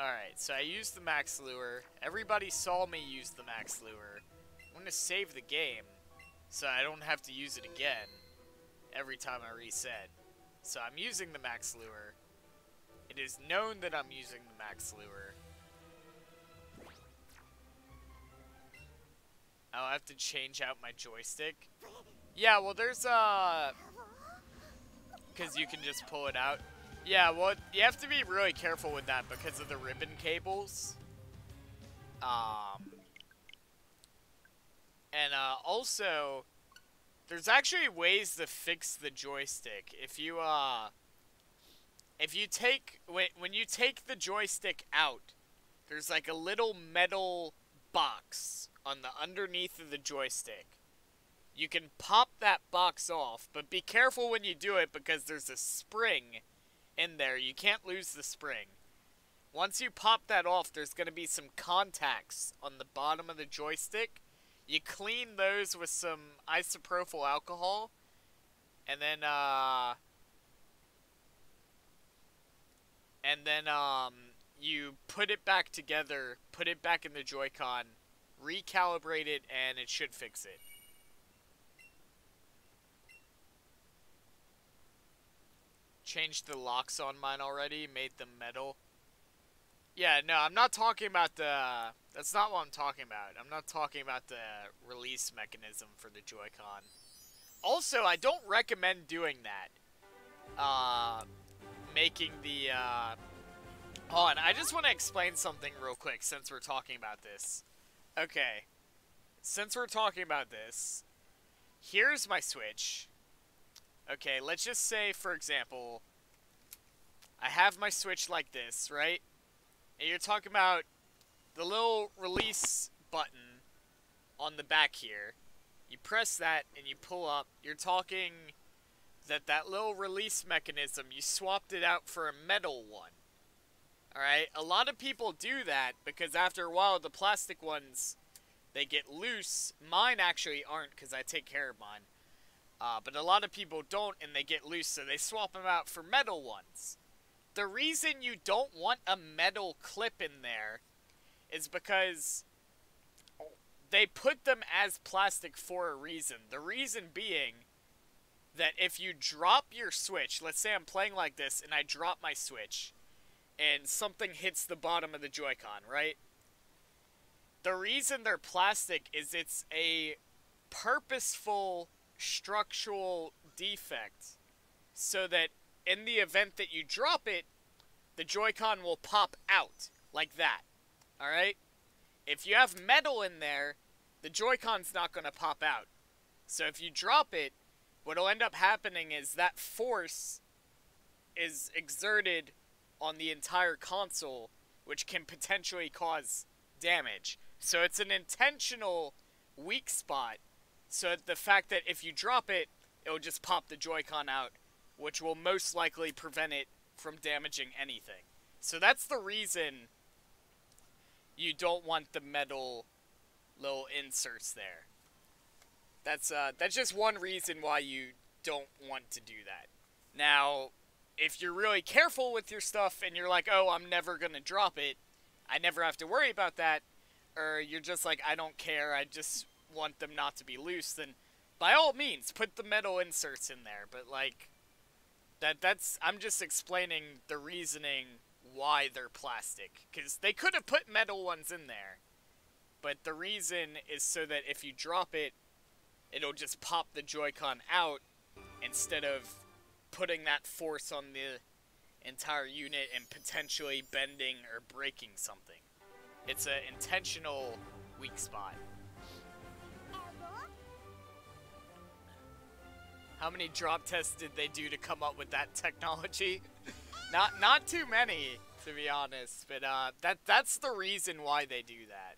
Alright, so I used the max lure. Everybody saw me use the max lure. I'm gonna save the game, so I don't have to use it again every time I reset. So I'm using the max lure. It is known that I'm using the max lure. I'll have to change out my joystick. Yeah, well, there's, because you can just pull it out. Yeah, well, you have to be really careful with that because of the ribbon cables. And, also, there's actually ways to fix the joystick. If you take, when you take the joystick out, there's like a little metal box on the underneath of the joystick. You can pop that box off, but be careful when you do it because there's a spring in there. You can't lose the spring. Once you pop that off, there's going to be some contacts on the bottom of the joystick. You clean those with some isopropyl alcohol, and then you put it back together, put it back in the Joy-Con, recalibrate it, and it should fix it. Changed the locks on mine already, made them metal. Yeah, no, I'm not talking about the... That's not what I'm talking about. I'm not talking about the release mechanism for the Joy-Con. Also, I don't recommend doing that. Making the, Hold on, I just want to explain something real quick since we're talking about this. Okay. Since we're talking about this, here's my Switch. Okay, let's just say, for example, I have my Switch like this, right? And you're talking about the little release button on the back here. You press that and you pull up. You're talking that little release mechanism, you swapped it out for a metal one. Alright? A lot of people do that because after a while the plastic ones, they get loose. Mine actually aren't because I take care of mine. But a lot of people don't and they get loose, so they swap them out for metal ones. The reason you don't want a metal clip in there is because they put them as plastic for a reason. The reason being that if you drop your Switch, let's say I'm playing like this and I drop my Switch and something hits the bottom of the Joy-Con, right? The reason they're plastic is it's a purposeful structural defect so that in the event that you drop it, the Joy-Con will pop out like that. Alright? If you have metal in there, the Joy-Con's not going to pop out. So if you drop it, what'll end up happening is that force is exerted on the entire console, which can potentially cause damage. So it's an intentional weak spot. So the fact that if you drop it, it'll just pop the Joy-Con out, which will most likely prevent it from damaging anything. So that's the reason you don't want the metal little inserts there. That's just one reason why you don't want to do that. Now, if you're really careful with your stuff and you're like, oh, I'm never gonna drop it, I never have to worry about that, or you're just like, I don't care, I just want them not to be loose, then by all means, put the metal inserts in there. But like, I'm just explaining the reasoning why they're plastic, because they could have put metal ones in there, but the reason is so that if you drop it, it'll just pop the Joy-Con out instead of putting that force on the entire unit and potentially bending or breaking something. It's an intentional weak spot. How many drop tests did they do to come up with that technology? Not too many, to be honest, but that's the reason why they do that.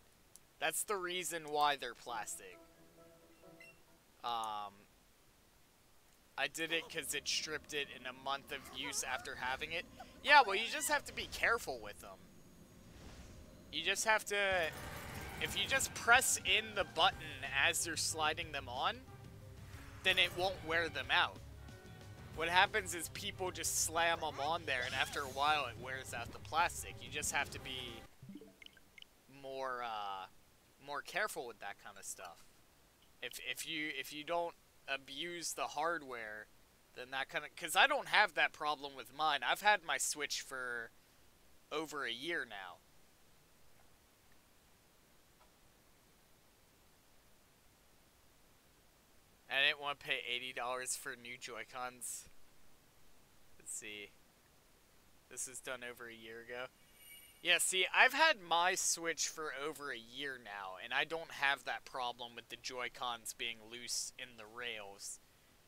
That's the reason why they're plastic. I did it because it stripped it in a month of use after having it. Yeah, well, you just have to be careful with them. You just have to... If you just press in the button as you're sliding them on, then it won't wear them out. What happens is people just slam them on there, and after a while it wears out the plastic. You just have to be more careful with that kind of stuff. If you don't abuse the hardware, then that kind of... Because I don't have that problem with mine. I've had my Switch for over a year now. I didn't want to pay $80 for new Joy-Cons. Let's see. This was done over a year ago. Yeah, see, I've had my Switch for over a year now, and I don't have that problem with the Joy-Cons being loose in the rails.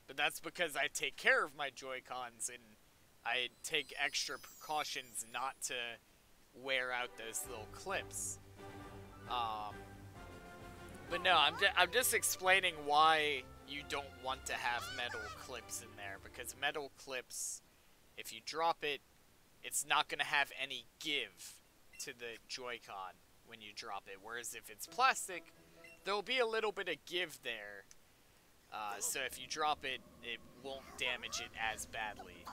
But that's because I take care of my Joy-Cons, and I take extra precautions not to wear out those little clips. But no, I'm just explaining why you don't want to have metal clips in there, because metal clips, if you drop it, it's not going to have any give to the Joy-Con when you drop it, whereas if it's plastic, there'll be a little bit of give there, so if you drop it, it won't damage it as badly.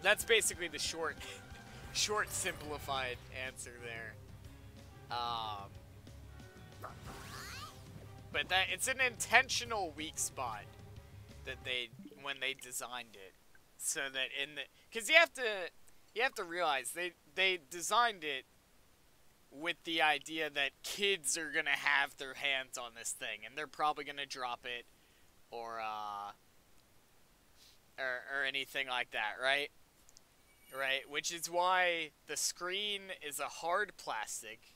That's basically the short, simplified answer there. But it's an intentional weak spot that when they designed it, so that because you have to realize they designed it with the idea that kids are gonna have their hands on this thing, and they're probably gonna drop it, or anything like that, right? Right, which is why the screen is a hard plastic,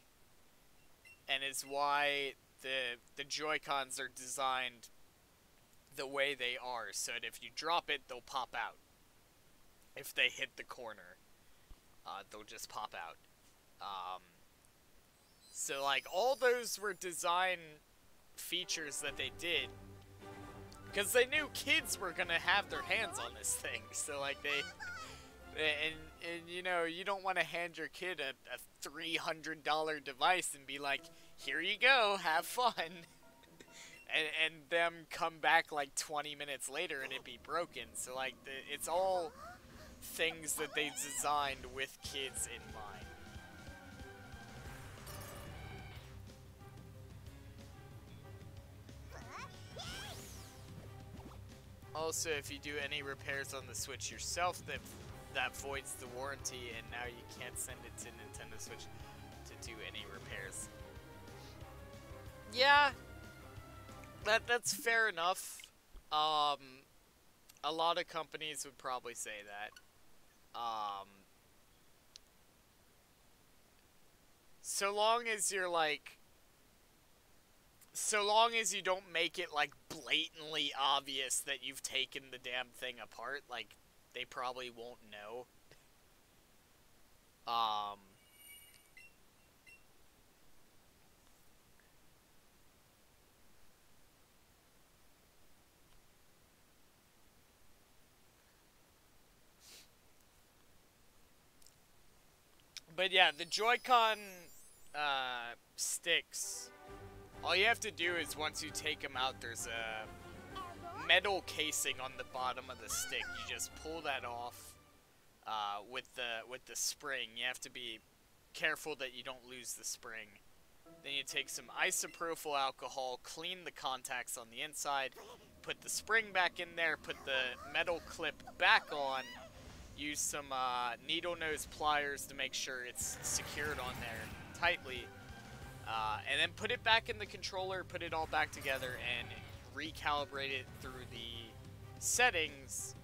and is why the Joy-Cons are designed the way they are, so that if you drop it, they'll pop out. If they hit the corner, they'll just pop out. So, like, all those were design features that they did, because they knew kids were gonna have their hands on this thing, so, like, and you know, you don't want to hand your kid a $300 device and be like, here you go, have fun. and them come back like 20 minutes later and it be broken. So like, it's all things that they designed with kids in mind. Also, if you do any repairs on the Switch yourself, that voids the warranty, and now you can't send it to Nintendo Switch to do any repairs. Yeah, that's fair enough. A lot of companies would probably say that. So long as you're like, so long as you don't make it like blatantly obvious that you've taken the damn thing apart, like, they probably won't know. But yeah, the Joy-Con sticks, all you have to do is once you take them out, there's a metal casing on the bottom of the stick. You just pull that off with the spring. You have to be careful that you don't lose the spring. Then you take some isopropyl alcohol, clean the contacts on the inside, put the spring back in there, put the metal clip back on, use some needle nose pliers to make sure it's secured on there tightly, and then put it back in the controller, put it all back together, and recalibrate it through the settings,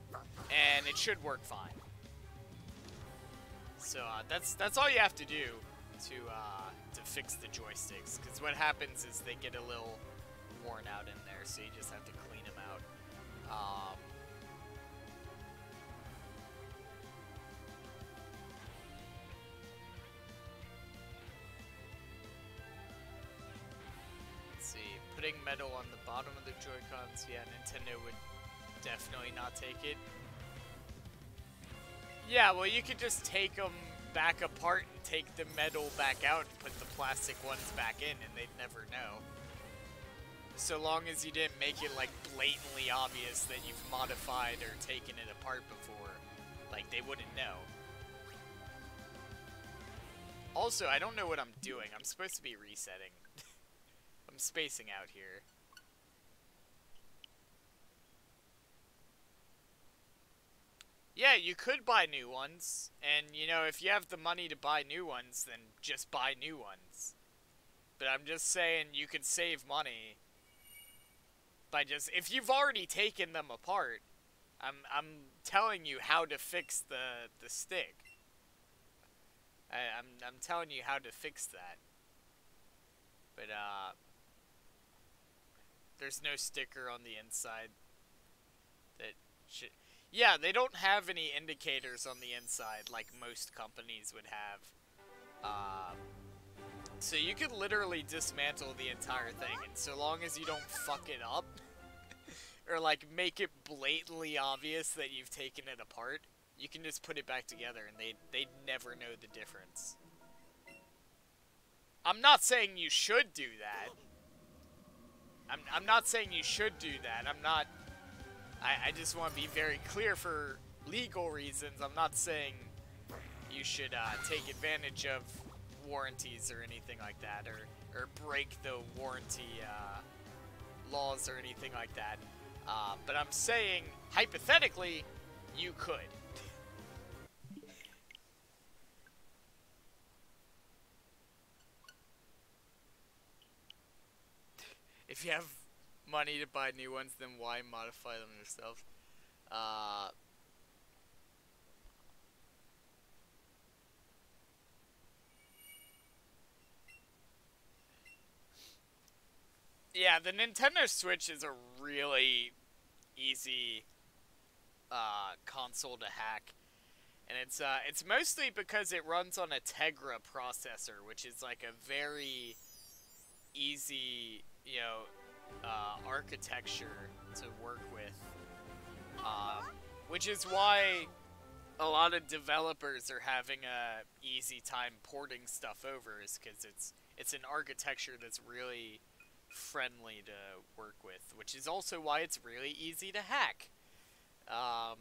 and it should work fine. So that's all you have to do to fix the joysticks, because what happens is they get a little worn out in there, so you just have to clean them out. Let's see, putting metal on the bottom of the Joy-Cons, yeah, Nintendo would definitely not take it. Yeah, well, you could just take them back apart and take the metal back out and put the plastic ones back in, and they'd never know. So long as you didn't make it, like, blatantly obvious that you've modified or taken it apart before, like, they wouldn't know. Also, I don't know what I'm doing. I'm supposed to be resetting. I'm spacing out here. Yeah, you could buy new ones, and you know, if you have the money to buy new ones, then just buy new ones. But I'm just saying you could save money by just if you've already taken them apart. I'm telling you how to fix the stick. I'm telling you how to fix that. But there's no sticker on the inside that should. Yeah, they don't have any indicators on the inside like most companies would have. Um, so you could literally dismantle the entire thing, and so long as you don't fuck it up, or like make it blatantly obvious that you've taken it apart, you can just put it back together, and they'd never know the difference. I'm not saying you should do that. I'm not saying you should do that. I'm not. I just want to be very clear for legal reasons. I'm not saying you should take advantage of warranties or anything like that, or break the warranty laws or anything like that. But I'm saying, hypothetically, you could. If you have money to buy new ones, then why modify them yourself? Uh, yeah, the Nintendo Switch is a really easy console to hack, and it's mostly because it runs on a Tegra processor, which is like a very easy, you know, architecture to work with. Um, which is why a lot of developers are having a easy time porting stuff over, is because it's an architecture that's really friendly to work with, which is also why it's really easy to hack. Um,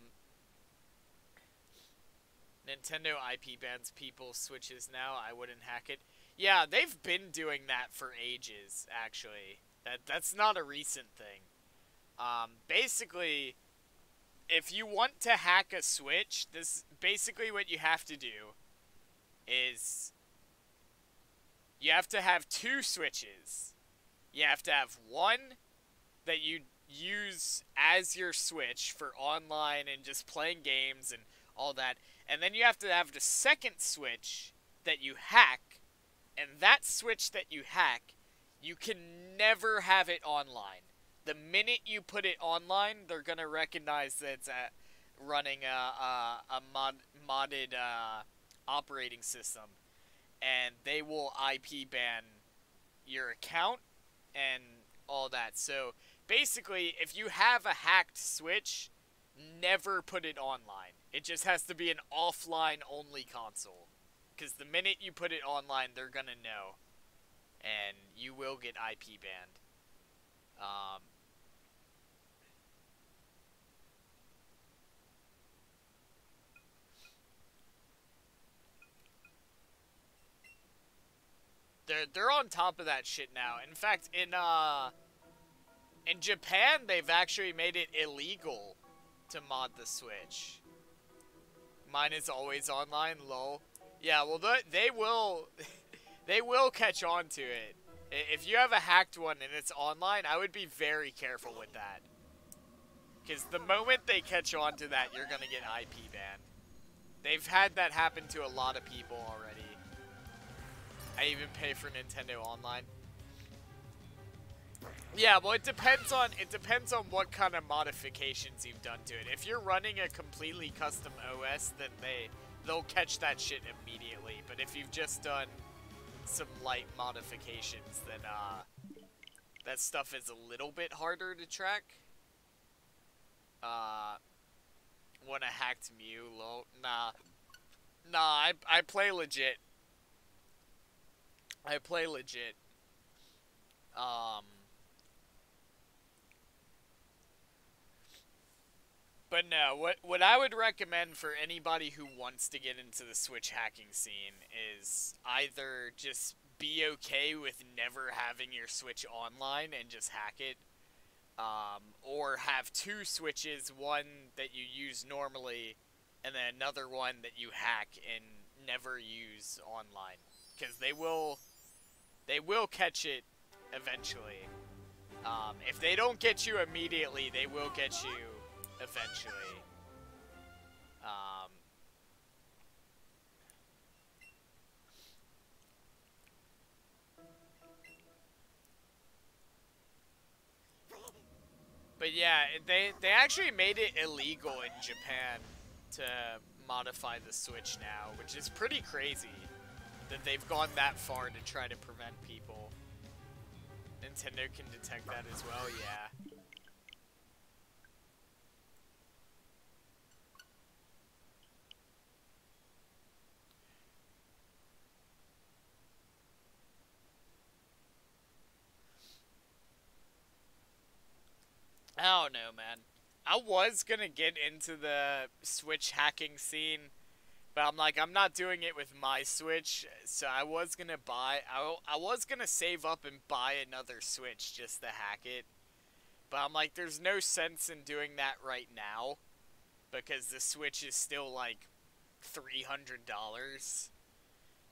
Nintendo IP bans people's Switches now. I wouldn't hack it. Yeah, they've been doing that for ages, actually. That's not a recent thing. Basically, if you want to hack a Switch, this basically what you have to do is you have to have two Switches. You have to have one that you use as your Switch for online and just playing games and all that. And then you have to have the second Switch that you hack. And that Switch that you hack, you can never have it online. The minute you put it online, they're going to recognize that it's running a modded operating system. And they will IP ban your account and all that. So basically, if you have a hacked Switch, never put it online. It just has to be an offline only console. Because the minute you put it online, they're going to know. And you will get IP banned. They're on top of that shit now. In fact, in Japan, they've actually made it illegal to mod the Switch. Mine is always online, lol. Yeah, well, they will they will catch on to it. If you have a hacked one and it's online, I would be very careful with that. Because the moment they catch on to that, you're gonna get IP banned. They've had that happen to a lot of people already. I even pay for Nintendo Online. Yeah, well, it depends on what kind of modifications you've done to it. If you're running a completely custom OS, then they'll catch that shit immediately. But if you've just done some light modifications, then that stuff is a little bit harder to track. Want a hacked Mew? Lol. Nah, I play legit. I play legit. But no, what I would recommend for anybody who wants to get into the Switch hacking scene is either just be okay with never having your Switch online and just hack it, or have two Switches, one that you use normally and then another one that you hack and never use online, because they will catch it eventually. If they don't get you immediately, they will get you eventually. Um, but yeah, they actually made it illegal in Japan to modify the Switch now, which is pretty crazy that they've gone that far to try to prevent people. Nintendo can detect that as well, yeah. I don't know, man. I was gonna get into the Switch hacking scene, but I'm like, I'm not doing it with my Switch, so I was gonna I was gonna save up and buy another Switch just to hack it. But I'm like, there's no sense in doing that right now, because the Switch is still like $300.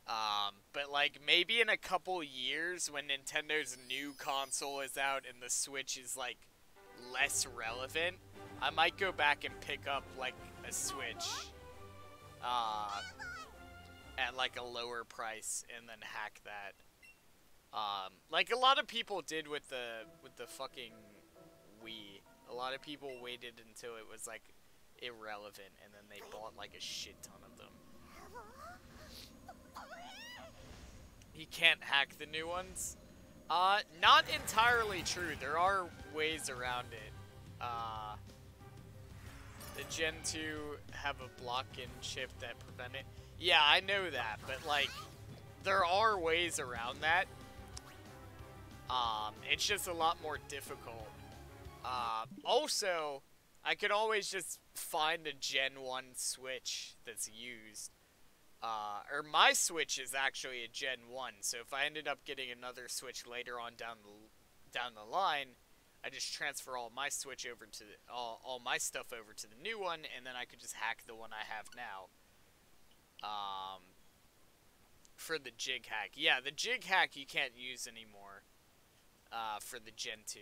But like maybe in a couple years when Nintendo's new console is out and the Switch is like less relevant, I might go back and pick up like a Switch at like a lower price and then hack that. Like a lot of people did with the fucking Wii. A lot of people waited until it was like irrelevant and then they bought like a shit ton of them. You can't hack the new ones? Not entirely true. There are ways around it. The Gen 2 have a block-in chip that prevent it. Yeah, I know that, but like, there are ways around that. It's just a lot more difficult. Also, I could always just find a Gen 1 Switch that's used. Or my Switch is actually a Gen 1, so if I ended up getting another Switch later on down the line, I just transfer all my Switch over to all my stuff over to the new one, and then I could just hack the one I have now. For the jig hack. Yeah, the jig hack you can't use anymore, for the Gen 2.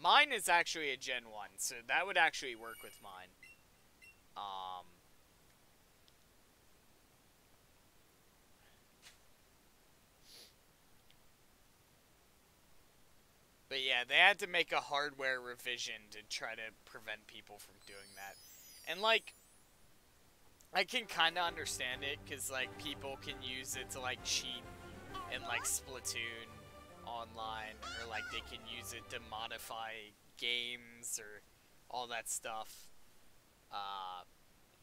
Mine is actually a Gen 1, so that would actually work with mine. But yeah, they had to make a hardware revision to try to prevent people from doing that. And like, I can kind of understand it, because like, people can use it to like cheat in like Splatoon online, or like they can use it to modify games or all that stuff.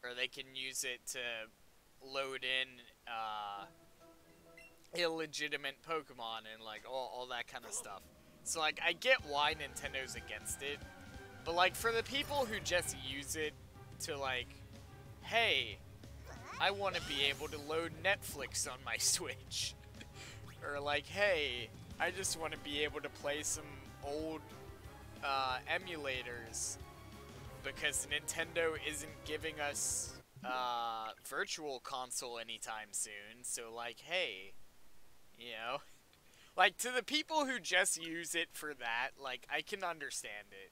Or they can use it to load in illegitimate Pokemon and like all that kind of stuff. So like, I get why Nintendo's against it, but like, for the people who just use it to like, hey, I want to be able to load Netflix on my Switch, or like, hey, I just want to be able to play some old emulators because Nintendo isn't giving us Virtual Console anytime soon, so like, hey, you know, like, to the people who just use it for that, like, I can understand it.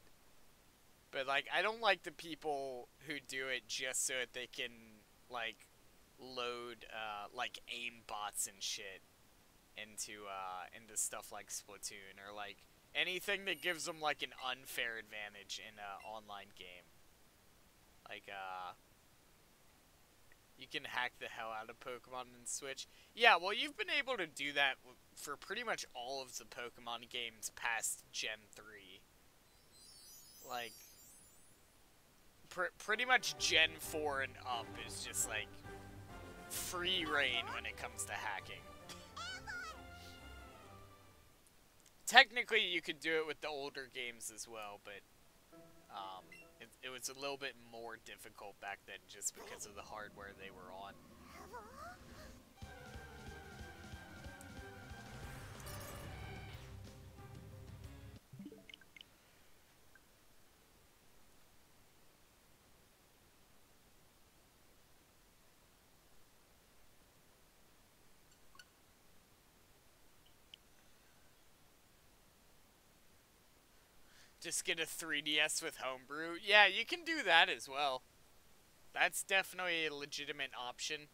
But, like, I don't like the people who do it just so that they can, like, load, like, aim bots and shit into stuff like Splatoon, or, like, anything that gives them, like, an unfair advantage in an online game. Like, you can hack the hell out of Pokemon and Switch. Yeah, well, you've been able to do that for pretty much all of the Pokemon games past Gen 3. Like, pretty much Gen 4 and up is just, like, free reign when it comes to hacking. Technically, you could do it with the older games as well, but it was a little bit more difficult back then just because of the hardware they were on. Just get a 3DS with homebrew. Yeah, you can do that as well. That's definitely a legitimate option.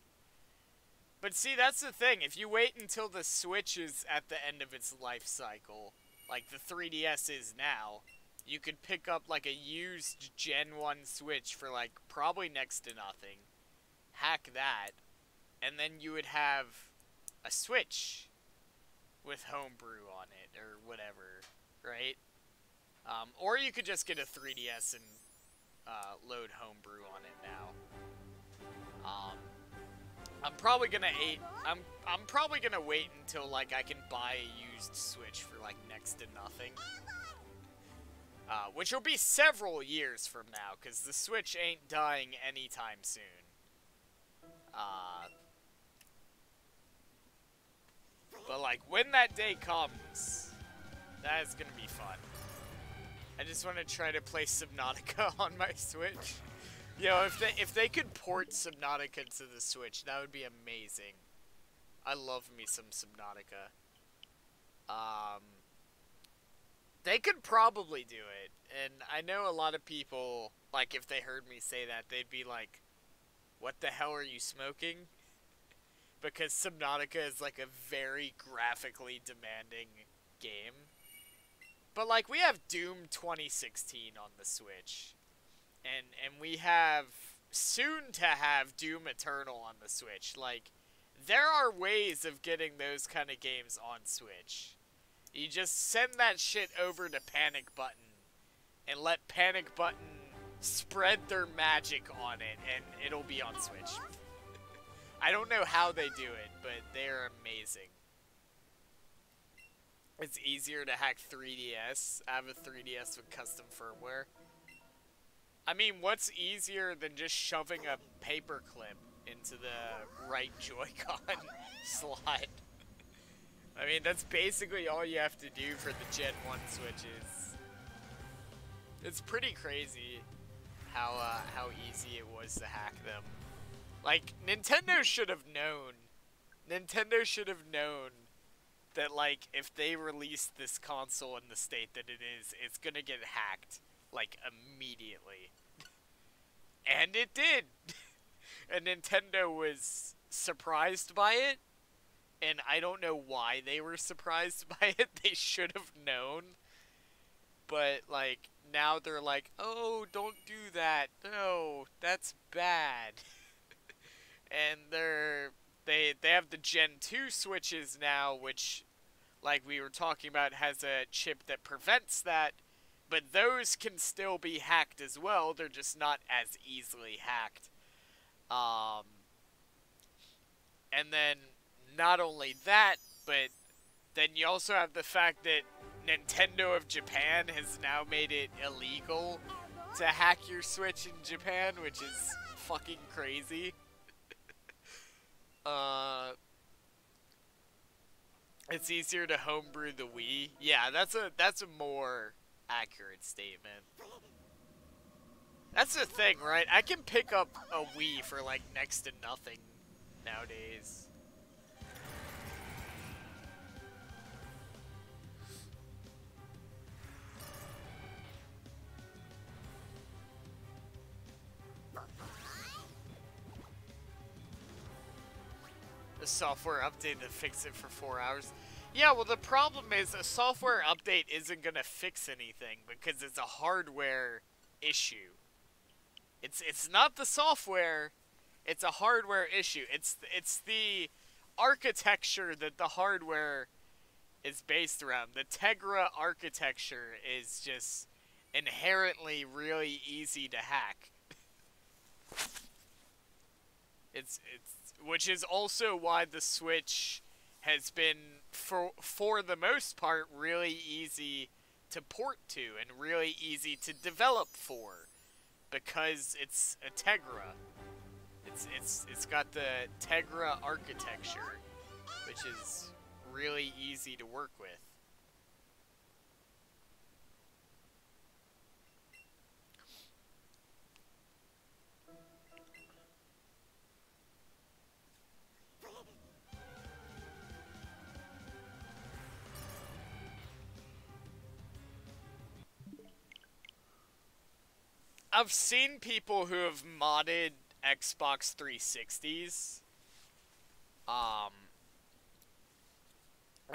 But see, that's the thing. If you wait until the Switch is at the end of its life cycle, like the 3DS is now, you could pick up like a used Gen 1 Switch for like probably next to nothing. Hack that, and then you would have a Switch with homebrew on it or whatever, right? Or you could just get a 3DS and load homebrew on it now. I'm probably gonna wait until like I can buy a used Switch for like next to nothing. Which will be several years from now, because the Switch ain't dying anytime soon. But like when that day comes, that is gonna be fun. I just want to try to play Subnautica on my Switch. Yo, if they could port Subnautica to the Switch, that would be amazing. I love me some Subnautica. They could probably do it, and I know a lot of people, like, if they heard me say that, they'd be like, what the hell are you smoking? Because Subnautica is, like, a very graphically demanding game. But, like, we have Doom 2016 on the Switch. And we have, soon to have Doom Eternal on the Switch. Like, there are ways of getting those kind of games on Switch. You just send that shit over to Panic Button and let Panic Button spread their magic on it, and it'll be on Switch. I don't know how they do it, but they're amazing. It's easier to hack 3DS. I have a 3DS with custom firmware. I mean, what's easier than just shoving a paperclip into the right Joy-Con slot? I mean, that's basically all you have to do for the Gen 1 Switches. It's pretty crazy how easy it was to hack them. Like, Nintendo should have known. Nintendo should have known that, like, if they release this console in the state that it is, it's gonna get hacked, like, immediately. And it did! And Nintendo was surprised by it, and I don't know why they were surprised by it. They should have known. But, like, now they're like, oh, don't do that. No, that's bad. And they have the Gen 2 Switches now, which, like we were talking about, has a chip that prevents that. But those can still be hacked as well. They're just not as easily hacked. And then, not only that, but then you also have the fact that Nintendo of Japan has now made it illegal to hack your Switch in Japan, which is fucking crazy. It's easier to homebrew the Wii. Yeah, that's a more accurate statement. That's the thing, right? I can pick up a Wii for like next to nothing nowadays. A software update to fix it for 4 hours. Yeah, well, the problem is a software update isn't gonna fix anything because it's a hardware issue. It's not the software, it's a hardware issue. It's the architecture that the hardware is based around. The Tegra architecture is just inherently really easy to hack. It's which is also why the Switch has been, for the most part, really easy to port to and really easy to develop for, because it's a Tegra. It's got the Tegra architecture, which is really easy to work with. I've seen people who have modded Xbox 360s. And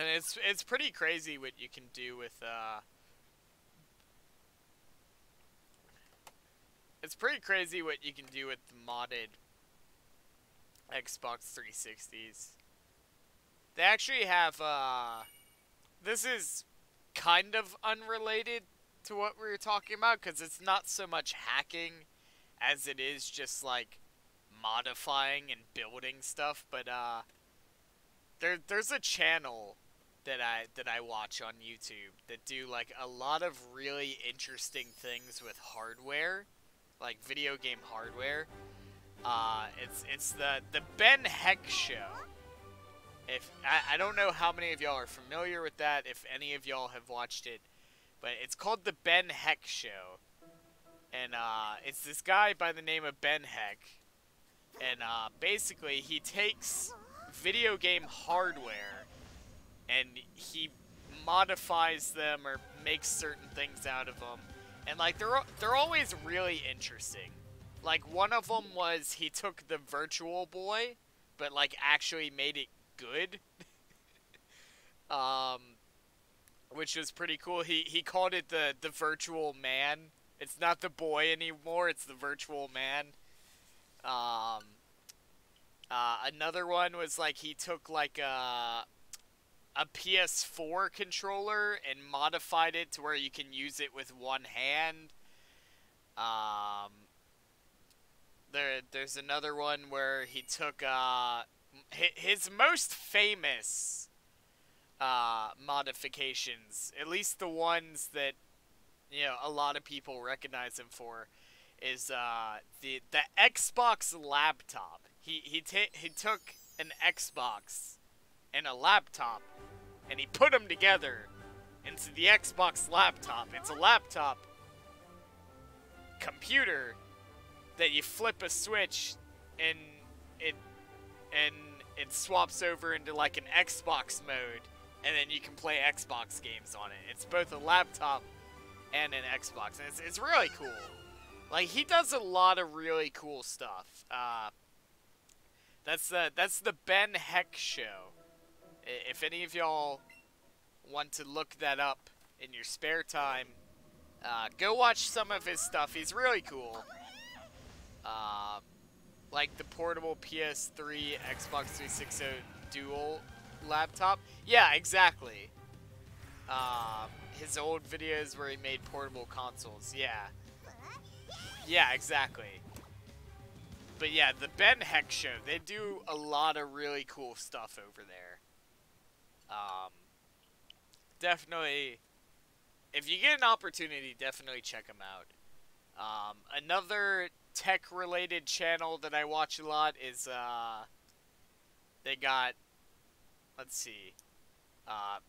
it's pretty crazy what you can do with it's pretty crazy what you can do with modded Xbox 360s. They actually have this is kind of unrelated to what we were talking about, because it's not so much hacking as it is just like modifying and building stuff. But there's a channel that I watch on YouTube that do like a lot of really interesting things with hardware, like video game hardware. It's the Ben Heck Show. If I don't know how many of y'all are familiar with that, if any of y'all have watched it, but it's called the Ben Heck Show, and it's this guy by the name of Ben Heck, and basically he takes video game hardware and he modifies them or makes certain things out of them, and like they're always really interesting. Like one of them was he took the Virtual Boy, but like actually made it good. Which was pretty cool. He called it the Virtual Man. It's not the boy anymore, it's the Virtual Man. Another one was like he took like a PS4 controller and modified it to where you can use it with one hand. There's another one where he took his most famous modifications, at least the ones that a lot of people recognize him for, is the Xbox laptop. He took an Xbox and a laptop and he put them together into the Xbox laptop. It's a laptop computer that you flip a switch and it swaps over into like an Xbox mode, and then you can play Xbox games on it. It's both a laptop and an Xbox, and it's really cool. Like, he does a lot of really cool stuff. That's the Ben Heck Show. If any of y'all want to look that up in your spare time, go watch some of his stuff. He's really cool. Like the portable PS3 Xbox 360 dual laptop. Yeah, exactly. His old videos where he made portable consoles. Yeah. Yeah, exactly. But yeah, the Ben Heck Show, they do a lot of really cool stuff over there. Definitely, if you get an opportunity, definitely check them out. Another tech-related channel that I watch a lot is, they got, let's see,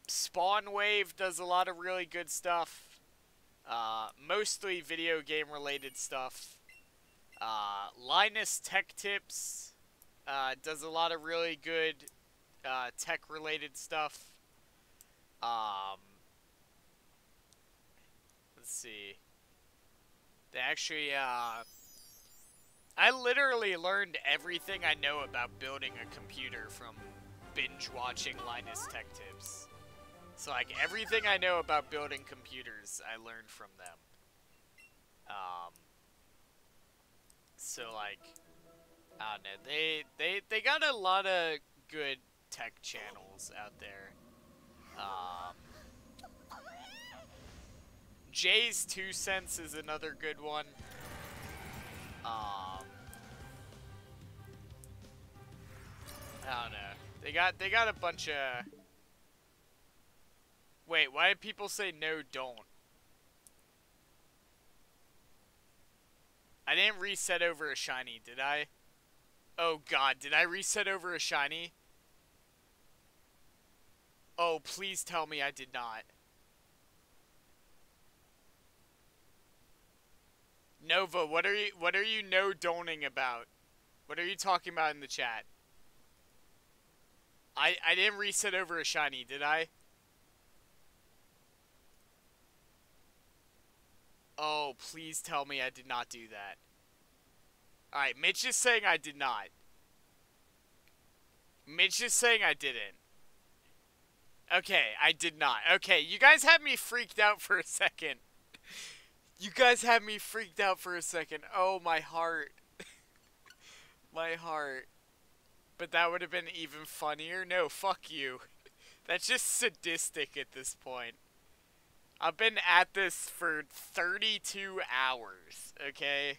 Spawnwave does a lot of really good stuff, mostly video game-related stuff. Linus Tech Tips, does a lot of really good, tech-related stuff. Let's see. They actually, I literally learned everything I know about building a computer from binge-watching Linus Tech Tips. So, like, everything I know about building computers, I learned from them. So, like, I don't know, they got a lot of good tech channels out there. Jay's 2 Cents is another good one. I don't know. They got a bunch of... Wait, why did people say no, don't? I didn't reset over a shiny, did I? Oh god, did I reset over a shiny? Oh, please tell me I did not. Nova, what are you no-doning about? What are you talking about in the chat? I didn't reset over a shiny, did I? Oh, please tell me I did not do that. Alright, Mitch is saying I did not. Mitch is saying I didn't. Okay, I did not. Okay, you guys had me freaked out for a second. You guys had me freaked out for a second. Oh, my heart. My heart. But that would have been even funnier. No, fuck you. That's just sadistic at this point. I've been at this for 32 hours, okay?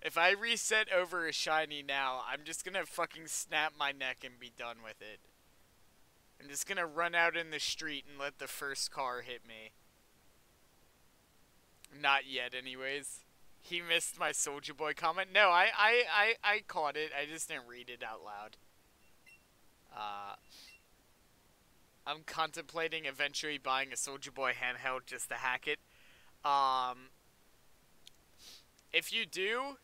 If I reset over a shiny now, I'm just gonna fucking snap my neck and be done with it. I'm just gonna run out in the street and let the first car hit me. Not yet, anyways. He missed my Soulja Boy comment. No, I caught it. I just didn't read it out loud. I'm contemplating eventually buying a Soulja Boy handheld just to hack it. If you do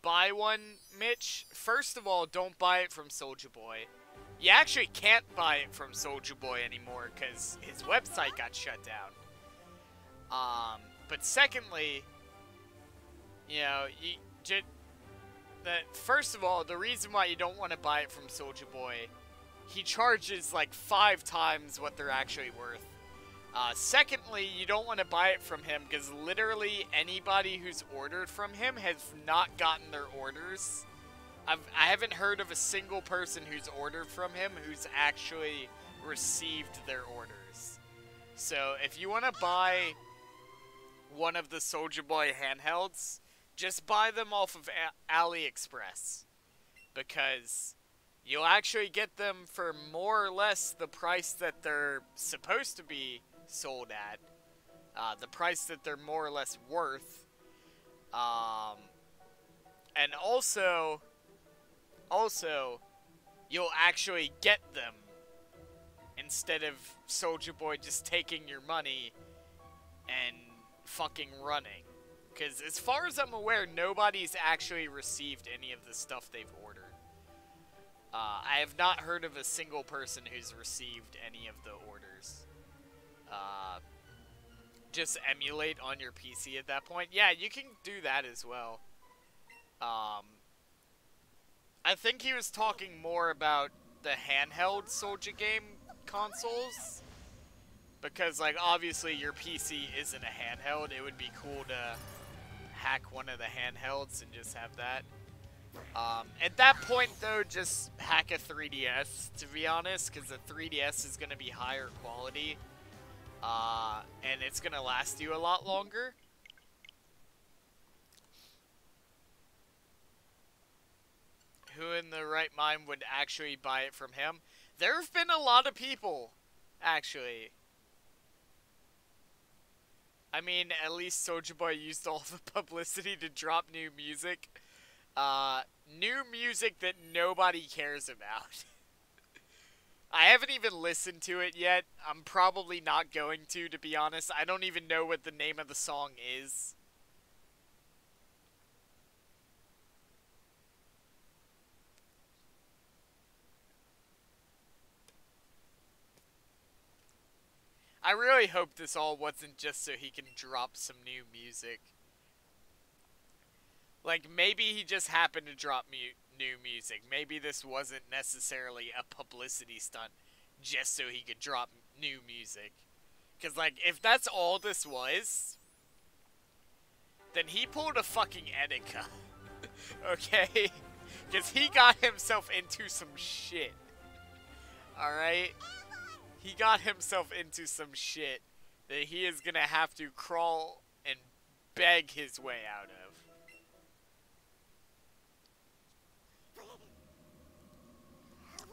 buy one, Mitch, first of all, don't buy it from Soulja Boy. You actually can't buy it from Soulja Boy anymore because his website got shut down. But secondly, you know, first of all, the reason why you don't want to buy it from Soulja Boy, he charges like 5 times what they're actually worth. Secondly, you don't want to buy it from him because literally anybody who's ordered from him has not gotten their orders. I haven't heard of a single person who's ordered from him who's actually received their orders. So if you want to buy one of the Soulja Boy handhelds, just buy them off of AliExpress, because you'll actually get them for more or less the price that they're supposed to be sold at, the price that they're more or less worth, and also, you'll actually get them instead of Soulja Boy just taking your money and fucking running. Because as far as I'm aware, nobody's actually received any of the stuff they've ordered. I have not heard of a single person who's received any of the orders. Just emulate on your PC at that point. Yeah, you can do that as well. I think he was talking more about the handheld Soulja game consoles. Because, like, obviously your PC isn't a handheld. It would be cool to hack one of the handhelds and just have that. At that point, though, just hack a 3DS, to be honest, because the 3DS is going to be higher quality, and it's going to last you a lot longer. Who in the right mind would actually buy it from him? There have been a lot of people, actually. I mean, at least Soulja Boy used all the publicity to drop new music. New music that nobody cares about. I haven't even listened to it yet. I'm probably not going to be honest. I don't even know what the name of the song is. I really hope this all wasn't just so he can drop some new music. Like, maybe he just happened to drop new music. Maybe this wasn't necessarily a publicity stunt just so he could drop new music. Because, like, if that's all this was, then he pulled a fucking Etika. Okay? Because he got himself into some shit. Alright? He got himself into some shit that he is gonna have to crawl and beg his way out of.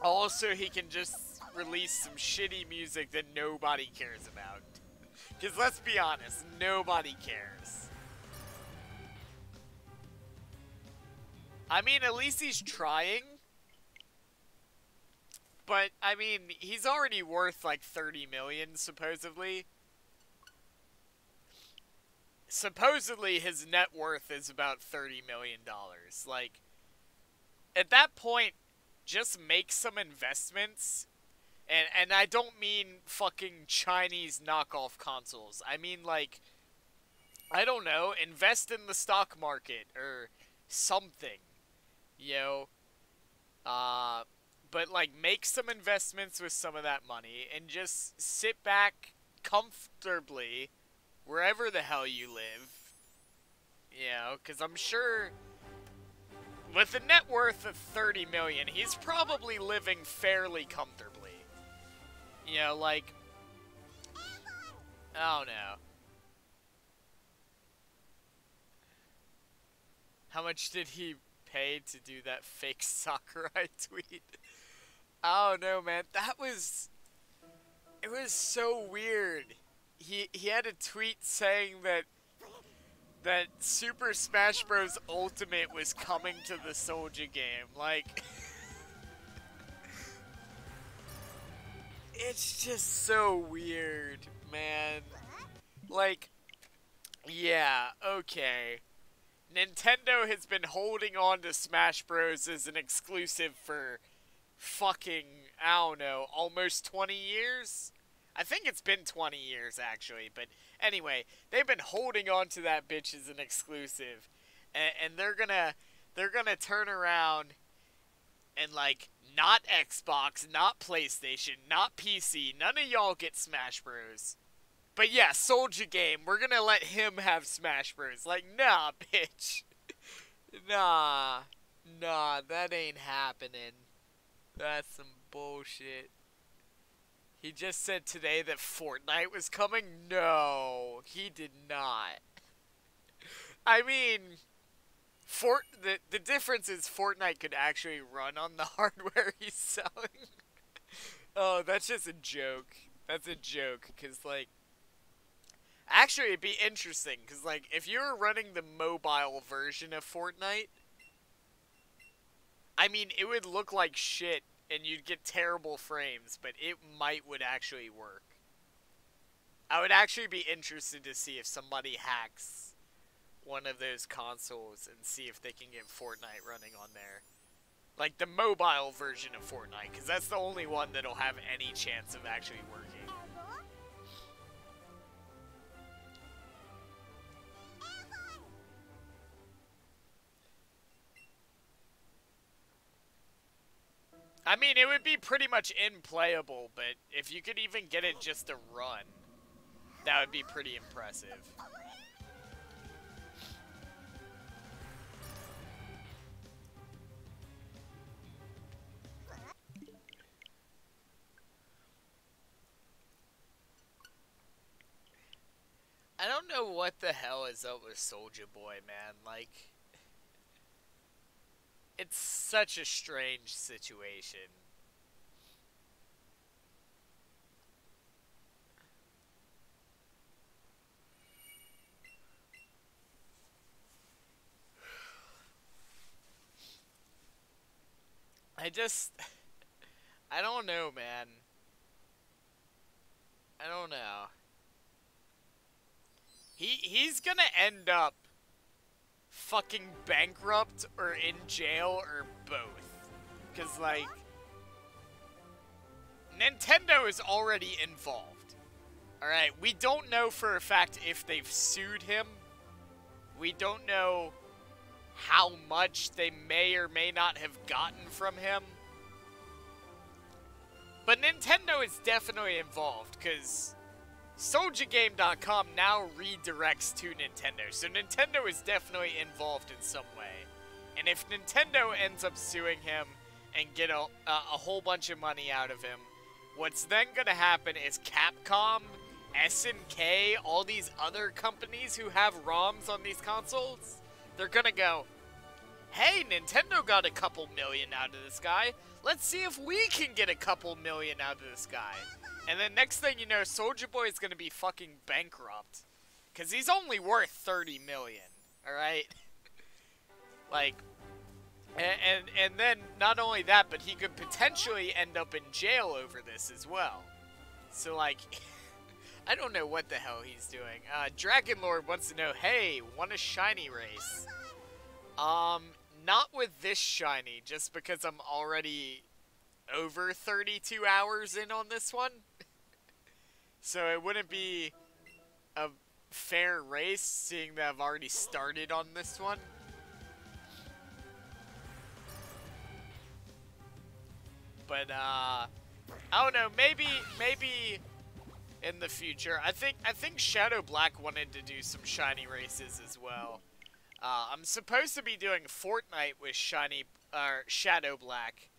Also, he can just release some shitty music that nobody cares about. Because let's be honest, nobody cares. I mean, at least he's trying. But, I mean, he's already worth like 30 million, supposedly. Supposedly, his net worth is about $30 million. Like, at that point, just make some investments And I don't mean fucking Chinese knockoff consoles. I mean, like, I don't know, invest in the stock market or something, you know? Uh, but, like, make some investments with some of that money and just sit back comfortably wherever the hell you live, you know? Because I'm sure with a net worth of 30 million, he's probably living fairly comfortably. You know, like, I don't know. How much did he pay to do that fake Sakurai tweet? I don't know, man. It was so weird. He had a tweet saying that Super Smash Bros. Ultimate was coming to the Soldier game. Like, it's just so weird, man. Like, yeah, okay. Nintendo has been holding on to Smash Bros. As an exclusive for fucking, I don't know, almost 20 years? I think it's been 20 years, actually. But anyway, they've been holding on to that bitch as an exclusive. And they're gonna turn around and, like, not Xbox, not PlayStation, not PC, none of y'all get Smash Bros. But yeah, Soldier Game, we're gonna let him have Smash Bros. Like, nah, bitch. Nah. Nah, that ain't happening. That's some bullshit. He just said today that Fortnite was coming? No, he did not. I mean, the difference is Fortnite could actually run on the hardware he's selling. Oh, that's just a joke. That's a joke, because, like, actually, it'd be interesting, because, like, if you were running the mobile version of Fortnite, I mean, it would look like shit, and you'd get terrible frames, but it would actually work. I would actually be interested to see if somebody hacks one of those consoles and see if they can get Fortnite running on there. Like, the mobile version of Fortnite, because that's the only one that'll have any chance of actually working. I mean, it would be pretty much unplayable, but if you could even get it just to run, that would be pretty impressive. I don't know what the hell is up with Soulja Boy, man. Like, it's such a strange situation. I don't know, man. I don't know. He's gonna end up fucking bankrupt or in jail or both. Cause, like, Nintendo is already involved. Alright, we don't know for a fact if they've sued him. We don't know how much they may or may not have gotten from him. But Nintendo is definitely involved, because SouljaGame.com now redirects to Nintendo. So Nintendo is definitely involved in some way. And if Nintendo ends up suing him and get a whole bunch of money out of him, what's then going to happen is Capcom, SNK, all these other companies who have ROMs on these consoles, they're going to go, hey, Nintendo got a couple million out of this guy. Let's see if we can get a couple million out of this guy. And then next thing you know, Soulja Boy is going to be fucking bankrupt. Because he's only worth 30 million. Alright? Like, and then not only that, but he could potentially end up in jail over this as well. So, like, I don't know what the hell he's doing. Dragon Lord wants to know, hey, want a shiny race? Not with this shiny, just because I'm already over 32 hours in on this one. So it wouldn't be a fair race, seeing that I've already started on this one. But, I don't know, maybe in the future. I think Shadow Black wanted to do some shiny races as well. I'm supposed to be doing Fortnite with Shadow Black.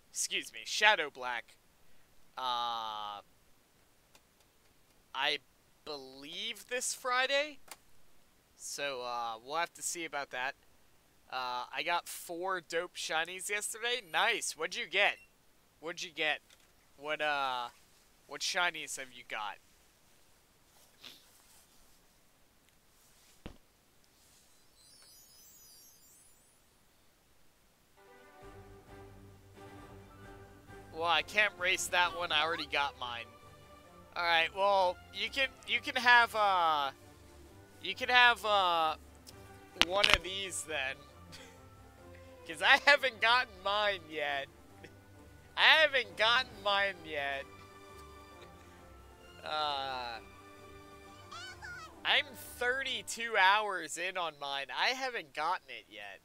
Excuse me, Shadow Black. I believe this Friday. So, we'll have to see about that. I got 4 dope shinies yesterday. Nice. What'd you get? What'd you get? What shinies have you got? Well, I can't race that one. I already got mine. All right. Well, you can have one of these then, because I haven't gotten mine yet. I haven't gotten mine yet. I'm 32 hours in on mine. I haven't gotten it yet.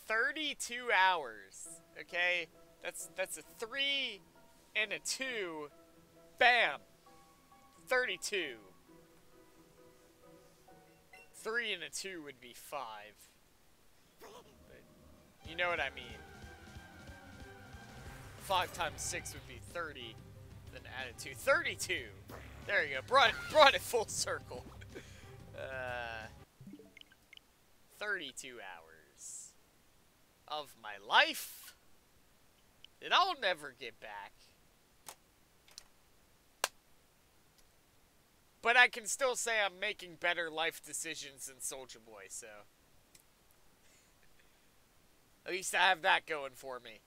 32 hours. Okay? That's a 3 and a 2. Bam! 32. 3 and a 2 would be 5. But you know what I mean. 5 times 6 would be 30. Then add a 2. 32! There you go. Brought it full circle. 32 hours of my life that I'll never get back. But I can still say I'm making better life decisions than Soulja Boy, so at least I have that going for me.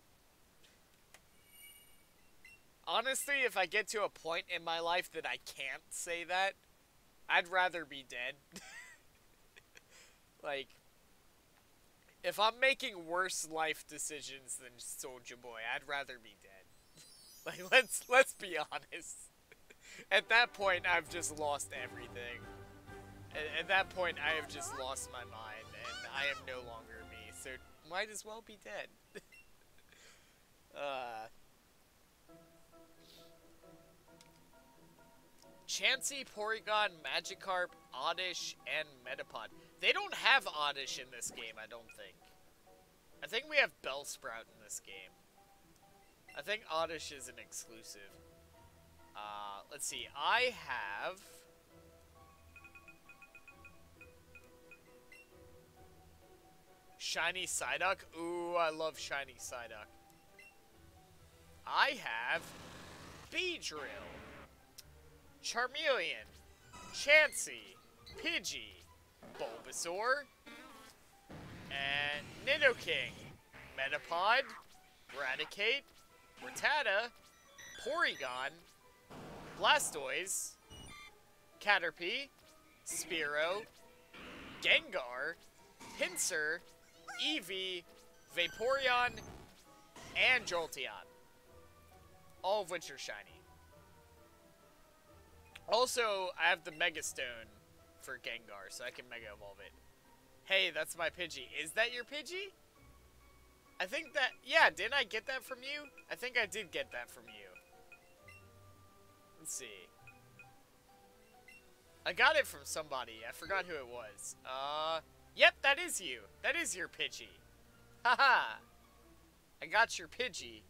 Honestly, if I get to a point in my life that I can't say that, I'd rather be dead. Like, if I'm making worse life decisions than Soulja Boy, I'd rather be dead. Like, let's be honest. At that point, I've just lost everything. At that point, I have just lost my mind, and I am no longer me, so might as well be dead. Chansey, Porygon, Magikarp, Oddish, and Metapod. They don't have Oddish in this game, I don't think. I think we have Bellsprout in this game. I think Oddish is an exclusive. Let's see. I have... Shiny Psyduck. Ooh, I love Shiny Psyduck. I have Beedrill, Charmeleon, Chansey, Pidgey, Bulbasaur, and Nidoking, Metapod, Raticate, Rattata, Porygon, Blastoise, Caterpie, Spearow, Gengar, Pinsir, Eevee, Vaporeon, and Jolteon. All of which are shiny. Also, I have the Mega Stone for Gengar, so I can Mega Evolve it. Hey, that's my Pidgey. Is that your Pidgey? I think that... Yeah, didn't I get that from you? I think I did get that from you. Let's see. I got it from somebody. I forgot who it was. Yep, that is you. That is your Pidgey. Haha. I got your Pidgey.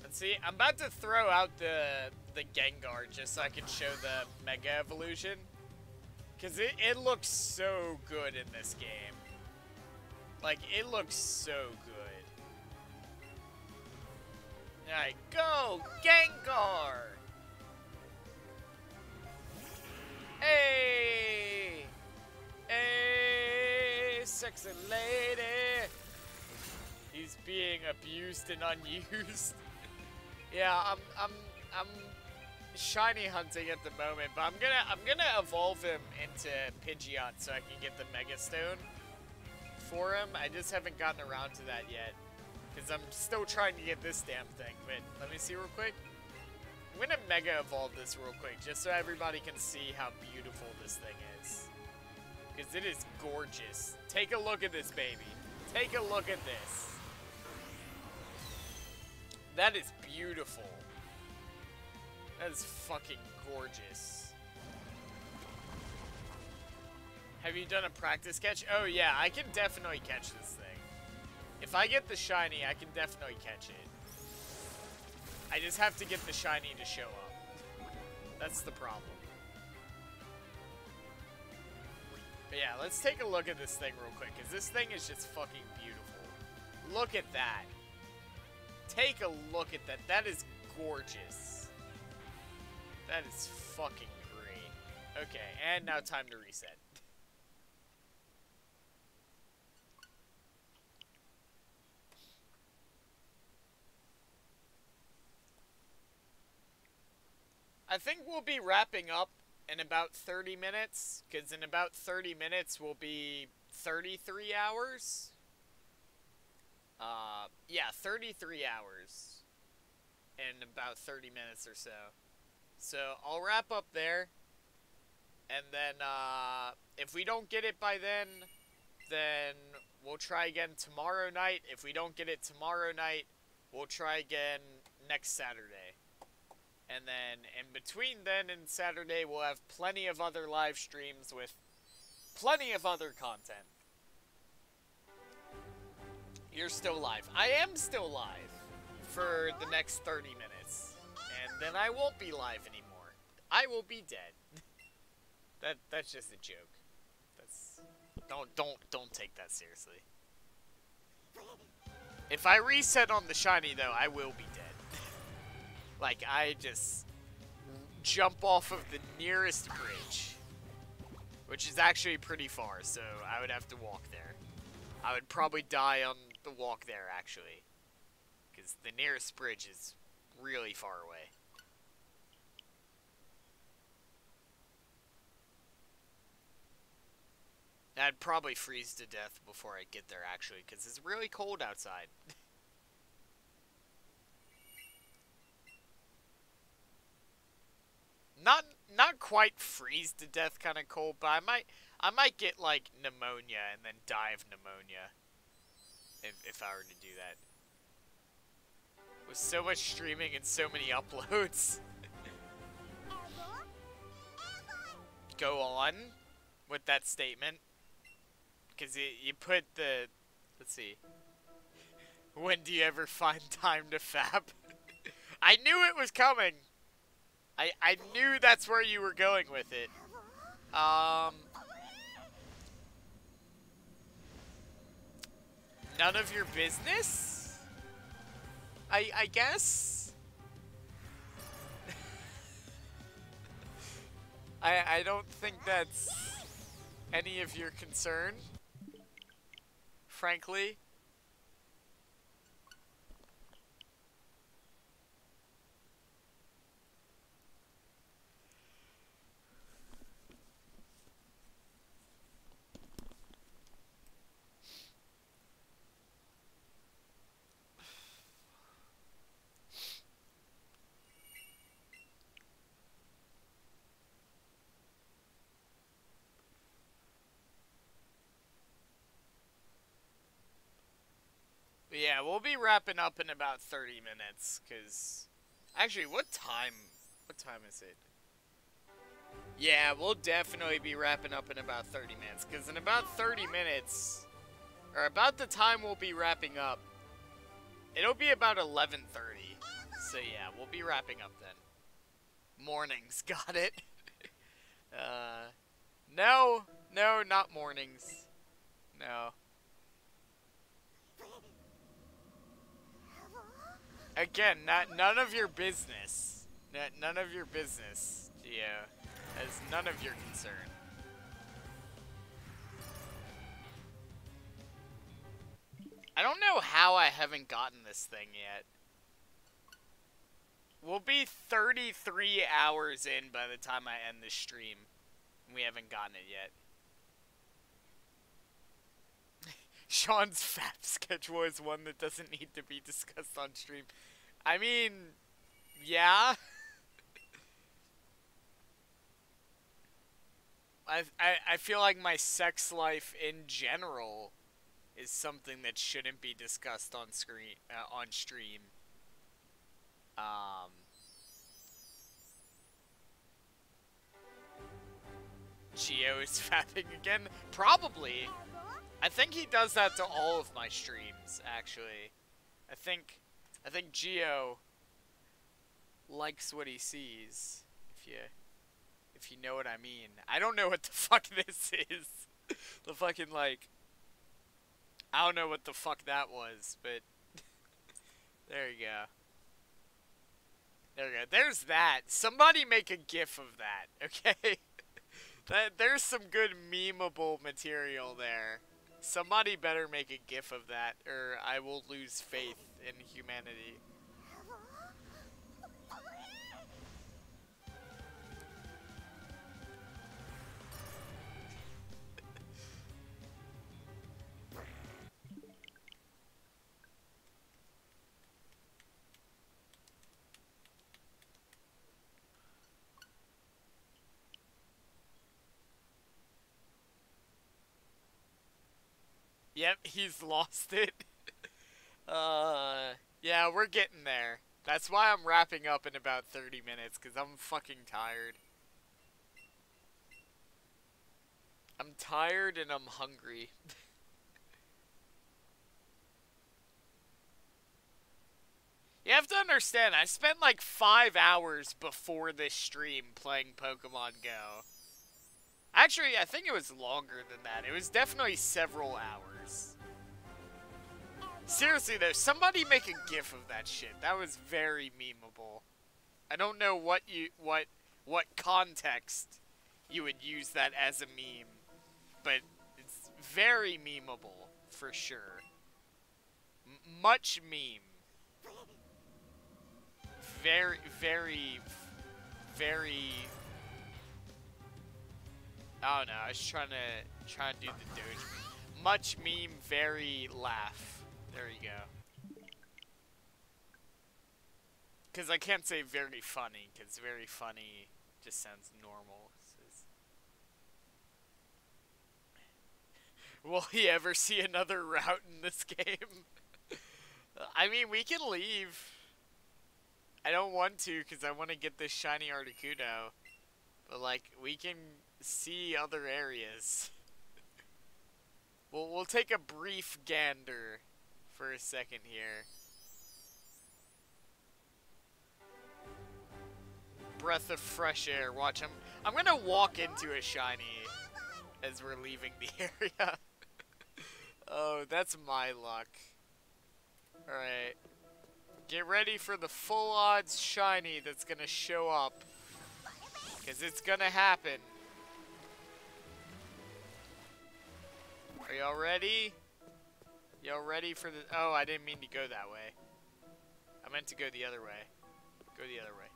Let's see, I'm about to throw out the Gengar just so I can show the Mega Evolution. Because it looks so good in this game. Like, it looks so good. Alright, go! Gengar! Hey! Hey, sexy lady! He's being abused and unused. Yeah, I'm shiny hunting at the moment, but I'm gonna evolve him into Pidgeot so I can get the Mega Stone for him. I just haven't gotten around to that yet because I'm still trying to get this damn thing. But let me see real quick. I'm gonna Mega Evolve this real quick just so everybody can see how beautiful this thing is, because it is gorgeous. Take a look at this baby. Take a look at this. That is beautiful. That is fucking gorgeous. Have you done a practice catch? Oh yeah, I can definitely catch this thing. If I get the shiny, I can definitely catch it. I just have to get the shiny to show up. That's the problem. But yeah, let's take a look at this thing real quick, because this thing is just fucking beautiful. Look at that. Take a look at that. That is gorgeous. That is fucking great. Okay, and now time to reset. I think we'll be wrapping up in about 30 minutes, because in about 30 minutes will be 33 hours. Yeah, 33 hours in about 30 minutes or so. So I'll wrap up there, and then if we don't get it by then we'll try again tomorrow night. If we don't get it tomorrow night, we'll try again next Saturday. And then in between then and Saturday, we'll have plenty of other live streams with plenty of other content. You're still live. I am still live for the next 30 minutes. And then I won't be live anymore. I will be dead. That's just a joke. That's don't take that seriously. If I reset on the shiny though, I will be dead. Like, I just jump off of the nearest bridge, which is actually pretty far, so I would have to walk there. I would probably die on the walk there, actually, because the nearest bridge is really far away. I'd probably freeze to death before I get there, actually, because it's really cold outside. Not quite freeze to death kind of cold, but I might get like pneumonia and then die of pneumonia if I were to do that. With so much streaming and so many uploads. Go on with that statement, because you put the, let's see, when do you ever find time to fap? I knew it was coming. I knew that's where you were going with it. None of your business? I guess? I don't think that's any of your concern, frankly. But yeah, we'll be wrapping up in about 30 minutes, because... Actually, what time is it? Yeah, we'll definitely be wrapping up in about 30 minutes, because in about 30 minutes, or about the time we'll be wrapping up, it'll be about 11:30. So yeah, we'll be wrapping up then. Mornings, got it? No, not mornings. No. Again, none of your business. None of your business, Geo. That's none of your concern. I don't know how I haven't gotten this thing yet. We'll be 33 hours in by the time I end this stream. We haven't gotten it yet. Sean's FAP schedule is one that doesn't need to be discussed on stream. I mean, yeah. I feel like my sex life in general is something that shouldn't be discussed on stream. Geo is fapping again? Probably. I think he does that to all of my streams, actually. I think Geo likes what he sees, if you know what I mean. I don't know what the fuck this is. The fucking, like, I don't know what the fuck that was, but there you go. There we go. There's that. Somebody make a gif of that, okay? There's some good memeable material there. Somebody better make a gif of that, or I will lose faith in humanity. Yep, he's lost it. Yeah, we're getting there. That's why I'm wrapping up in about 30 minutes, because I'm fucking tired. I'm tired and I'm hungry. You have to understand, I spent like 5 hours before this stream playing Pokemon Go. Actually, I think it was longer than that. It was definitely several hours. Seriously though, somebody make a gif of that shit. That was very memeable. I don't know what context you would use that as a meme, but it's very memeable for sure. Much meme. Very, very, very. I don't know. I was trying to do the Doge meme. Much meme, very laugh. There you go. Because I can't say very funny, because very funny just sounds normal. Will he ever see another route in this game? I mean, we can leave. I don't want to, because I want to get this shiny Articuno. But, like, we can see other areas. We'll take a brief gander for a second here. Breath of fresh air. Watch him. I'm gonna walk into a shiny as we're leaving the area. Oh, that's my luck. Alright. Get ready for the full odds shiny that's gonna show up. Because it's gonna happen. Are y'all ready? Y'all ready for the... Oh, I didn't mean to go that way. I meant to go the other way. Go the other way.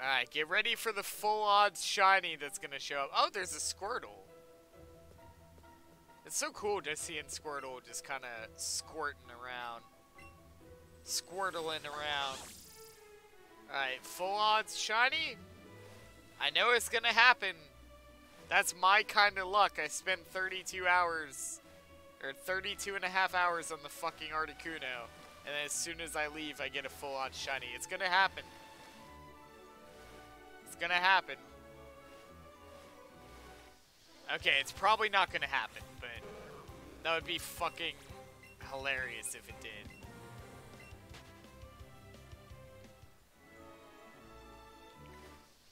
Alright, get ready for the full odds shiny that's gonna show up. Oh, there's a Squirtle. It's so cool just seeing Squirtle just kind of squirting around. Squirtling around. Alright, full odds shiny? I know it's gonna happen. That's my kind of luck. I spent 32 hours, or 32 and a half hours on the fucking Articuno. And then as soon as I leave, I get a full odds shiny. It's gonna happen. It's gonna happen. Okay, it's probably not gonna happen, but that would be fucking hilarious if it did.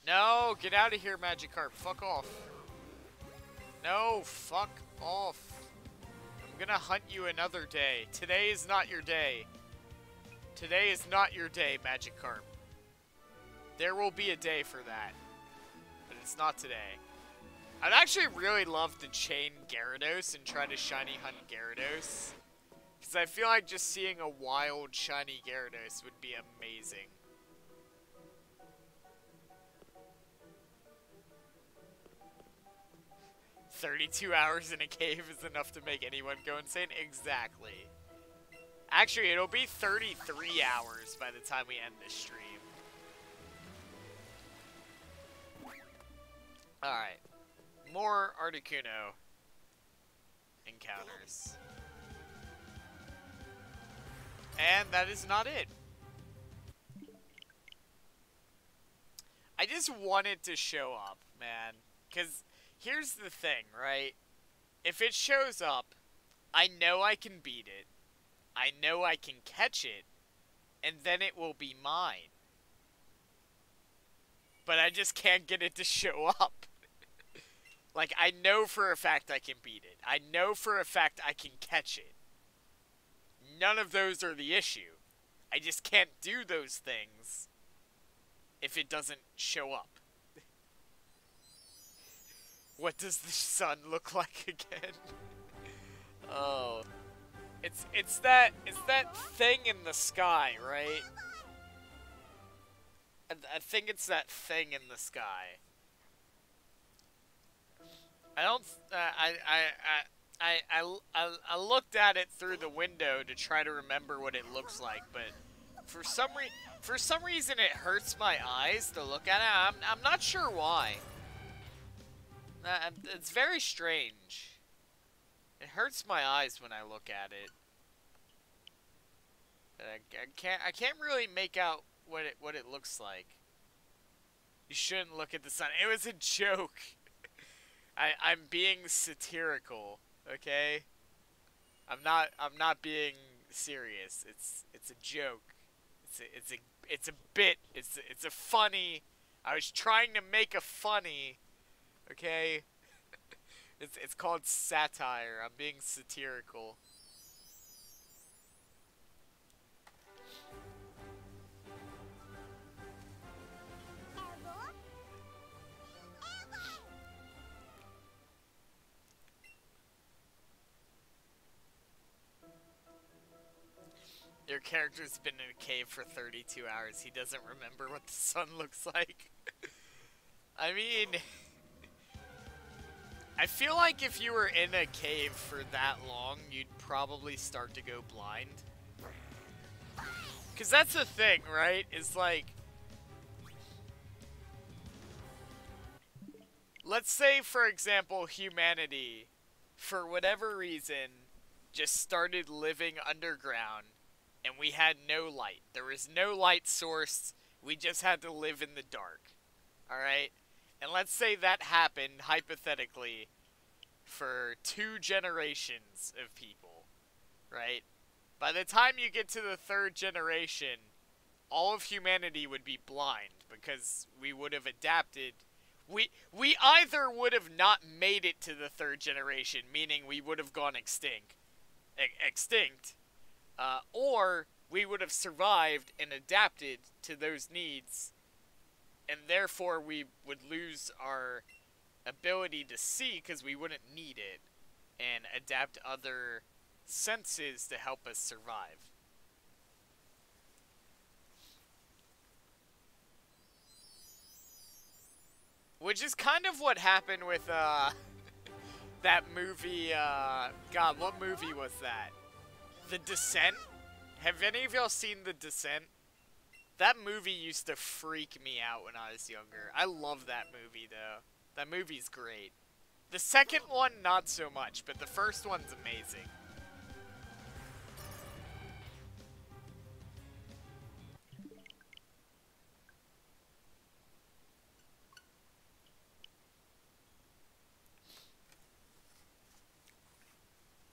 No, get out of here, Magikarp. Fuck off. No, fuck off. I'm gonna hunt you another day. Today is not your day. Today is not your day, Magikarp. There will be a day for that. But it's not today. I'd actually really love to chain Gyarados and try to shiny hunt Gyarados. Because Because I feel like just seeing a wild, shiny Gyarados would be amazing. "32 hours in a cave is enough to make anyone go insane." Exactly. Actually, it'll be 33 hours by the time we end this stream. Alright. More Articuno encounters. And that is not it. I just wanted to show up, man. Because here's the thing, right? If it shows up, I know I can beat it. I know I can catch it. And then it will be mine. But I just can't get it to show up. Like, I know for a fact I can beat it. I know for a fact I can catch it. None of those are the issue. I just can't do those things if it doesn't show up. What does the sun look like again? Oh. It's that thing in the sky, right? I think it's that thing in the sky. I don't. I looked at it through the window to try to remember what it looks like, but for some reason it hurts my eyes to look at it. I'm not sure why. It's very strange. It hurts my eyes when I look at it. I can't really make out what it looks like. You shouldn't look at the sun. It was a joke. I'm being satirical, okay? I'm not being serious. It's a joke. It's a bit. It's a funny. I was trying to make a funny, okay? It's called satire. I'm being satirical. Your character's been in a cave for 32 hours. He doesn't remember what the sun looks like. I mean, I feel like if you were in a cave for that long, you'd probably start to go blind. Because that's the thing, right? It's like, let's say, for example, humanity, for whatever reason, just started living underground. And we had no light. There was no light source. We just had to live in the dark. Alright? And let's say that happened, hypothetically, for 2 generations of people. Right? By the time you get to the 3rd generation, all of humanity would be blind. Because we would have adapted. We either would have not made it to the 3rd generation, meaning we would have gone extinct. Or we would have survived and adapted to those needs, and therefore we would lose our ability to see because we wouldn't need it, and adapt other senses to help us survive. Which is kind of what happened with, that movie, God, what movie was that? The Descent? Have any of y'all seen The Descent? That movie used to freak me out when I was younger. I love that movie, though. That movie's great. The second one, not so much, but the first one's amazing.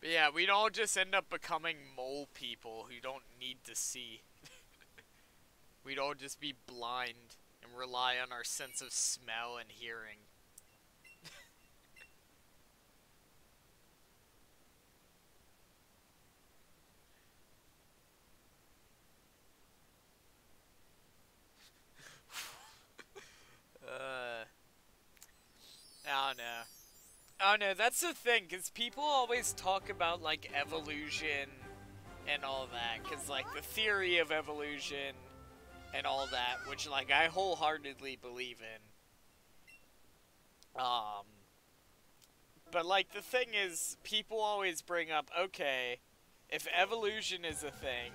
But yeah, we'd all just end up becoming mole people who don't need to see. We'd all just be blind and rely on our sense of smell and hearing. I don't know. Oh no, that's the thing, because people always talk about, like, evolution and all that, because, like, the theory of evolution and all that, which, like, I wholeheartedly believe in. But, like, the thing is, people always bring up, okay, if evolution is a thing,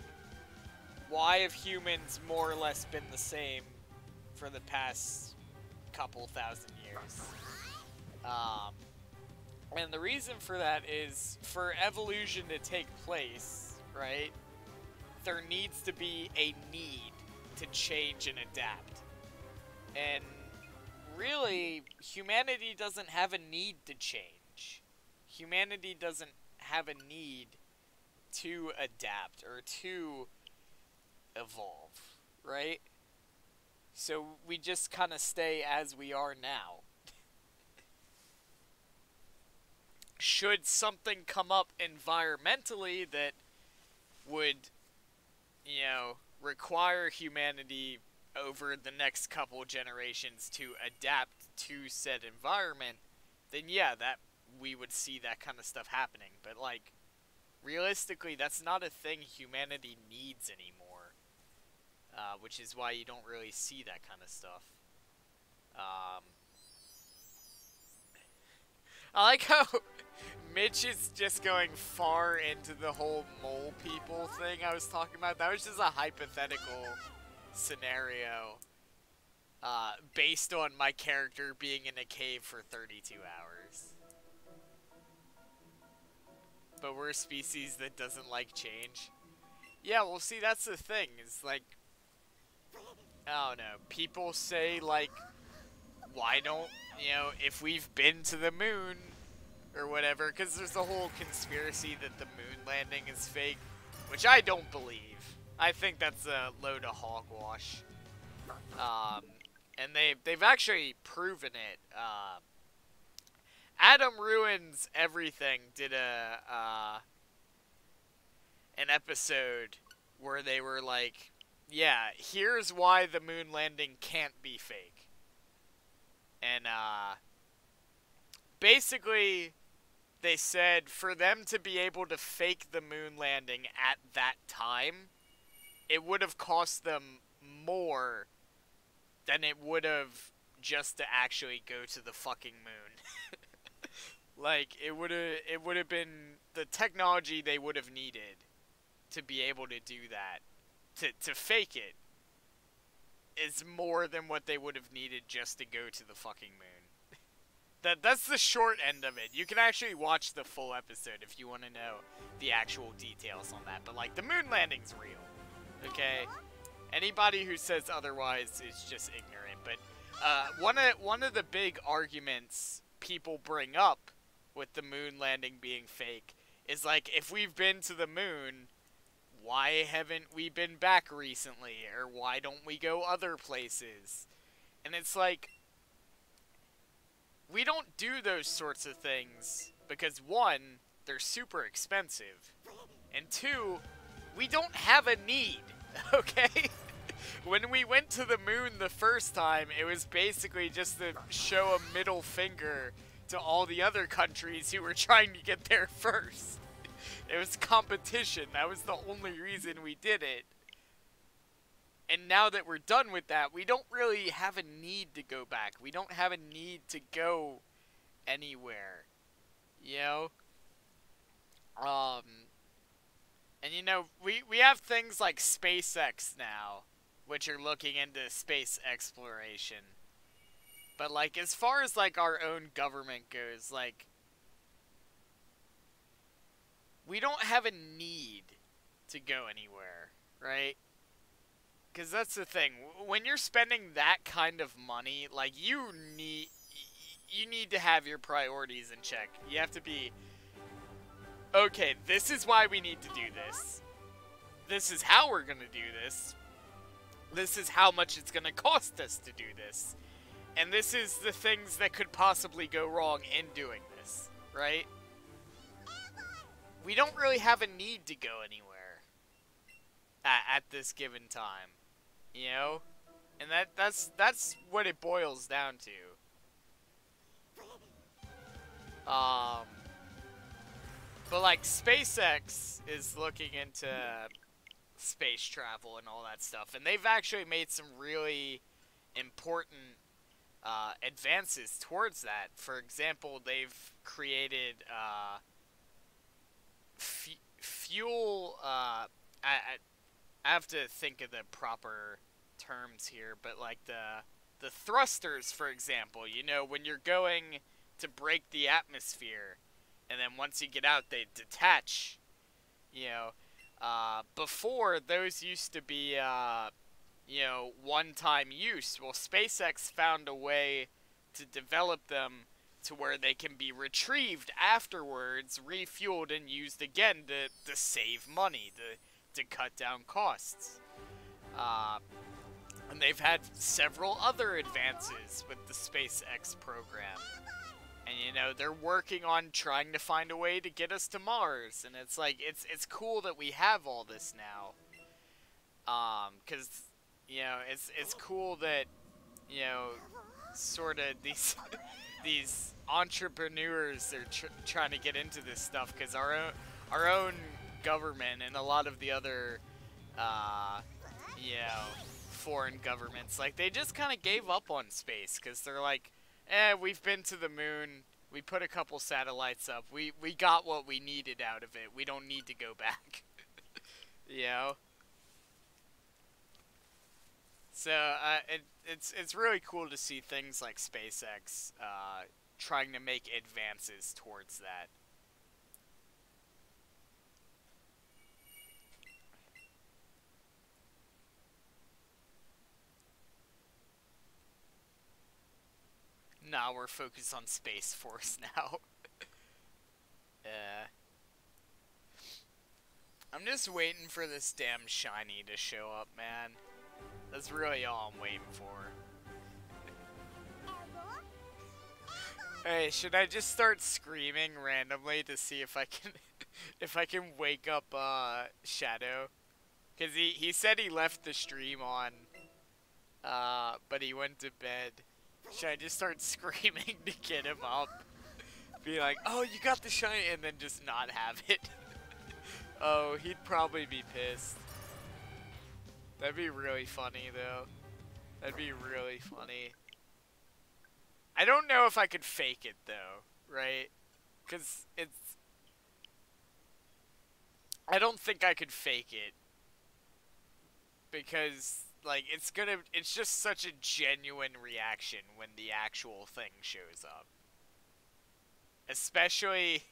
why have humans more or less been the same for the past couple thousand years? And the reason for that is, for evolution to take place, right, there needs to be a need to change and adapt. And really, humanity doesn't have a need to change. Humanity doesn't have a need to adapt or to evolve, right? So we just kind of stay as we are now. Should something come up environmentally that would, you know, require humanity over the next couple generations to adapt to said environment, then yeah, that we would see that kind of stuff happening. But, like, realistically, that's not a thing humanity needs anymore. Which is why you don't really see that kind of stuff. I like how Mitch is just going far into the whole mole people thing I was talking about. That was just a hypothetical scenario based on my character being in a cave for 32 hours. But we're a species that doesn't like change. Yeah, well, see, that's the thing. It's like, I don't know. People say, like, why don't, you know, if we've been to the moon or whatever, because there's the whole conspiracy that the moon landing is fake, which I don't believe. I think that's a load of hogwash. And they've actually proven it. Adam Ruins Everything did an episode where they were like, yeah, here's why the moon landing can't be fake. And, basically, they said for them to be able to fake the moon landing at that time, it would have cost them more than it would have just to actually go to the fucking moon. Like, it would have been the technology they would have needed to be able to do that. To fake it is more than what they would have needed just to go to the fucking moon. That's the short end of it. You can actually watch the full episode if you want to know the actual details on that. But, like, the moon landing's real, okay? Anybody who says otherwise is just ignorant. But one of the big arguments people bring up with the moon landing being fake is, like, if we've been to the moon, why haven't we been back recently? Or why don't we go other places? And it's like, we don't do those sorts of things because, one, they're super expensive, and two, we don't have a need, okay? When we went to the moon the first time, it was basically just to show a middle finger to all the other countries who were trying to get there first. It was competition. That was the only reason we did it. And now that we're done with that, we don't really have a need to go back. We don't have a need to go anywhere. You know? And you know, we have things like SpaceX now, which are looking into space exploration. But, like, as far as, like, our own government goes, like, we don't have a need to go anywhere, right? Because that's the thing. When you're spending that kind of money, like, you need to have your priorities in check. You have to be, okay, this is why we need to do this. This is how we're going to do this. This is how much it's going to cost us to do this. And this is the things that could possibly go wrong in doing this, right? We don't really have a need to go anywhere at this given time, you know? And that's what it boils down to. But like SpaceX is looking into space travel and all that stuff, and they've actually made some really important advances towards that. For example, they've created fuel. I have to think of the proper terms here, but like the thrusters, for example. You know, when you're going to break the atmosphere, and then once you get out, they detach. You know, before those used to be one-time use. Well, SpaceX found a way to develop them to where they can be retrieved afterwards, refueled, and used again to save money, to cut down costs. And they've had several other advances with the SpaceX program. And, you know, they're working on trying to find a way to get us to Mars. And it's like, it's cool that we have all this now. Because, you know, it's cool that, you know, sort of these entrepreneurs are trying to get into this stuff, because our own government and a lot of the other you know, foreign governments, like, they just kind of gave up on space, because they're like, we've been to the moon, we put a couple satellites up, we got what we needed out of it, we don't need to go back. You know? So, it's really cool to see things like SpaceX trying to make advances towards that. Nah, we're focused on Space Force now. I'm just waiting for this damn shiny to show up, man. That's really all I'm waiting for. Hey, should I just start screaming randomly to see if I can if I can wake up Shadow? Cause he said he left the stream on, but he went to bed. Should I just start screaming to get him up? Be like, oh, you got the shiny, and then just not have it. Oh, he'd probably be pissed. That'd be really funny, though. That'd be really funny. I don't know if I could fake it, though, right? Because it's... I don't think I could fake it. Because, like, it's just such a genuine reaction when the actual thing shows up. Especially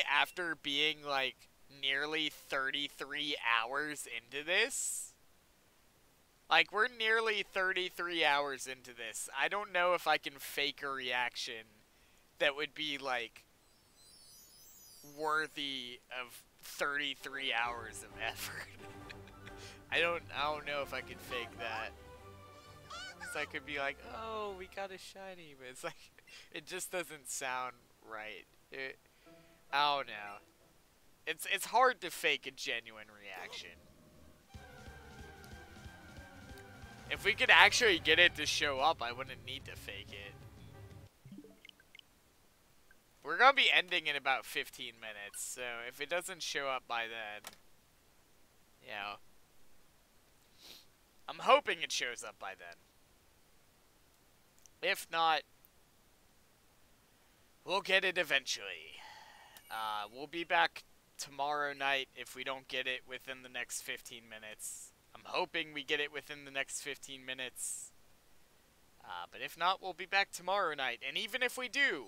after being, like, nearly 33 hours into this. Like, we're nearly 33 hours into this. I don't know if I can fake a reaction that would be, like, worthy of 33 hours of effort. I don't know if I could fake that. Cause I could be like, oh, we got a shiny, but it's like, it just doesn't sound right. I don't know. It's hard to fake a genuine reaction. If we could actually get it to show up, I wouldn't need to fake it. We're gonna be ending in about 15 minutes, so if it doesn't show up by then, you know, I'm hoping it shows up by then. If not, we'll get it eventually. We'll be back tomorrow night if we don't get it within the next 15 minutes. I'm hoping we get it within the next 15 minutes. But if not, we'll be back tomorrow night. And even if we do,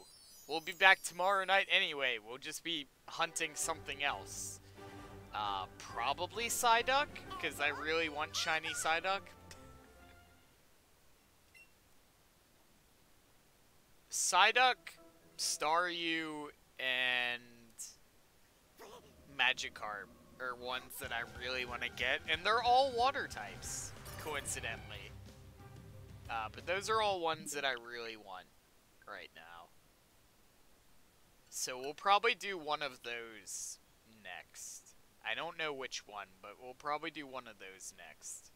we'll be back tomorrow night anyway. We'll just be hunting something else. Probably Psyduck, because I really want shiny Psyduck. Psyduck, Staryu, and Magikarp are ones that I really want to get, and they're all water types, coincidentally. But those are all ones that I really want right now. So we'll probably do one of those next. I don't know which one, but we'll probably do one of those next.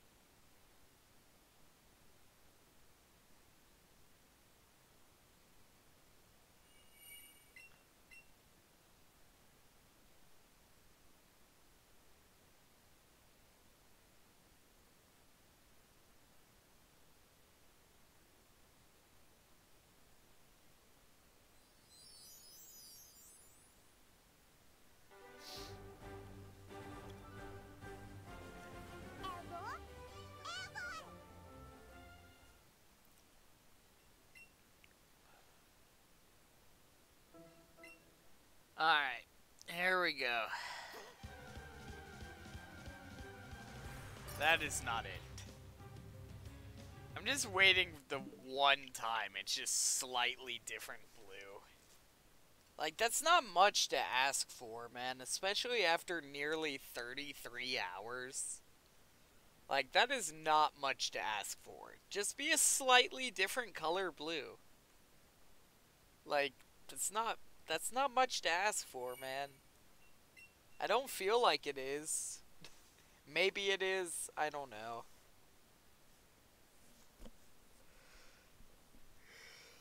That is not it. I'm just waiting the one time it's just slightly different blue. Like, that's not much to ask for, man. Especially after nearly 33 hours. Like, that is not much to ask for. Just be a slightly different color blue. Like, that's not much to ask for, man. I don't feel like it is. Maybe it is. I don't know.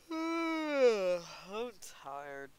I'm tired.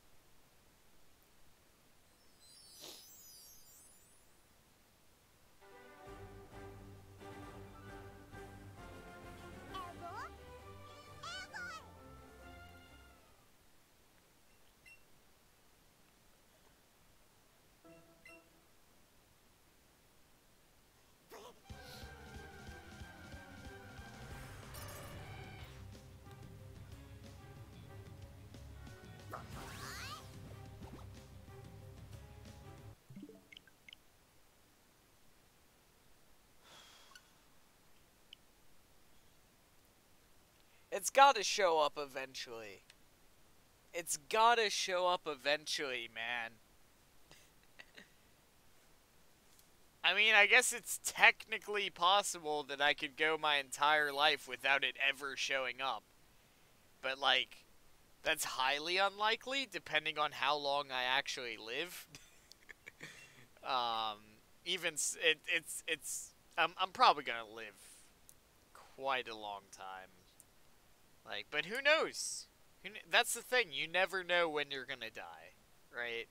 It's gotta show up eventually. It's gotta show up eventually, man. I mean, I guess it's technically possible that I could go my entire life without it ever showing up. But, like, that's highly unlikely, depending on how long I actually live. I'm probably gonna live quite a long time. Like, but who knows? That's the thing, you never know when you're gonna die, right?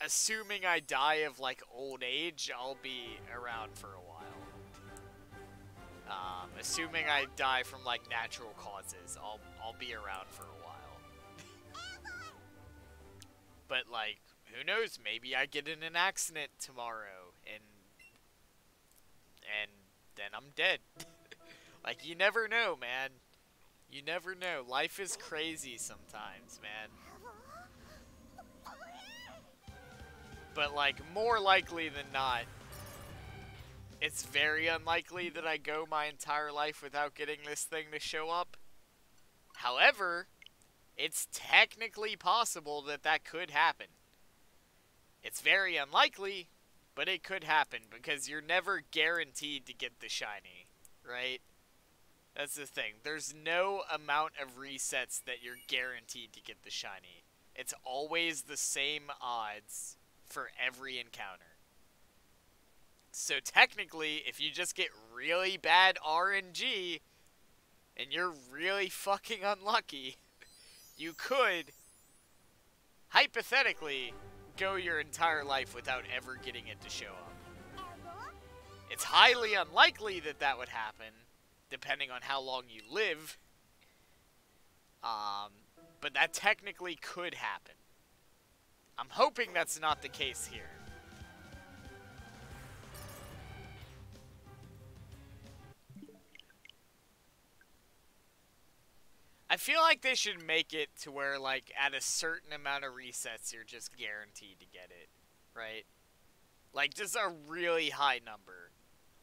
Assuming I die of, like, old age, I'll be around for a while. Assuming I die from, like, natural causes, I'll be around for a while. But, like, who knows? Maybe I get in an accident tomorrow, and then I'm dead. Like, you never know, man. You never know. Life is crazy sometimes, man. But, like, more likely than not, it's very unlikely that I go my entire life without getting this thing to show up. However, it's technically possible that that could happen. It's very unlikely, but it could happen, because you're never guaranteed to get the shiny, right? That's the thing. There's no amount of resets that you're guaranteed to get the shiny. It's always the same odds for every encounter. So technically, if you just get really bad RNG, and you're really fucking unlucky, you could, hypothetically, go your entire life without ever getting it to show up. It's highly unlikely that that would happen, depending on how long you live. But that technically could happen. I'm hoping that's not the case here. I feel like they should make it to where, like, at a certain amount of resets, you're just guaranteed to get it, right? Like, just a really high number.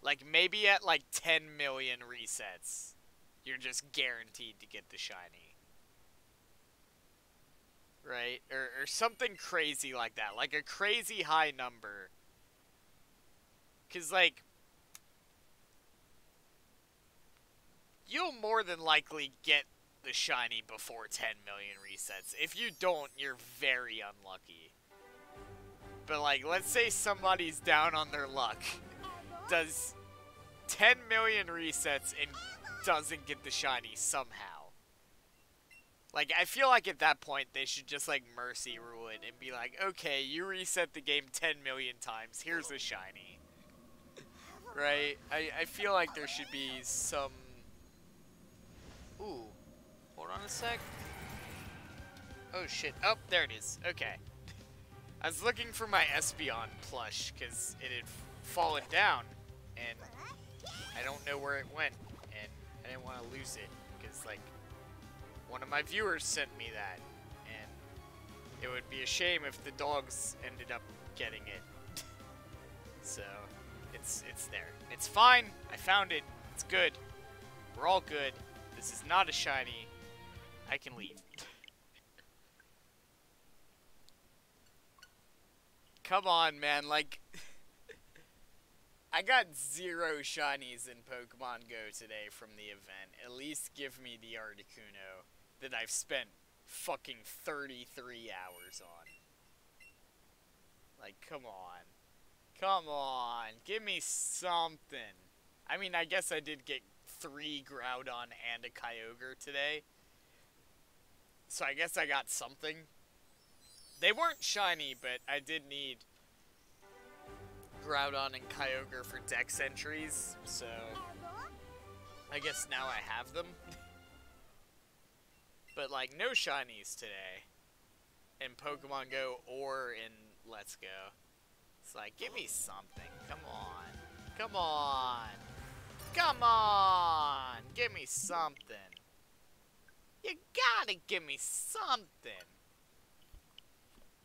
Like, maybe at, like, 10 million resets, you're just guaranteed to get the shiny. Right? Or something crazy like that. Like, a crazy high number. Because, like, you'll more than likely get the shiny before 10 million resets. If you don't, you're very unlucky. But, like, let's say somebody's down on their luck, does 10 million resets and doesn't get the shiny somehow. Like, I feel like at that point they should just, like, mercy rule it and be like, okay, you reset the game 10 million times, here's a shiny. Right? I feel like there should be some... Ooh. Hold on a sec. Oh, shit. Oh, there it is. Okay. I was looking for my Espeon plush, because it had fallen down, and I don't know where it went, and I didn't want to lose it, because, like, one of my viewers sent me that, and it would be a shame if the dogs ended up getting it. So, It's there. It's fine. I found it. It's good. We're all good. This is not a shiny. I can leave. Come on, man. Like, I got 0 shinies in Pokemon Go today from the event. At least give me the Articuno that I've spent fucking 33 hours on. Like, come on. Come on. Give me something. I mean, I guess I did get 3 Groudon and a Kyogre today. So I guess I got something. They weren't shiny, but I did need Groudon and Kyogre for Dex entries, so I guess now I have them. But, like, no shinies today in Pokemon Go or in Let's Go. It's like, give me something. Come on. Come on. Come on. Give me something. You gotta give me something.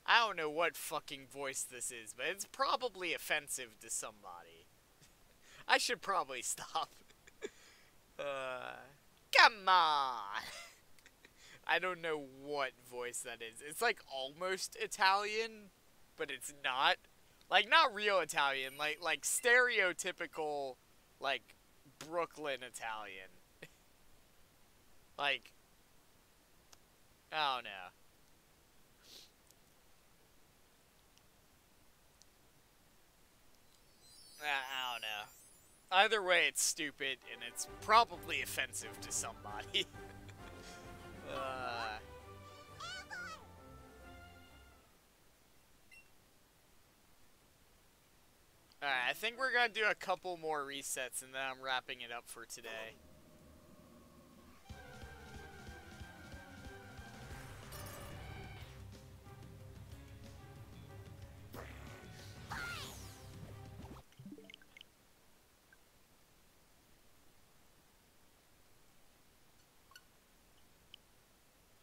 I don't know what fucking voice this is, but it's probably offensive to somebody. I should probably stop. Come on! I don't know what voice that is. It's like almost Italian, but it's not. Like, not real Italian, like stereotypical, like, Brooklyn Italian. Like, I don't know. I don't know. Either way, it's stupid, and it's probably offensive to somebody. Alright, I think we're gonna do a couple more resets, and then I'm wrapping it up for today.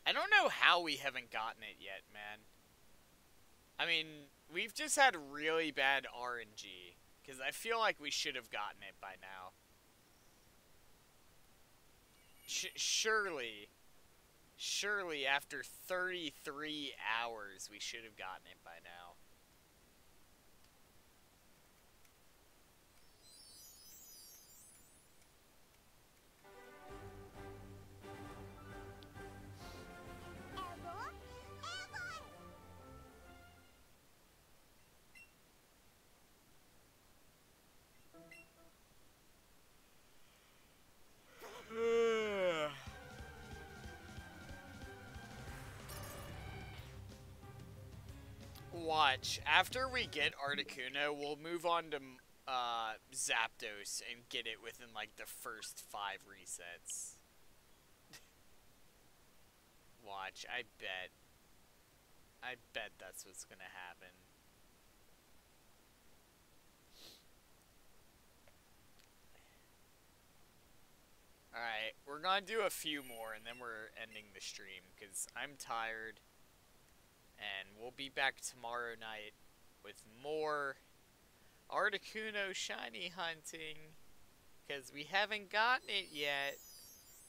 I don't know how we haven't gotten it yet, man. I mean, we've just had really bad RNG, because I feel like we should have gotten it by now. Surely after 33 hours, we should have gotten it by now. Watch, after we get Articuno, we'll move on to Zapdos and get it within like the first 5 resets. Watch, I bet that's what's gonna happen. Alright, we're gonna do a few more and then we're ending the stream because I'm tired. And we'll be back tomorrow night with more Articuno shiny hunting. Because we haven't gotten it yet.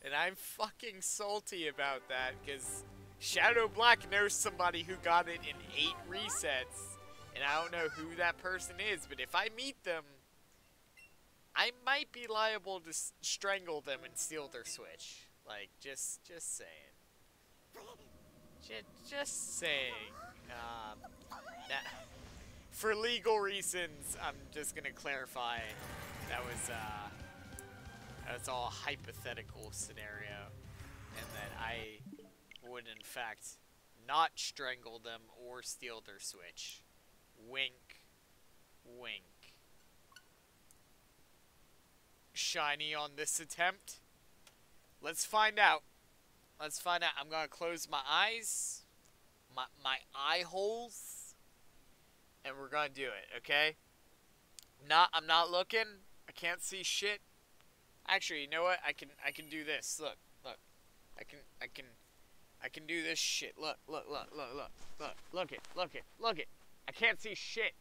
And I'm fucking salty about that. Because Shadow Black knows somebody who got it in 8 resets. And I don't know who that person is. But if I meet them, I might be liable to strangle them and steal their Switch. Like, just saying. Just saying. For legal reasons, I'm just gonna clarify that was all a hypothetical scenario, and that I would in fact not strangle them or steal their Switch. Wink, wink. Shiny on this attempt? Let's find out. Let's find out. I'm gonna close my eyes, my eye holes, and we're gonna do it. Okay? I'm not looking. I can't see shit. Actually, you know what? I can do this. Look. I can do this shit. Look it. I can't see shit.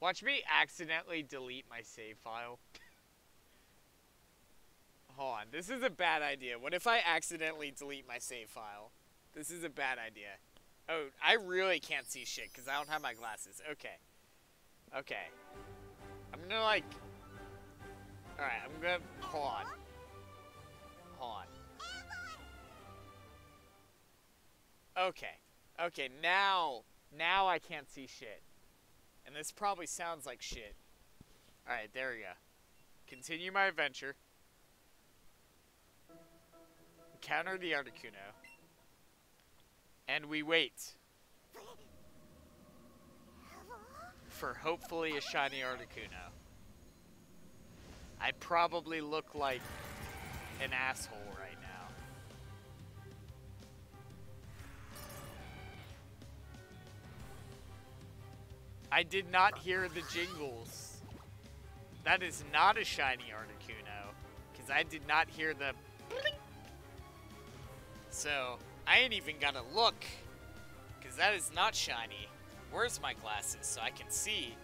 Watch me accidentally delete my save file. Hold on, this is a bad idea. What if I accidentally delete my save file? This is a bad idea. Oh, I really can't see shit because I don't have my glasses. Okay. Okay. I'm gonna like... Alright, I'm gonna... Hold on. Hold on. Okay. Okay, now I can't see shit. And this probably sounds like shit. Alright, there we go. Continue my adventure. Encounter the Articuno. And we wait. For hopefully a shiny Articuno. I probably look like an asshole right now. I did not hear the jingles. That is not a shiny Articuno. Because I did not hear the... So, I ain't even gotta look. Because that is not shiny. Where's my glasses so I can see?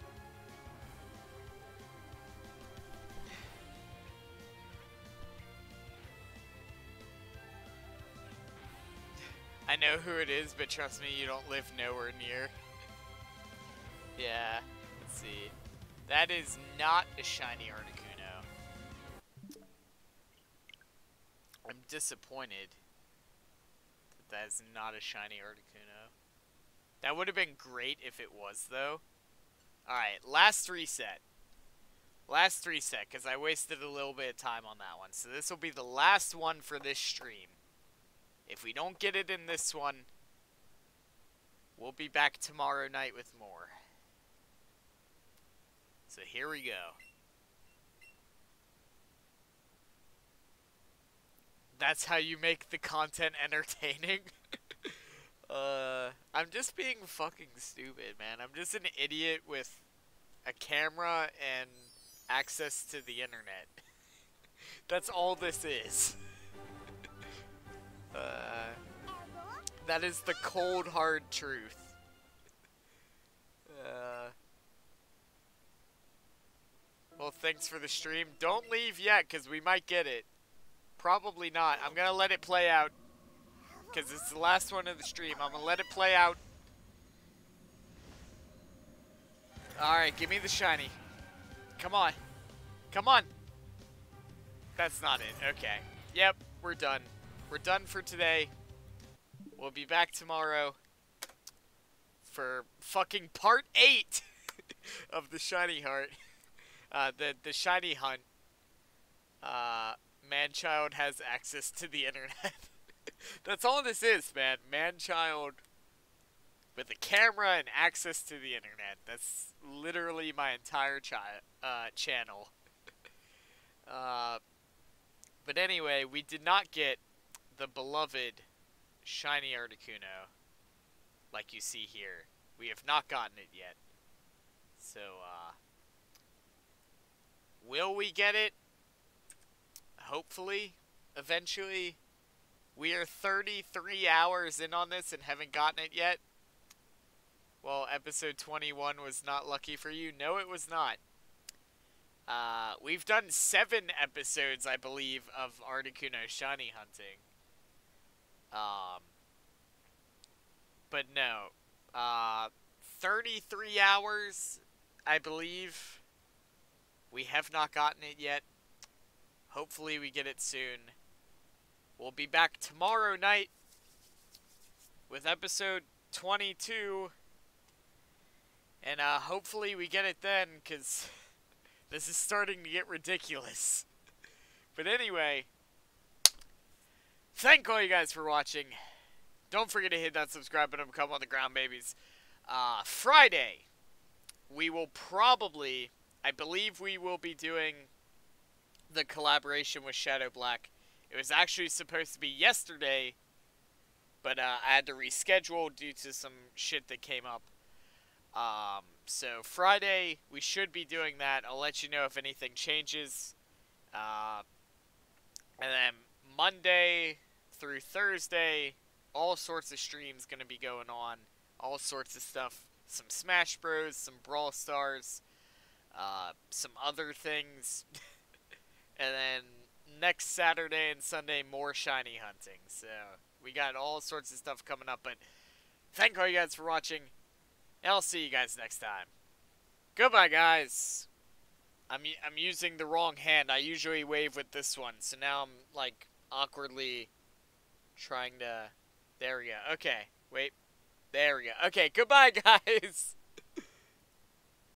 I know who it is, but trust me, you don't live nowhere near. Yeah, let's see. That is not a shiny Articuno. I'm disappointed that is not a shiny Articuno. That would have been great if it was, though. Alright, last reset. Last reset, because I wasted a little bit of time on that one. So this will be the last one for this stream. If we don't get it in this one, we'll be back tomorrow night with more. So here we go. That's how you make the content entertaining? I'm just being fucking stupid, man. I'm just an idiot with a camera and access to the internet. That's all this is. That is the cold, hard truth. Well, thanks for the stream. Don't leave yet, because we might get it. Probably not. I'm going to let it play out. Because it's the last one of the stream. I'm going to let it play out. Alright, give me the shiny. Come on. Come on. That's not it. Okay. Yep, we're done. We're done for today. We'll be back tomorrow for fucking part 8 of the shiny heart. The shiny hunt. Man-child has access to the internet. That's all this is, man. Man-child with a camera and access to the internet. That's literally my entire channel. But anyway, we did not get the beloved shiny Articuno like you see here. We have not gotten it yet. So, will we get it? Hopefully. Eventually. We are 33 hours in on this and haven't gotten it yet. Well, episode 21 was not lucky for you. No, it was not. We've done 7 episodes, I believe, of Articuno shiny hunting. But no. 33 hours, I believe. We have not gotten it yet. Hopefully we get it soon. We'll be back tomorrow night with episode 22. And hopefully we get it then, because this is starting to get ridiculous. But anyway, thank all you guys for watching. Don't forget to hit that subscribe button and become on the ground babies. Friday, we will probably, I believe we will be doing the collaboration with Shadow Black. It was actually supposed to be yesterday, but I had to reschedule due to some shit that came up. So Friday, we should be doing that. I'll let you know if anything changes. And then Monday through Thursday, all sorts of streams going to be going on. All sorts of stuff some Smash Bros, some Brawl Stars, some other things, and then next Saturday and Sunday more shiny hunting. So we got all sorts of stuff coming up. But thank all you guys for watching, and I'll see you guys next time. Goodbye, guys. I'm using the wrong hand. I usually wave with this one, so now I'm like awkwardly trying to. There we go. Okay, wait. There we go. Okay, goodbye, guys.